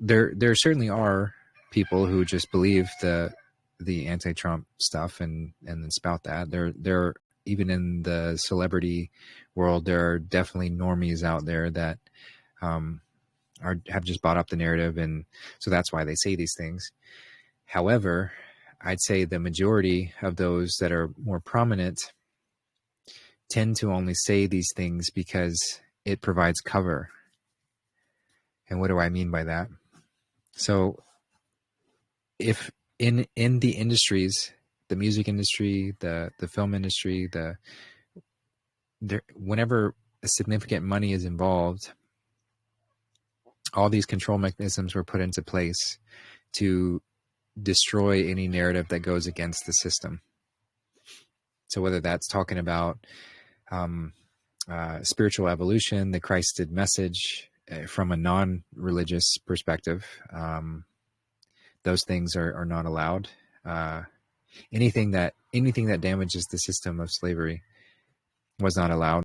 there certainly are people who just believe the anti-Trump stuff and then spout that. There even in the celebrity world, there are definitely normies out there that have just bought up the narrative, and so that's why they say these things. However, I'd say the majority of those that are more prominent tend to only say these things because it provides cover. And what do I mean by that? So if in the industries, the music industry, the film industry, whenever a significant money is involved, all these control mechanisms were put into place to destroy any narrative that goes against the system. So whether that's talking about spiritual evolution, the Christed message from a non-religious perspective, those things are not allowed. Anything that damages the system of slavery was not allowed,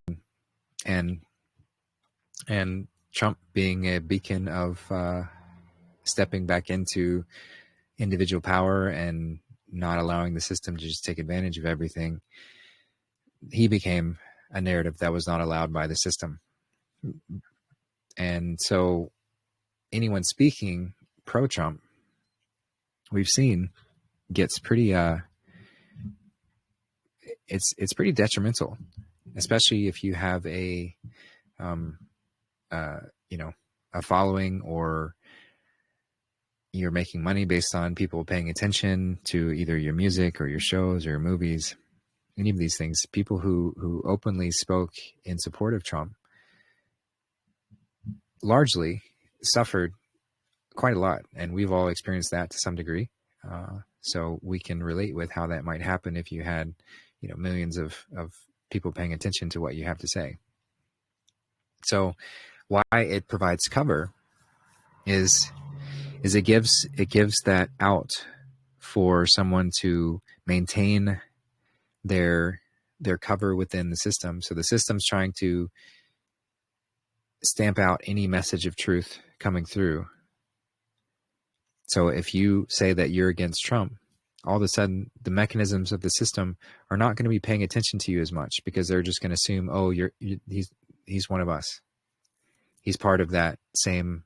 and Trump being a beacon of stepping back into individual power and not allowing the system to just take advantage of everything, he became a narrative that was not allowed by the system. And so anyone speaking pro-Trump, we've seen, gets pretty it's pretty detrimental, especially if you have a following, or you're making money based on people paying attention to either your music or your shows or your movies, any of these things. People who openly spoke in support of Trump largely suffered quite a lot, and we've all experienced that to some degree. So we can relate with how that might happen if you had, millions of people paying attention to what you have to say. So why it provides cover is it gives that out for someone to maintain their cover within the system. So the system's trying to stamp out any message of truth coming through. So if you say that you're against Trump, all of a sudden the mechanisms of the system are not going to be paying attention to you as much, because they're just going to assume, oh, he's one of us. He's part of that same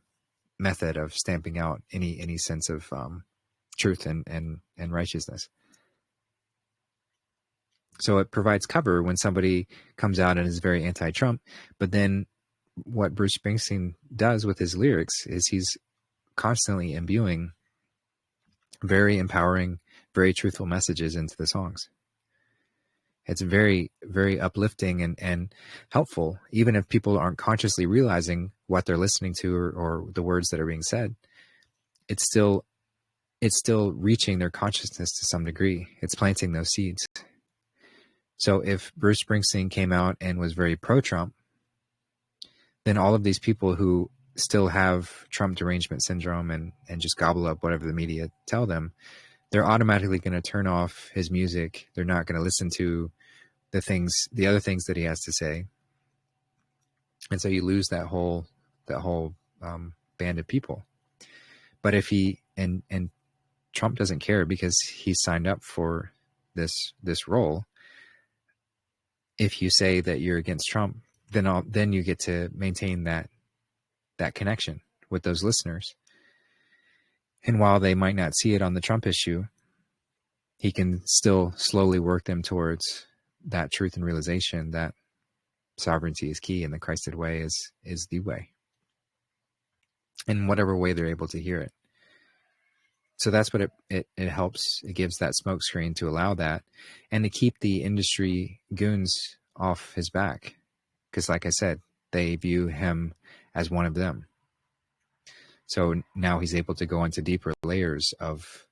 method of stamping out any sense of truth and righteousness. So it provides cover when somebody comes out and is very anti-Trump. But then what Bruce Springsteen does with his lyrics is he's constantly imbuing very empowering, very truthful messages into the songs. It's very, very uplifting and helpful, even if people aren't consciously realizing what they're listening to or the words that are being said. It's still reaching their consciousness to some degree. It's planting those seeds. So if Bruce Springsteen came out and was very pro-Trump, then all of these people who still have Trump derangement syndrome and just gobble up whatever the media tell them, they're automatically going to turn off his music. They're not going to listen to the other things that he has to say. And so you lose that whole band of people. But if he and Trump doesn't care because he signed up for this role. If you say that you're against Trump, then you get to maintain that connection with those listeners. And while they might not see it on the Trump issue, he can still slowly work them towards that truth and realization that sovereignty is key and the Christed way is the way. In whatever way they're able to hear it. So that's what it helps. It gives that smokescreen to allow that and to keep the industry goons off his back. Because like I said, they view him as one of them. So now he's able to go into deeper layers of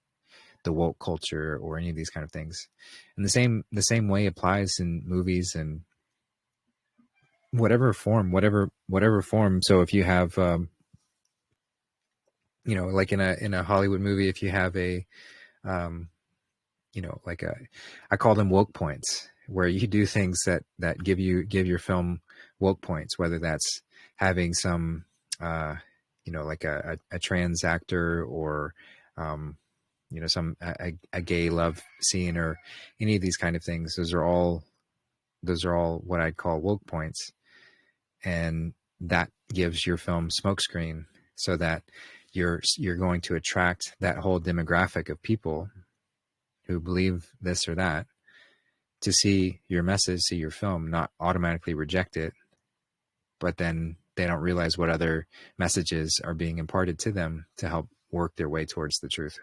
the woke culture or any of these kind of things. And the same way applies in movies and whatever form. So if you have, like in a Hollywood movie, if you have a, I call them woke points, where you do things that give your film woke points, whether that's having some, like a trans actor or, a gay love scene or any of these kind of things. Those are all what I'd call woke points. And that gives your film smokescreen so that you're going to attract that whole demographic of people who believe this or that to see your message, see your film, not automatically reject it, but then they don't realize what other messages are being imparted to them to help work their way towards the truth.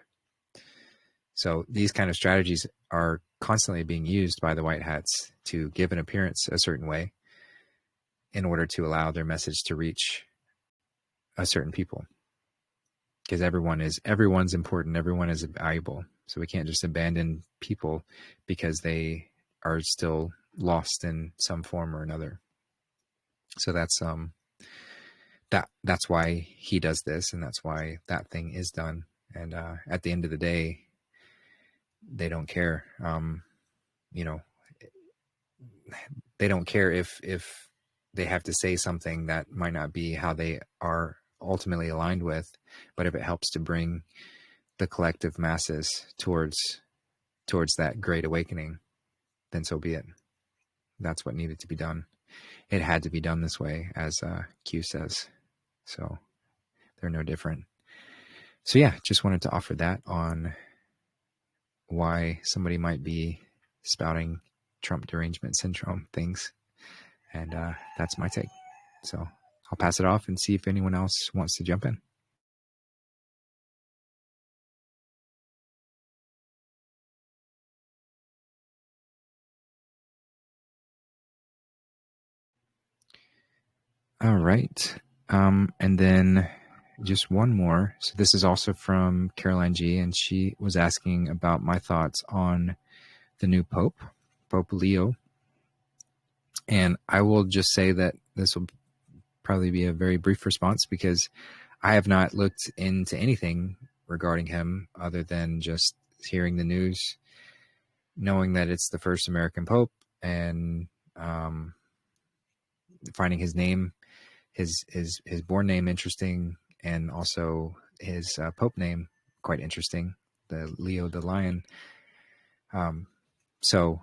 So these kind of strategies are constantly being used by the white hats to give an appearance a certain way in order to allow their message to reach a certain people. Because everyone's important, everyone is valuable. So we can't just abandon people because they are still lost in some form or another. So that's why he does this, and that's why that thing is done. And at the end of the day, they don't care. They don't care if they have to say something that might not be how they are ultimately aligned with, but if it helps to bring the collective masses towards that great awakening, then so be it. That's what needed to be done. It had to be done this way, as Q says. So they're no different. So yeah, just wanted to offer that on why somebody might be spouting Trump derangement syndrome things. And that's my take. So I'll pass it off and see if anyone else wants to jump in. All right. And then just one more. So this is also from Caroline G, and she was asking about my thoughts on the new Pope Leo. And I will just say that this will probably be a very brief response because I have not looked into anything regarding him other than just hearing the news, knowing that it's the first American Pope, and finding his name, his born name interesting, and also his Pope name quite interesting, the Leo the Lion. So,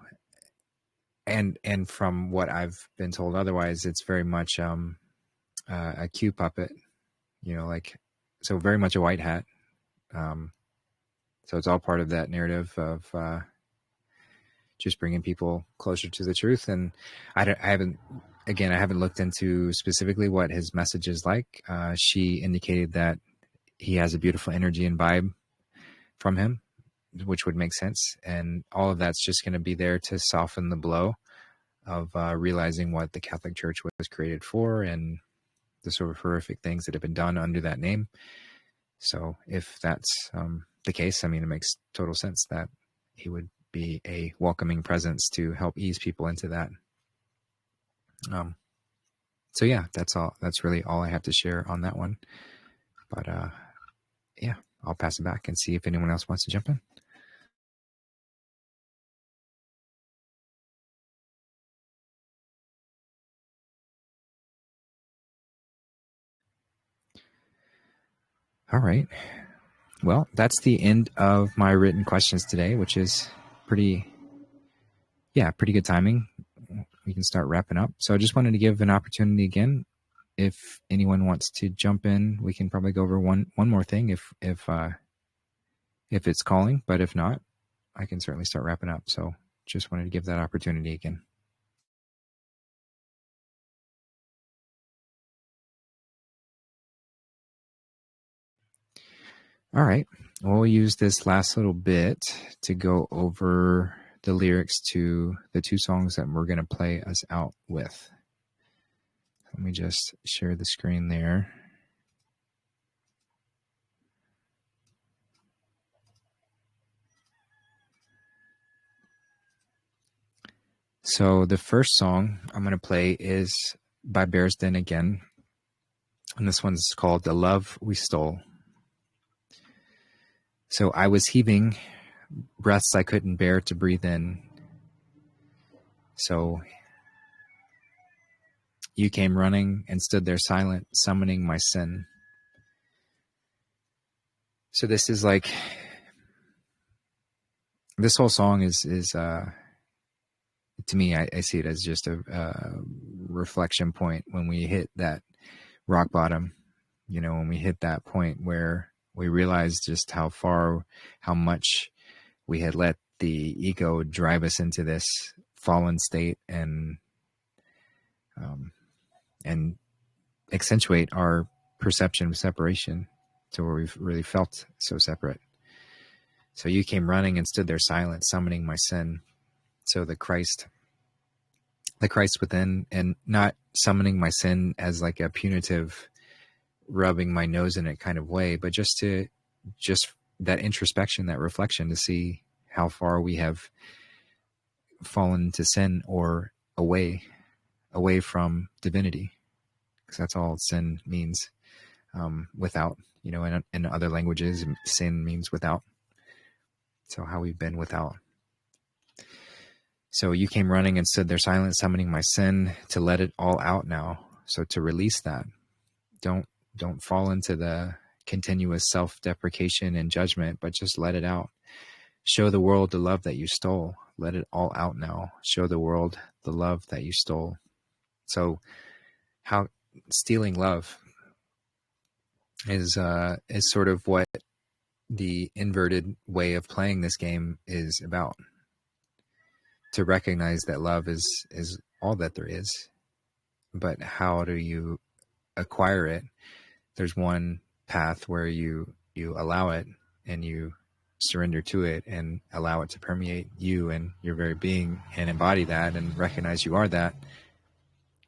and from what I've been told otherwise, it's very much a Q puppet, so very much a white hat. So it's all part of that narrative of just bringing people closer to the truth. And I haven't looked into specifically what his message is like. She indicated that he has a beautiful energy and vibe from him, which would make sense. And all of that's just going to be there to soften the blow of realizing what the Catholic Church was created for and the sort of horrific things that have been done under that name. So if that's the case, I mean, it makes total sense that he would be a welcoming presence to help ease people into that. So yeah, that's all. That's really all I have to share on that one. But yeah, I'll pass it back and see if anyone else wants to jump in. All right. Well, that's the end of my written questions today, which is pretty good timing. We can start wrapping up. So I just wanted to give an opportunity again. If anyone wants to jump in, we can probably go over one more thing if it's calling, but if not, I can certainly start wrapping up. So just wanted to give that opportunity again. All right. We'll use this last little bit to go over the lyrics to the two songs that we're going to play us out with. Let me just share the screen there. So the first song I'm going to play is by Bears Den again. And this one's called The Love We Stole. So I was heaving, breaths I couldn't bear to breathe in. So you came running and stood there silent, summoning my sin. So this is like, this whole song is to me, I see it as just a reflection point when we hit that rock bottom, when we hit that point where we realize just how much we had let the ego drive us into this fallen state and accentuate our perception of separation to where we've really felt so separate. So you came running and stood there silent, summoning my sin. So the Christ within, and not summoning my sin as like a punitive, rubbing my nose in it kind of way, but just that introspection, that reflection to see how far we have fallen to sin or away from divinity, because that's all sin means. Without, in other languages, sin means without. So how we've been without. So you came running and stood there silent, summoning my sin, to let it all out now. So to release that. Don't fall into the continuous self-deprecation and judgment, but just let it out. Show the world the love that you stole. Let it all out now. Show the world the love that you stole. So how stealing love is sort of what the inverted way of playing this game is about. To recognize that love is all that there is. But how do you acquire it? There's one path where you allow it and you surrender to it and allow it to permeate you and your very being and embody that and recognize you are that.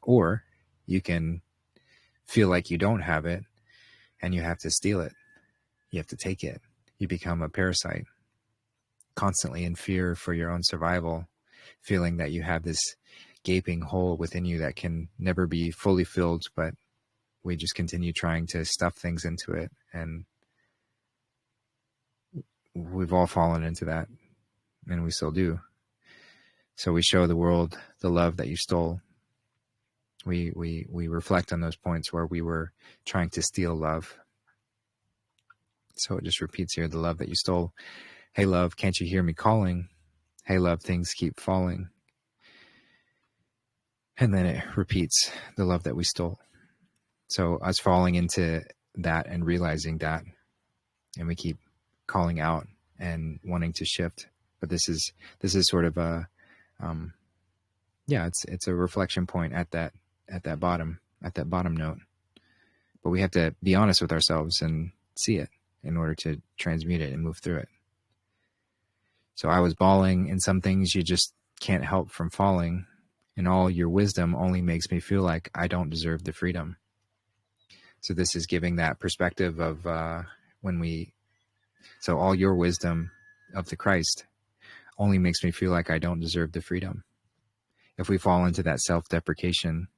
Or you can feel like you don't have it and you have to steal it. You have to take it. You become a parasite, constantly in fear for your own survival, feeling that you have this gaping hole within you that can never be fully filled, but we just continue trying to stuff things into it. And we've all fallen into that, and we still do. So we show the world the love that you stole. We reflect on those points where we were trying to steal love. So it just repeats here, the love that you stole. Hey, love, can't you hear me calling? Hey, love, things keep falling. And then it repeats the love that we stole. So us falling into that and realizing that, and we keep calling out and wanting to shift. But this is sort of a, it's a reflection point at that bottom note. But we have to be honest with ourselves and see it in order to transmute it and move through it. So I was bawling, and some things you just can't help from falling, and all your wisdom only makes me feel like I don't deserve the freedom. So this is giving that perspective of so all your wisdom of the Christ only makes me feel like I don't deserve the freedom. If we fall into that self-deprecation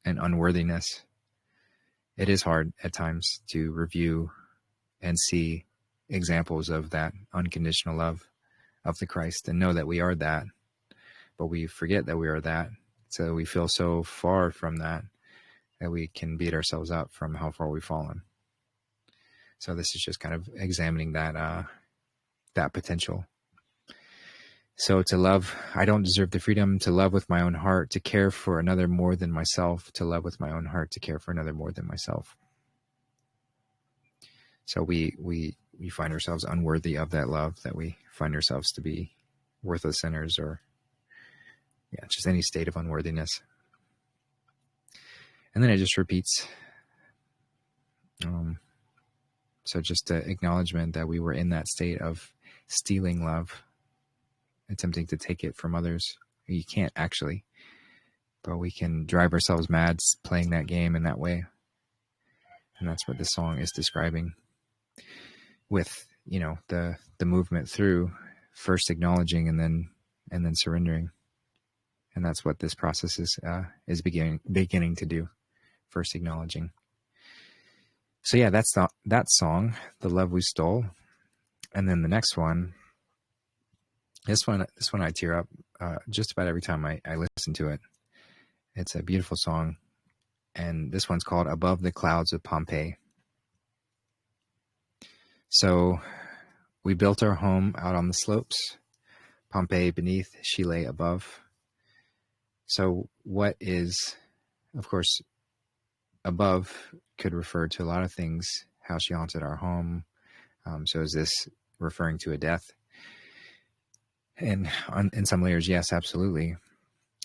and unworthiness, it is hard at times to review and see examples of that unconditional love of the Christ and know that we are that, but we forget that we are that. So we feel so far from that we can beat ourselves up from how far we've fallen. So this is just kind of examining that potential. So to love, I don't deserve the freedom to love with my own heart, to care for another more than myself, to love with my own heart, to care for another more than myself. So we find ourselves unworthy of that love, that we find ourselves to be worthless sinners, or just any state of unworthiness. And then it just repeats. So just an acknowledgement that we were in that state of stealing love, attempting to take it from others. You can't actually, but we can drive ourselves mad playing that game in that way. And that's what this song is describing, with, the movement through first acknowledging and then surrendering. And that's what this process is beginning to do. First acknowledging. So yeah, that's that song, The Love We Stole. And then the next one, this one I tear up just about every time I listen to it. It's a beautiful song. And this one's called Above the Clouds of Pompeii. So we built our home out on the slopes, Pompeii beneath, she lay above. So what is, of course, above could refer to a lot of things. How she haunted our home. So is this referring to a death? And in some layers, yes, absolutely.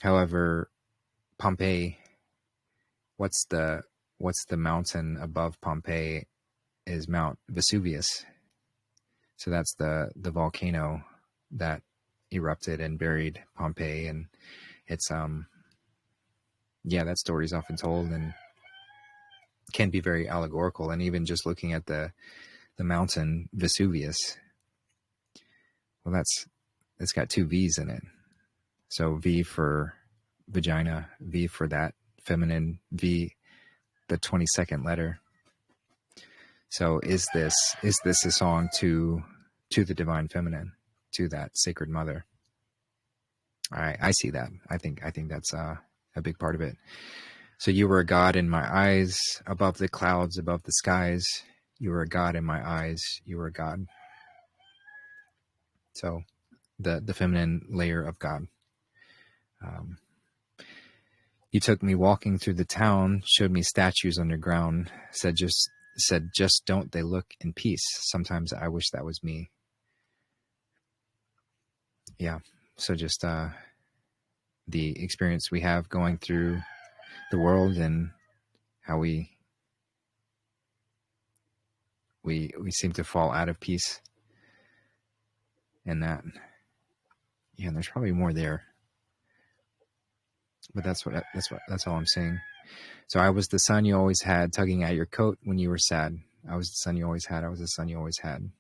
However, Pompeii, what's the mountain above Pompeii is Mount Vesuvius. So that's the volcano that erupted and buried Pompeii. And it's, that story is often told and can be very allegorical. And even just looking at the mountain Vesuvius, well, it's got two V's in it. So V for vagina, V for that feminine, V, the 22nd letter. So is this a song to the divine feminine, to that sacred mother? I see that. I think that's a big part of it. So you were a God in my eyes, above the clouds, above the skies. You were a God in my eyes. You were a God. So the feminine layer of God. You took me walking through the town, showed me statues underground, said just don't they look in peace. Sometimes I wish that was me. Yeah. So just the experience we have going through the world and how we seem to fall out of peace in that. Yeah, and there's probably more there. But that's all I'm saying. So I was the son you always had, tugging at your coat when you were sad. I was the son you always had. I was the son you always had.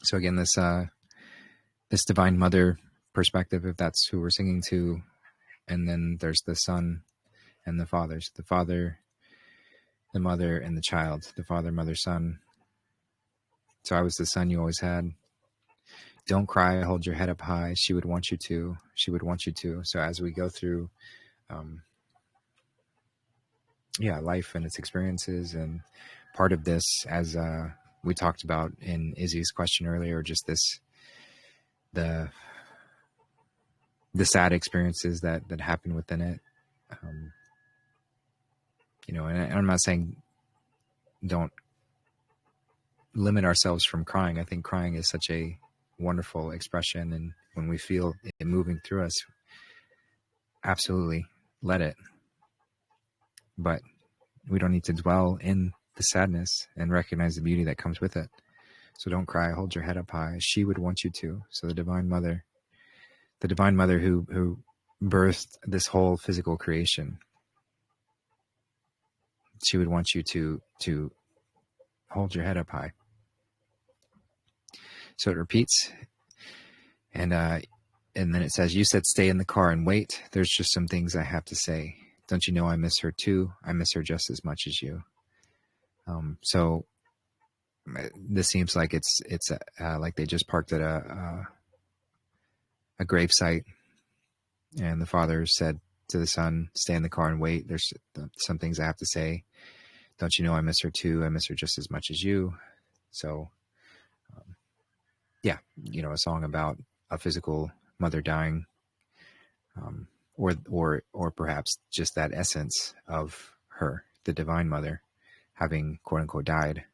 So again, this divine mother perspective, if that's who we're singing to, and then there's the son and the fathers, the father, the mother, and the child, the father, mother, son. So I was the son you always had. Don't cry, hold your head up high. She would want you to. She would want you to. So as we go through, life and its experiences, and part of this, as we talked about in Izzy's question earlier, just the sad experiences that happen within it. And I'm not saying don't limit ourselves from crying. I think crying is such a wonderful expression, and when we feel it moving through us, absolutely let it. But we don't need to dwell in the sadness and recognize the beauty that comes with it. So don't cry, hold your head up high. She would want you to. So the divine mother who birthed this whole physical creation, she would want you to hold your head up high. So it repeats, and then it says, you said stay in the car and wait. There's just some things I have to say. Don't you know I miss her too? I miss her just as much as you. So this seems like it's like they just parked at a grave site, and the father said to the son, stay in the car and wait. There's some things I have to say. don't you know I miss her too? I miss her just as much as you. So, yeah, a song about a physical mother dying, or perhaps just that essence of her, the divine mother, having quote unquote died,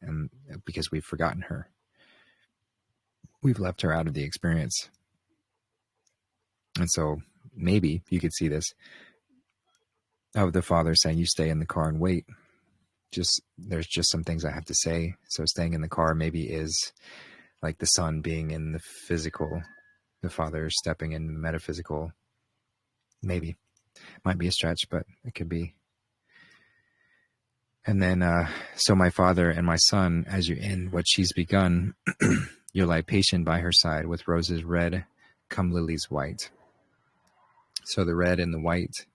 and because we've forgotten her, we've left her out of the experience. And so maybe you could see this of the father saying, you stay in the car and wait. There's just some things I have to say. So staying in the car maybe is like the son being in the physical, the father stepping in the metaphysical. Maybe. Might be a stretch, but it could be. And then, so my father and my son, as you end what she's begun, you'll lie patient by her side with roses red, come lilies white. So the red and the white,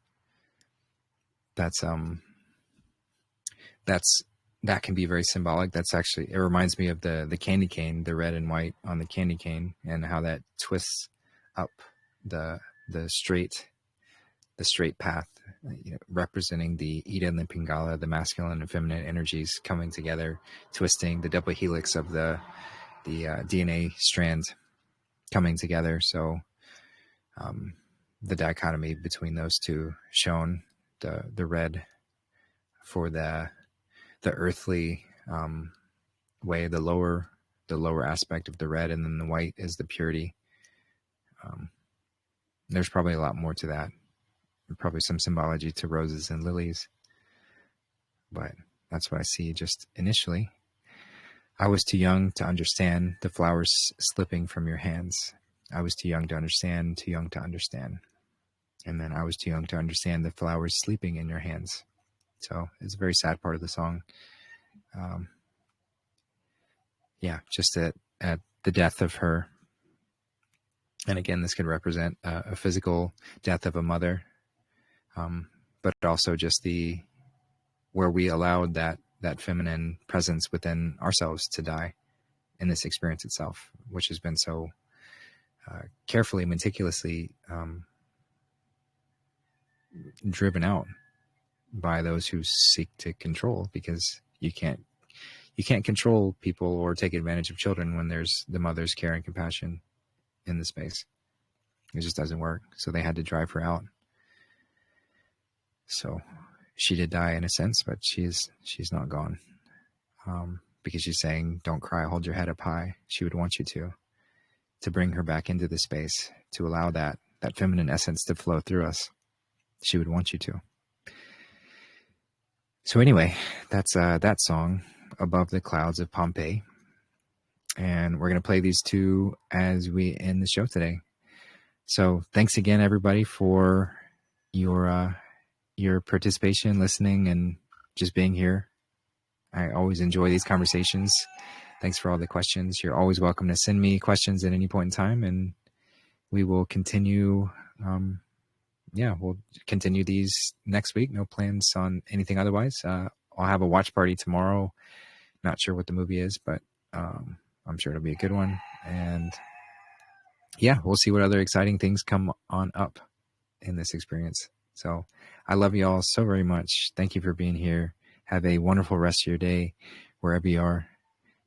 that can be very symbolic. That's actually, it reminds me of the candy cane, the red and white on the candy cane, and how that twists up the straight path, representing the Ida and the Pingala, the masculine and feminine energies coming together, twisting the double helix of the DNA strand coming together. So the dichotomy between those two shown, the red for the earthly way, the lower aspect of the red, and then the white is the purity. There's probably a lot more to that. Probably some symbology to roses and lilies, but that's what I see just initially. I was too young to understand the flowers slipping from your hands. I was too young to understand, too young to understand. And then I was too young to understand the flowers sleeping in your hands. So it's a very sad part of the song. Just at the death of her. And again, this could represent a physical death of a mother, but also just where we allowed that feminine presence within ourselves to die in this experience itself, which has been so carefully, meticulously driven out by those who seek to control, because you can't control people or take advantage of children when there's the mother's care and compassion in the space. It just doesn't work. So they had to drive her out. So she did die in a sense, but she's not gone, because she's saying, don't cry, hold your head up high. She would want you to bring her back into the space, to allow that feminine essence to flow through us. She would want you to. So anyway, that's that song, Above the Clouds of Pompeii. And we're going to play these two as we end the show today. So thanks again, everybody, for your participation, listening, and just being here. I always enjoy these conversations. Thanks for all the questions. You're always welcome to send me questions at any point in time, and we will continue. We'll continue these next week. No plans on anything otherwise. I'll have a watch party tomorrow. Not sure what the movie is, but I'm sure it'll be a good one. And we'll see what other exciting things come on up in this experience. So I love you all so very much. Thank you for being here. Have a wonderful rest of your day, wherever you are.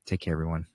Take care, everyone.